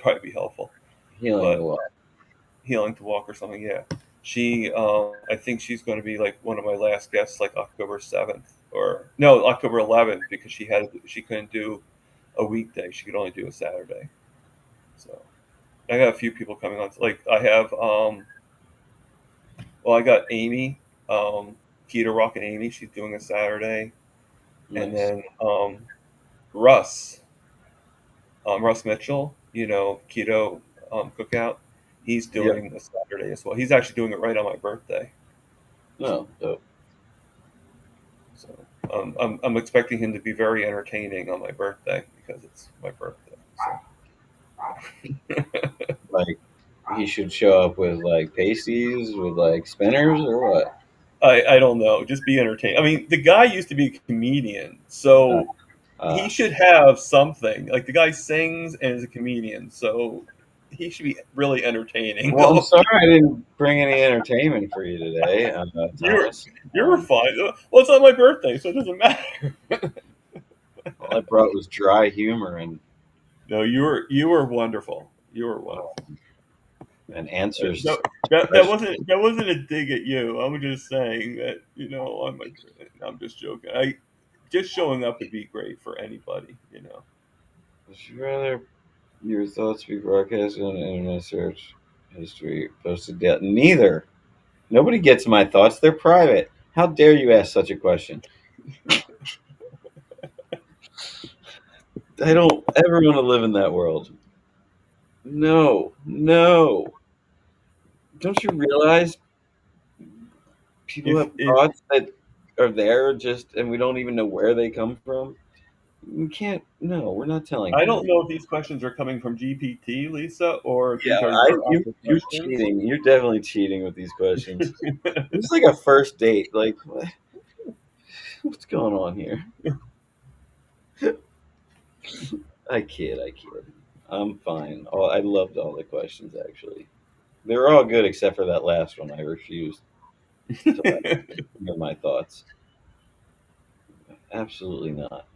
probably be helpful. healing But the walk. healing to walk or something. Yeah, I think she's going to be like one of my last guests, like October 7th or no October 11th, because she couldn't do a weekday. She could only do a Saturday. So I got a few people coming on. Like I have, well, I got Amy, Keto Rock and Amy. She's doing a Saturday, and Nice. then Russ, Russ Mitchell. Keto Cookout. He's Yeah. doing a Saturday as well. He's actually doing it right on my birthday. So, No. Dope. so I'm expecting him to be very entertaining on my birthday because it's my birthday. So. Like he should show up with like pasties, with like spinners, or what? I don't know. Just be entertaining. I mean, the guy used to be a comedian, Uh, so he uh, should have something. Like the guy sings and is a comedian, so he should be really entertaining. well, I'm sorry I didn't bring any entertainment for you today, you're Thomas. you're fine. Well, it's not my birthday, so it doesn't matter. All I brought was dry humor No, you were wonderful. You were uh, wonderful. and answers No, to questions. that wasn't a dig at you. I was just saying that I'm just joking. I just showing up would be great for anybody. Would you rather your thoughts be broadcast on internet search history posted? Neither. Nobody gets my thoughts. They're private. How dare you ask such a question? I don't ever want to live in that world. No, no. Don't you realize people If have if thoughts that are there just and we don't even know where they come from? We can't. No, we're not telling I him don't these. know if these questions are coming from GPT, Lisa, or if Yeah, these are your you actual you're questions. cheating. You're definitely cheating with these questions. This is like a first date. Like, what's going on here? I kid. I kid. I'm fine. I loved all the questions actually. They were all good except for that last one. I refused to let hear my thoughts. Absolutely not.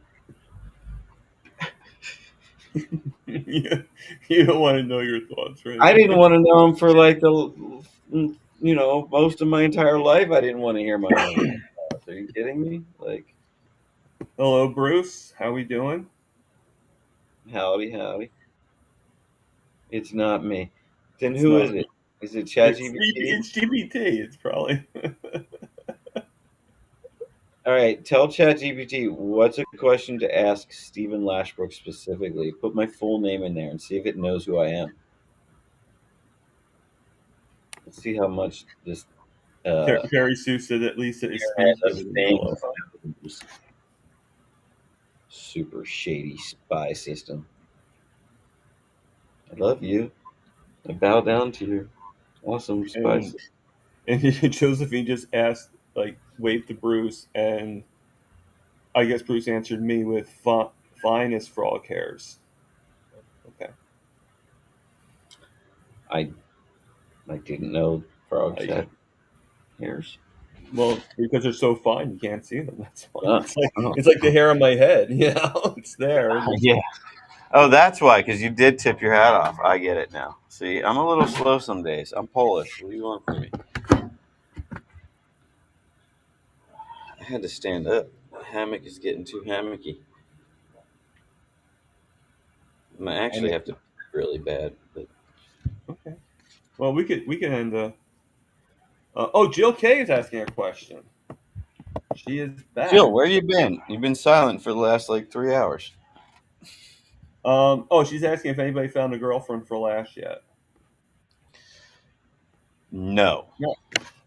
You don't want to know your thoughts, I right? didn't want to know him for like most of my entire life. I didn't want to hear my own thoughts. Are you kidding me? Like, Hello, Bruce. How we doing? howdy, howdy. It's not me. Then It's who not is me. it? Is it It's ChatGPT? it's GPT. It's probably. All right, tell ChatGPT what's a question to ask Stephen Lashbrook specifically. Put my full name in there and see if it knows who I am. Let's see how much this Terry Sue said at least it internet speaks of better than things yellow. knows. Super shady spy system. I love you. I bow down to your awesome spy And system. and Josephine just asked, like, waved to Bruce, and I guess Bruce answered me with fine as frog hairs. Okay. I I didn't know frogs I, had hairs. well, because they're so fine, you can't see them. That's why. Oh, It's oh. like the hair on my head. It's there. Yeah. Oh, that's why, because you did tip your hat off. I get it now. See, I'm a little slow some days. I'm Polish. What do you want from me? I had to stand up. The hammock is getting too hammocky. I might And actually have to pee really bad. But okay. Well, we could end the. Oh, Jill K is asking a question. She is Jill, back. where you been? You've been silent for the last like 3 hours. Oh, she's asking if anybody found a girlfriend for Lash yet. No, No.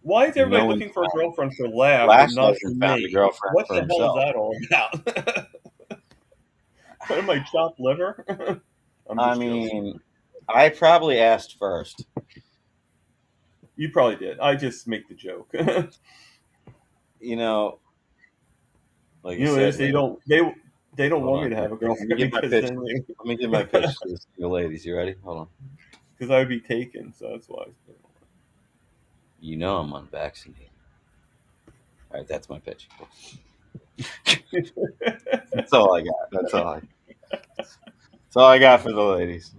Why is no everybody one. looking for a girlfriend for Lash, but Lash not for hasn't found a me? girlfriend What for the hell is himself. that all about? What am I, chopped liver? I'm I just joking. mean, I probably asked first. You probably did. I just make the joke. You know, like I They said, say they don't hold want me on. to have a Let me girlfriend give my because pitch. then Let me give my pitch to the single ladies. You ready? Hold on. because I would be taken. So that's why. You know I'm unvaccinated. All right, that's my pitch. That's all I got. That's all I got for the ladies.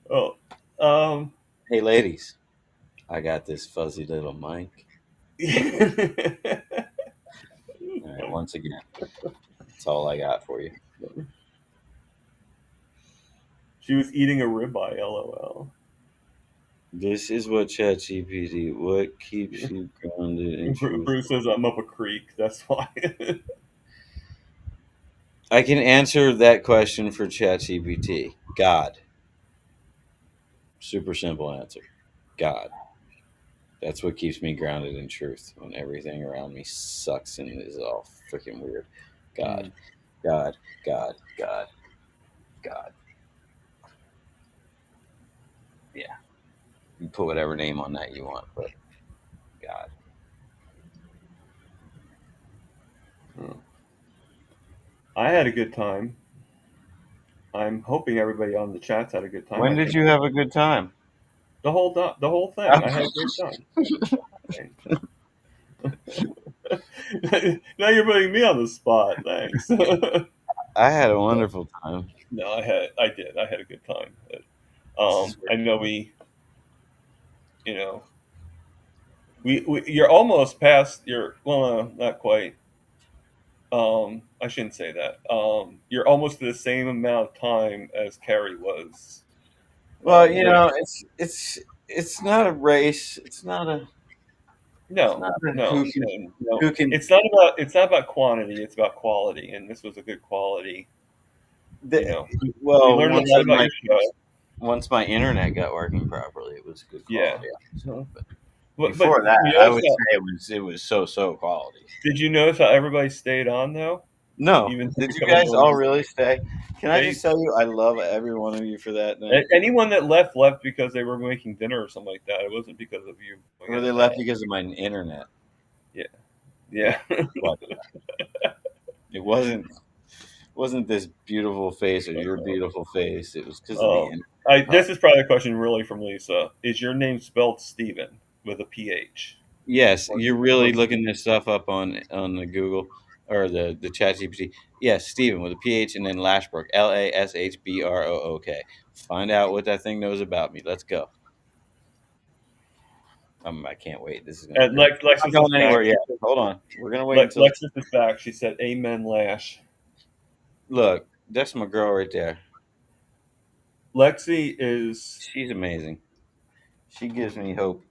Oh, um, Hey, ladies, I got this fuzzy little mic. All right, once again, that's all I got for you. she was eating a ribeye. LOL. This is what ChatGPT. What keeps you grounded in truth? Bruce says I'm up a creek. That's why. I can answer that question for ChatGPT. God. Super simple answer. God. That's what keeps me grounded in truth when everything around me sucks and is all freaking weird. God. Mm. God. God. God. God. Yeah. You put whatever name on that you want, but God. Mm. I had a good time. I'm hoping everybody on the chat's had a good time. When I did think you have a good time? the whole thing. I had a great time. Now you're putting me on the spot. Thanks. I had a wonderful time. No, I had a good time. This is I know you know, you're almost past your, well, no, not quite. I shouldn't say that. You're almost the same amount of time as Carrie was. well, With it's not a race. It's no, not a no, no, no. who can. It's not about quantity. It's about quality, and this was a good quality. The, You know, we well, learned a lot about your show. once my internet got working properly, it was good Yeah. quality. So, But but before that, you I notice would say it was so quality. did you notice how everybody stayed on though? No, Even did you coming guys on, all really stay? Can I they just tell you, I love every one of you for that night. anyone that left because they were making dinner or something like that. It wasn't because of you going Or in they and left out. because of my internet. Yeah, Yeah, yeah. but it wasn't this beautiful face or your beautiful face. It was because of the um, internet. this is probably a question really from Lisa. Is your name spelled Steven with a PH? Yes, Or, you're or really looking this stuff up on the Google. or the chat GPT. Yes, Steven with a PH and then Lashbrook, Lashbrook. Find out what that thing knows about me. Let's go. I can't wait. This is gonna be And great. I'm Lexus not is going back. anywhere yet. Hold on. We're gonna wait until. Lexus is back. She said, "Amen, Lash." Look, that's my girl right there. Lexi is, She's amazing. She gives me hope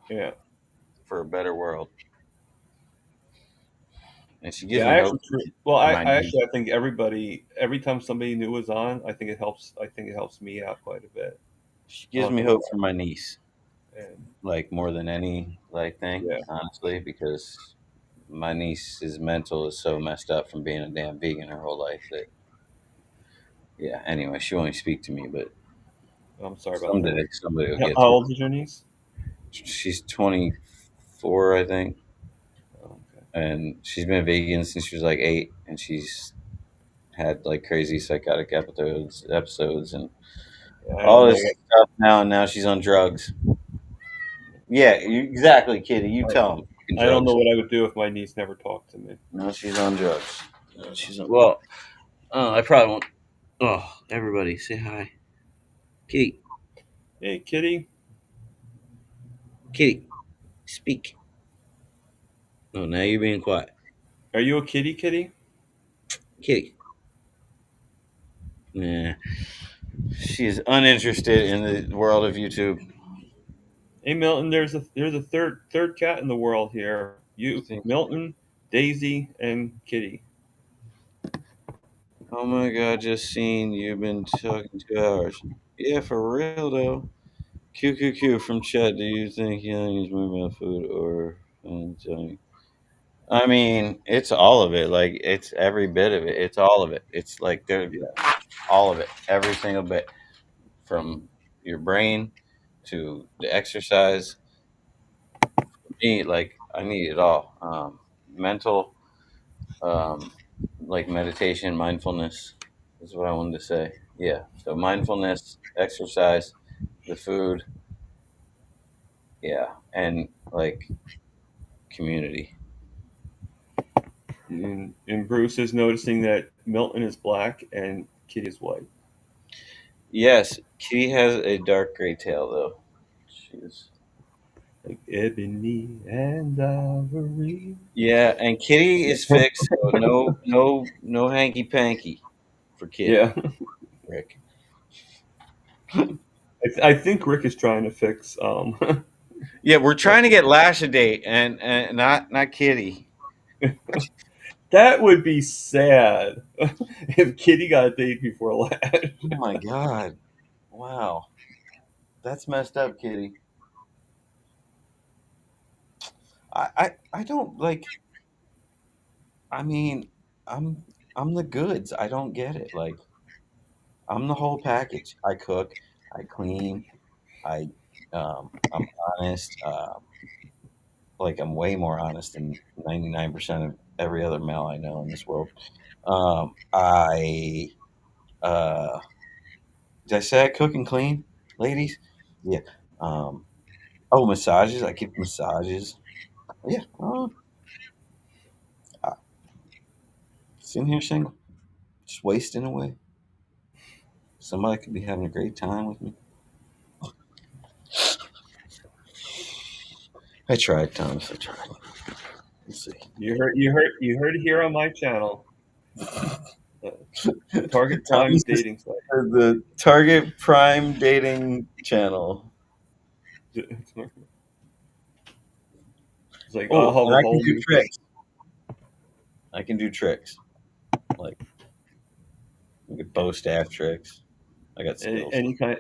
yeah, for a better world, and she gives yeah. me I hope actually, well, for my I niece. actually, I think everybody, every time somebody new is on, I think it helps. I think it helps me out quite a bit. She gives me hope for my niece, And like more than any thing, yeah, honestly, because my niece's mental is so messed up from being a damn vegan her whole life that yeah. Anyway, she won't speak to me, but I'm sorry about someday that. somebody will How get through. old is your niece? She's 24, I think, Oh, okay. and she's been vegan since she was like 8, and she's had like crazy psychotic episodes, and Yeah, I don't all know. this stuff now. And now she's on drugs. Yeah, exactly, Kitty. You tell him. Fucking I don't know drugs. what I would do if my niece never talked to me. No, she's on drugs. No, she's on. Well, I probably won't. Oh, everybody, say hi, Kitty. Hey, Kitty, Kitty, speak. Oh, now you're being quiet, are you a kitty, Kitty? Kitty. Nah, she is uninterested in the world of YouTube. Hey, Milton, there's a third cat in the world here. You, Think, Milton, Daisy, and Kitty. oh my God, just seen you've been talking 2 hours. Yeah, for real though. QQQ from chat. Do you think healing is more about food or telling? I mean, it's all of it. Like it's every bit of it. It's all of it. It's like they're Yeah. all of it. Every single bit, from your brain to the exercise. Me, like I need it all. Mental, um, like meditation, mindfulness is what I wanted to say. Yeah. So mindfulness, exercise, the food, yeah, and like community. And Bruce is noticing that Milton is black and Kitty is white. Yes, Kitty has a dark gray tail though. She's Like ebony and ivory. yeah, and Kitty is fixed, so no hanky panky for Kitty, Yeah. Rick. I think Rick is trying to fix Yeah, we're trying to get Lash a date, and not Kitty. that would be sad if Kitty got a date before Lash. Oh my God! Wow, that's messed up, Kitty. I don't like. I mean, I'm I'm the goods. I don't get it. Like I'm the whole package. I cook, I clean, I'm honest. Like I'm way more honest than 99% of every other male I know in this world. I did I say I cook and clean, ladies? Yeah. Um, oh, massages. I give massages. Yeah. I, sitting here single, just wasting away. Somebody could be having a great time with me. I tried, Thomas. I tried. Let's see. You heard it here on my channel. Uh, Target Prime Thomas is dating site. the Target Prime dating channel. It's like I'll Oh, have and a I can whole do new thing. tricks. I can do tricks like I can bow staff tricks. I got Any, skills,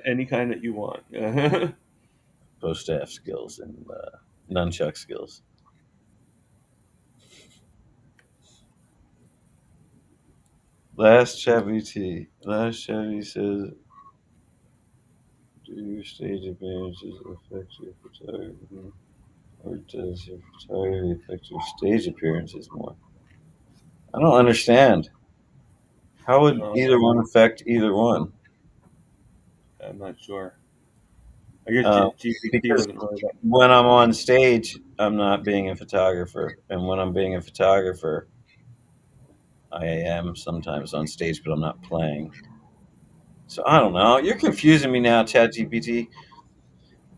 any kind that you want. bow staff skills, and nunchuck skills. Last Chevy says, "Do your stage appearances affect your photography, or does your photography affect your stage appearances more?" I don't understand. How would um, either one affect either one? I'm not sure. I guess Um, GPT because doesn't really that. when I'm on stage, I'm not being a photographer, and when I'm being a photographer, I am sometimes on stage, but I'm not playing. So I don't know. You're confusing me now, ChatGPT.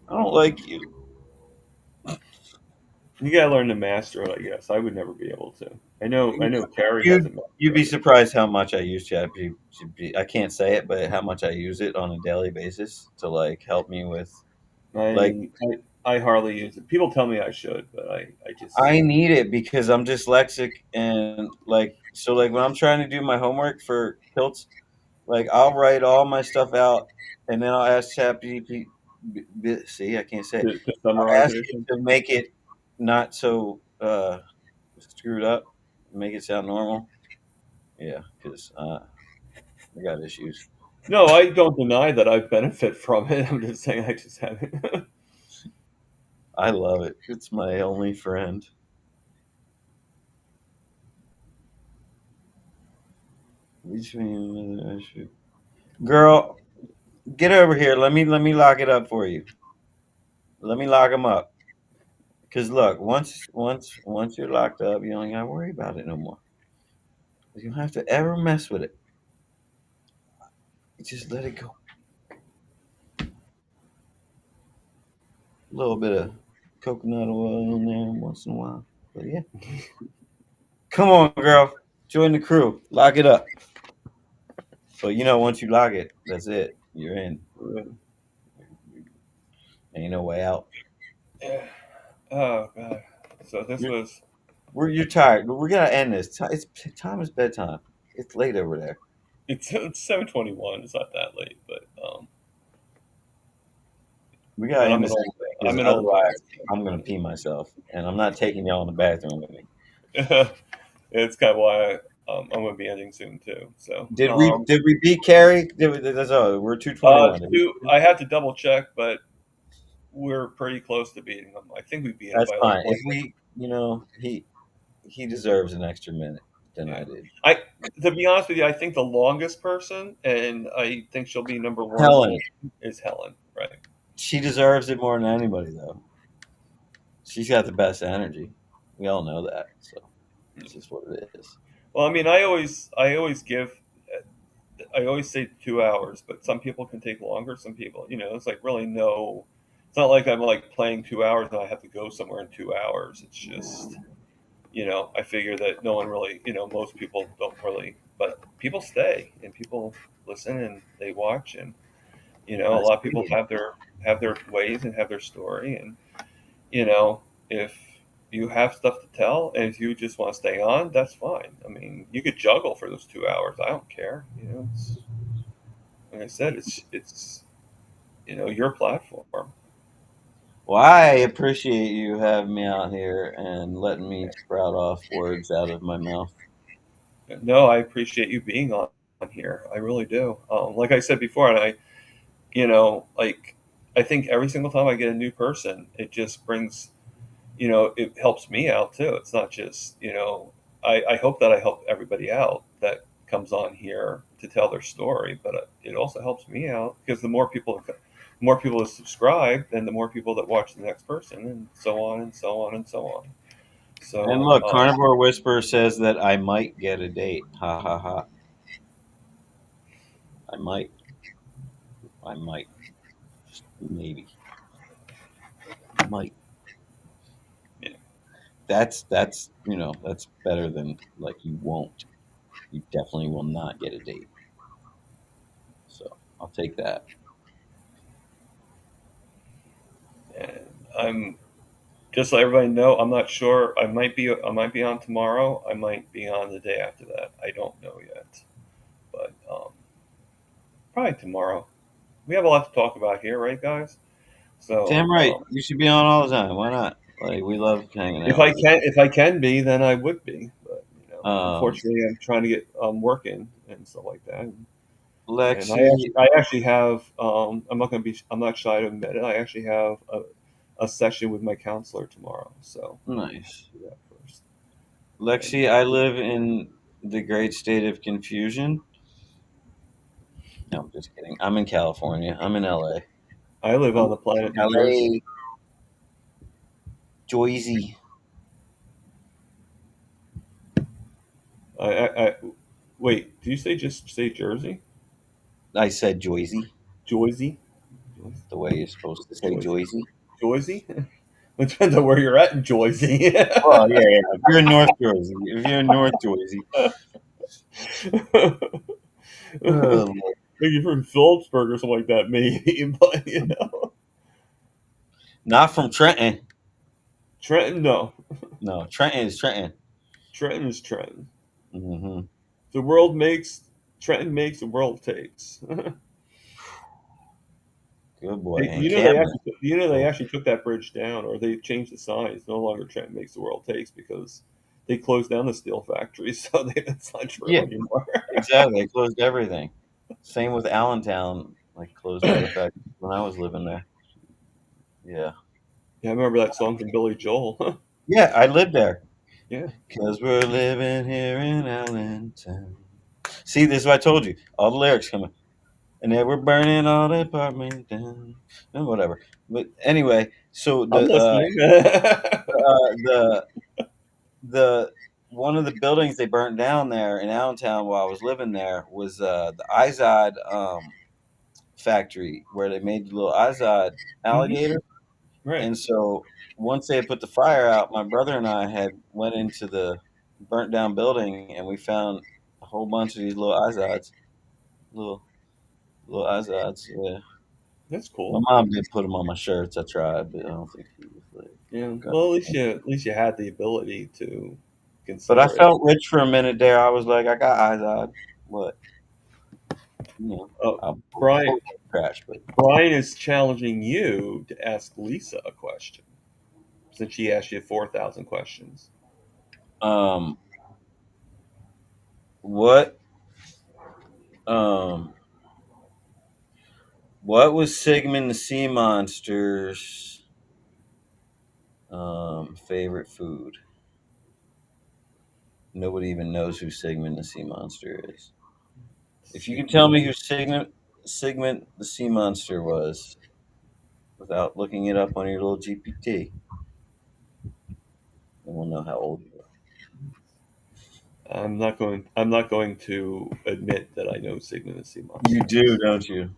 I don't like you. You gotta learn to master it, I guess. I would never be able to. I know Carrie You'd hasn't you'd be mastered surprised how much I use ChatGPT. I can't say it, but how much I use it on a daily basis to like help me with like it. I hardly use it. People tell me I should, but I just I need it because I'm dyslexic and like so like when I'm trying to do my homework for Kilts, like I'll write all my stuff out and then I'll ask ChatGPT. See, I can't say it. to I'll summarize ask it or it something. to make it not so screwed up, make it sound normal. Yeah, because I got issues. No, I don't deny that I benefit from it. I'm just saying I just haven't. I love it. It's my only friend. Girl, get over here. Let me lock it up for you. Let me lock him up. Cause look, once you're locked up, you don't gotta worry about it no more. You don't have to ever mess with it. You just let it go. A little bit of coconut oil in there once in a while. But yeah, come on, girl, join the crew. Lock it up. But once you lock it, that's it. You're in. Ain't no way out. Yeah. Oh god. So this You're was you're tired. But we're gonna end this. It's time is bedtime. It's late over there. it's 7:21. It's not that late, We gotta but end this thing because I'm an old otherwise man. I'm gonna pee myself, and I'm not taking y'all in the bathroom with me. It's kind of why I'm going to be ending soon too. So Did we beat Carrie? That's all. We're 221. I had to double check, but we're pretty close to beating them. I think we beat him That's by like fine. one. If he deserves an extra minute than Yeah. I did. I To be honest with you, I think the longest person, and I think she'll be number one Helen, soon, is Helen. Right. she deserves it more than anybody, though. She's got the best energy. We all know that. So it's just what it is. Well, I mean, I always say 2 hours, but some people can take longer. Some people, it's like really no. It's not like I'm like playing 2 hours and I have to go somewhere in 2 hours. It's just, I figure that no one really, most people don't really, but people stay and people listen and they watch, and a I lot of people see. have their ways and have their story, and you know, if you have stuff to tell and if you just want to stay on, that's fine. I mean, you could juggle for those 2 hours. I don't care. Like I said, it's your platform. Well, I appreciate you having me out here and letting me sprout off words out of my mouth. No, I appreciate you being on here. I really do. Like I said before, and like I think every single time I get a new person, it just brings, it helps me out too. It's not just, I hope that I help everybody out that comes on here to tell their story, but it also helps me out because the more people that subscribe, then the more people that watch the next person, and so on and so on and so on. And So, look, Carnivore Whisperer says that I might get a date. Ha ha ha. I might. I might. Just maybe. Might. yeah. That's better than like you won't. You definitely will not get a date. So I'll take that. And I'm just so everybody know, I'm not sure. I might be on tomorrow. I might be on the day after that. I don't know yet, but probably tomorrow. We have a lot to talk about here, right, guys? So Damn right. You should be on all the time. Why not? Like we love hanging if out I with can, if I can be, then I would be. But you. unfortunately, I'm trying to get working and stuff like that. And Lexi, I actually have. I'm not shy to admit it. I actually have a session with my counselor tomorrow. So nice. do that first. And Lexi, I live in the great state of confusion. No, I'm just kidding. I'm in California. I'm in LA. I live I'm on the planet New Jersey. LA, Joyzy. I wait. Do you say just say Jersey? I said Joyzy, Joyzy? the way you're supposed to say Joyzy? Joyzy. Joyzy? It depends on where you're at in Joyzy. Well, yeah, yeah. If you're in North Jersey, if you're in North Jersey, oh, Maybe you're from Phillipsburg or something like that, maybe. But not from Trenton. Trenton, no. No, Trenton is Trenton. Trenton is Trenton. Hmm. The world makes Trenton makes the world takes. Good boy. Hey, And Camden. they Oh, actually took that bridge down, or they changed the sign. It's no longer Trenton makes the world takes because they closed down the steel factory, so it's not true yeah, anymore. exactly. They closed everything. Same with Allentown. Like closed all the factories when I was living there. Yeah. Yeah, I remember that song from Billy Joel. Yeah, I lived there. Yeah, Cause we're living here in Allentown. See, this is what I told you. All the lyrics coming. And they were burning all the apartment down. And whatever. But anyway, so I'm listening. the the one of the buildings they burnt down there in Allentown while I was living there was the Izod factory where they made the little Izod Hmm. alligator. Right. And so once they had put the fire out, my brother and I had went into the burnt down building and we found a whole bunch of these little Izods, little little Izods. Yeah, That's my cool. mom did put them on my shirts. I tried, but I don't think she was like. Yeah. Got Well, them. at least you had the ability to But I consider it. felt rich for a minute there. I was like, I got Izod, but you know, Oh, I'll Brian, pull it trash. But Brian is challenging you to ask Lisa a question since she asked you 4,000 questions. um, what um, what was Sigmund the Sea Monster's favorite food? Nobody even knows who Sigmund the Sea Monster is. If you can tell Sigmund. me who Sigmund the Sea Monster was without looking it up on your little GPT, then we'll know how old you are. I'm not going to admit that I know Sigmund the Sea You Monster. do, don't you?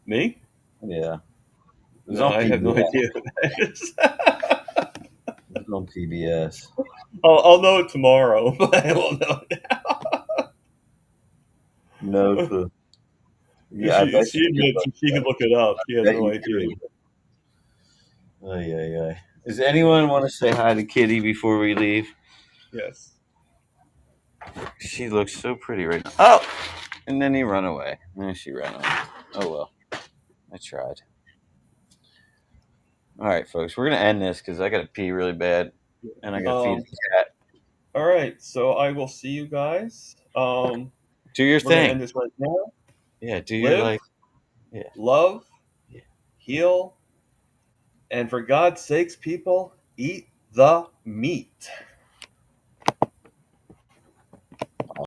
Me? Yeah. It was No, on I have no PBS. idea who that is. It was on PBS. I'll know it tomorrow, but I won't know it No now. clue. Yeah, I bet She you could admits look she it can up. look it up. She has Bet no you idea. could. Ay, ay, ay. Does Yeah. anyone want to say hi to Kitty before we leave? Yes. She looks so pretty right now. Oh! And then he run away. And she ran away. Oh well. I tried. All right, folks. We're going to end this because I got to pee really bad. And I got to feed Um. the cat. All right. So I will see you guys. Do your We're gonna thing. end this right now. Yeah, do your Live, like. Yeah. love, Yeah. heal, and for God's sakes, people, eat the meat.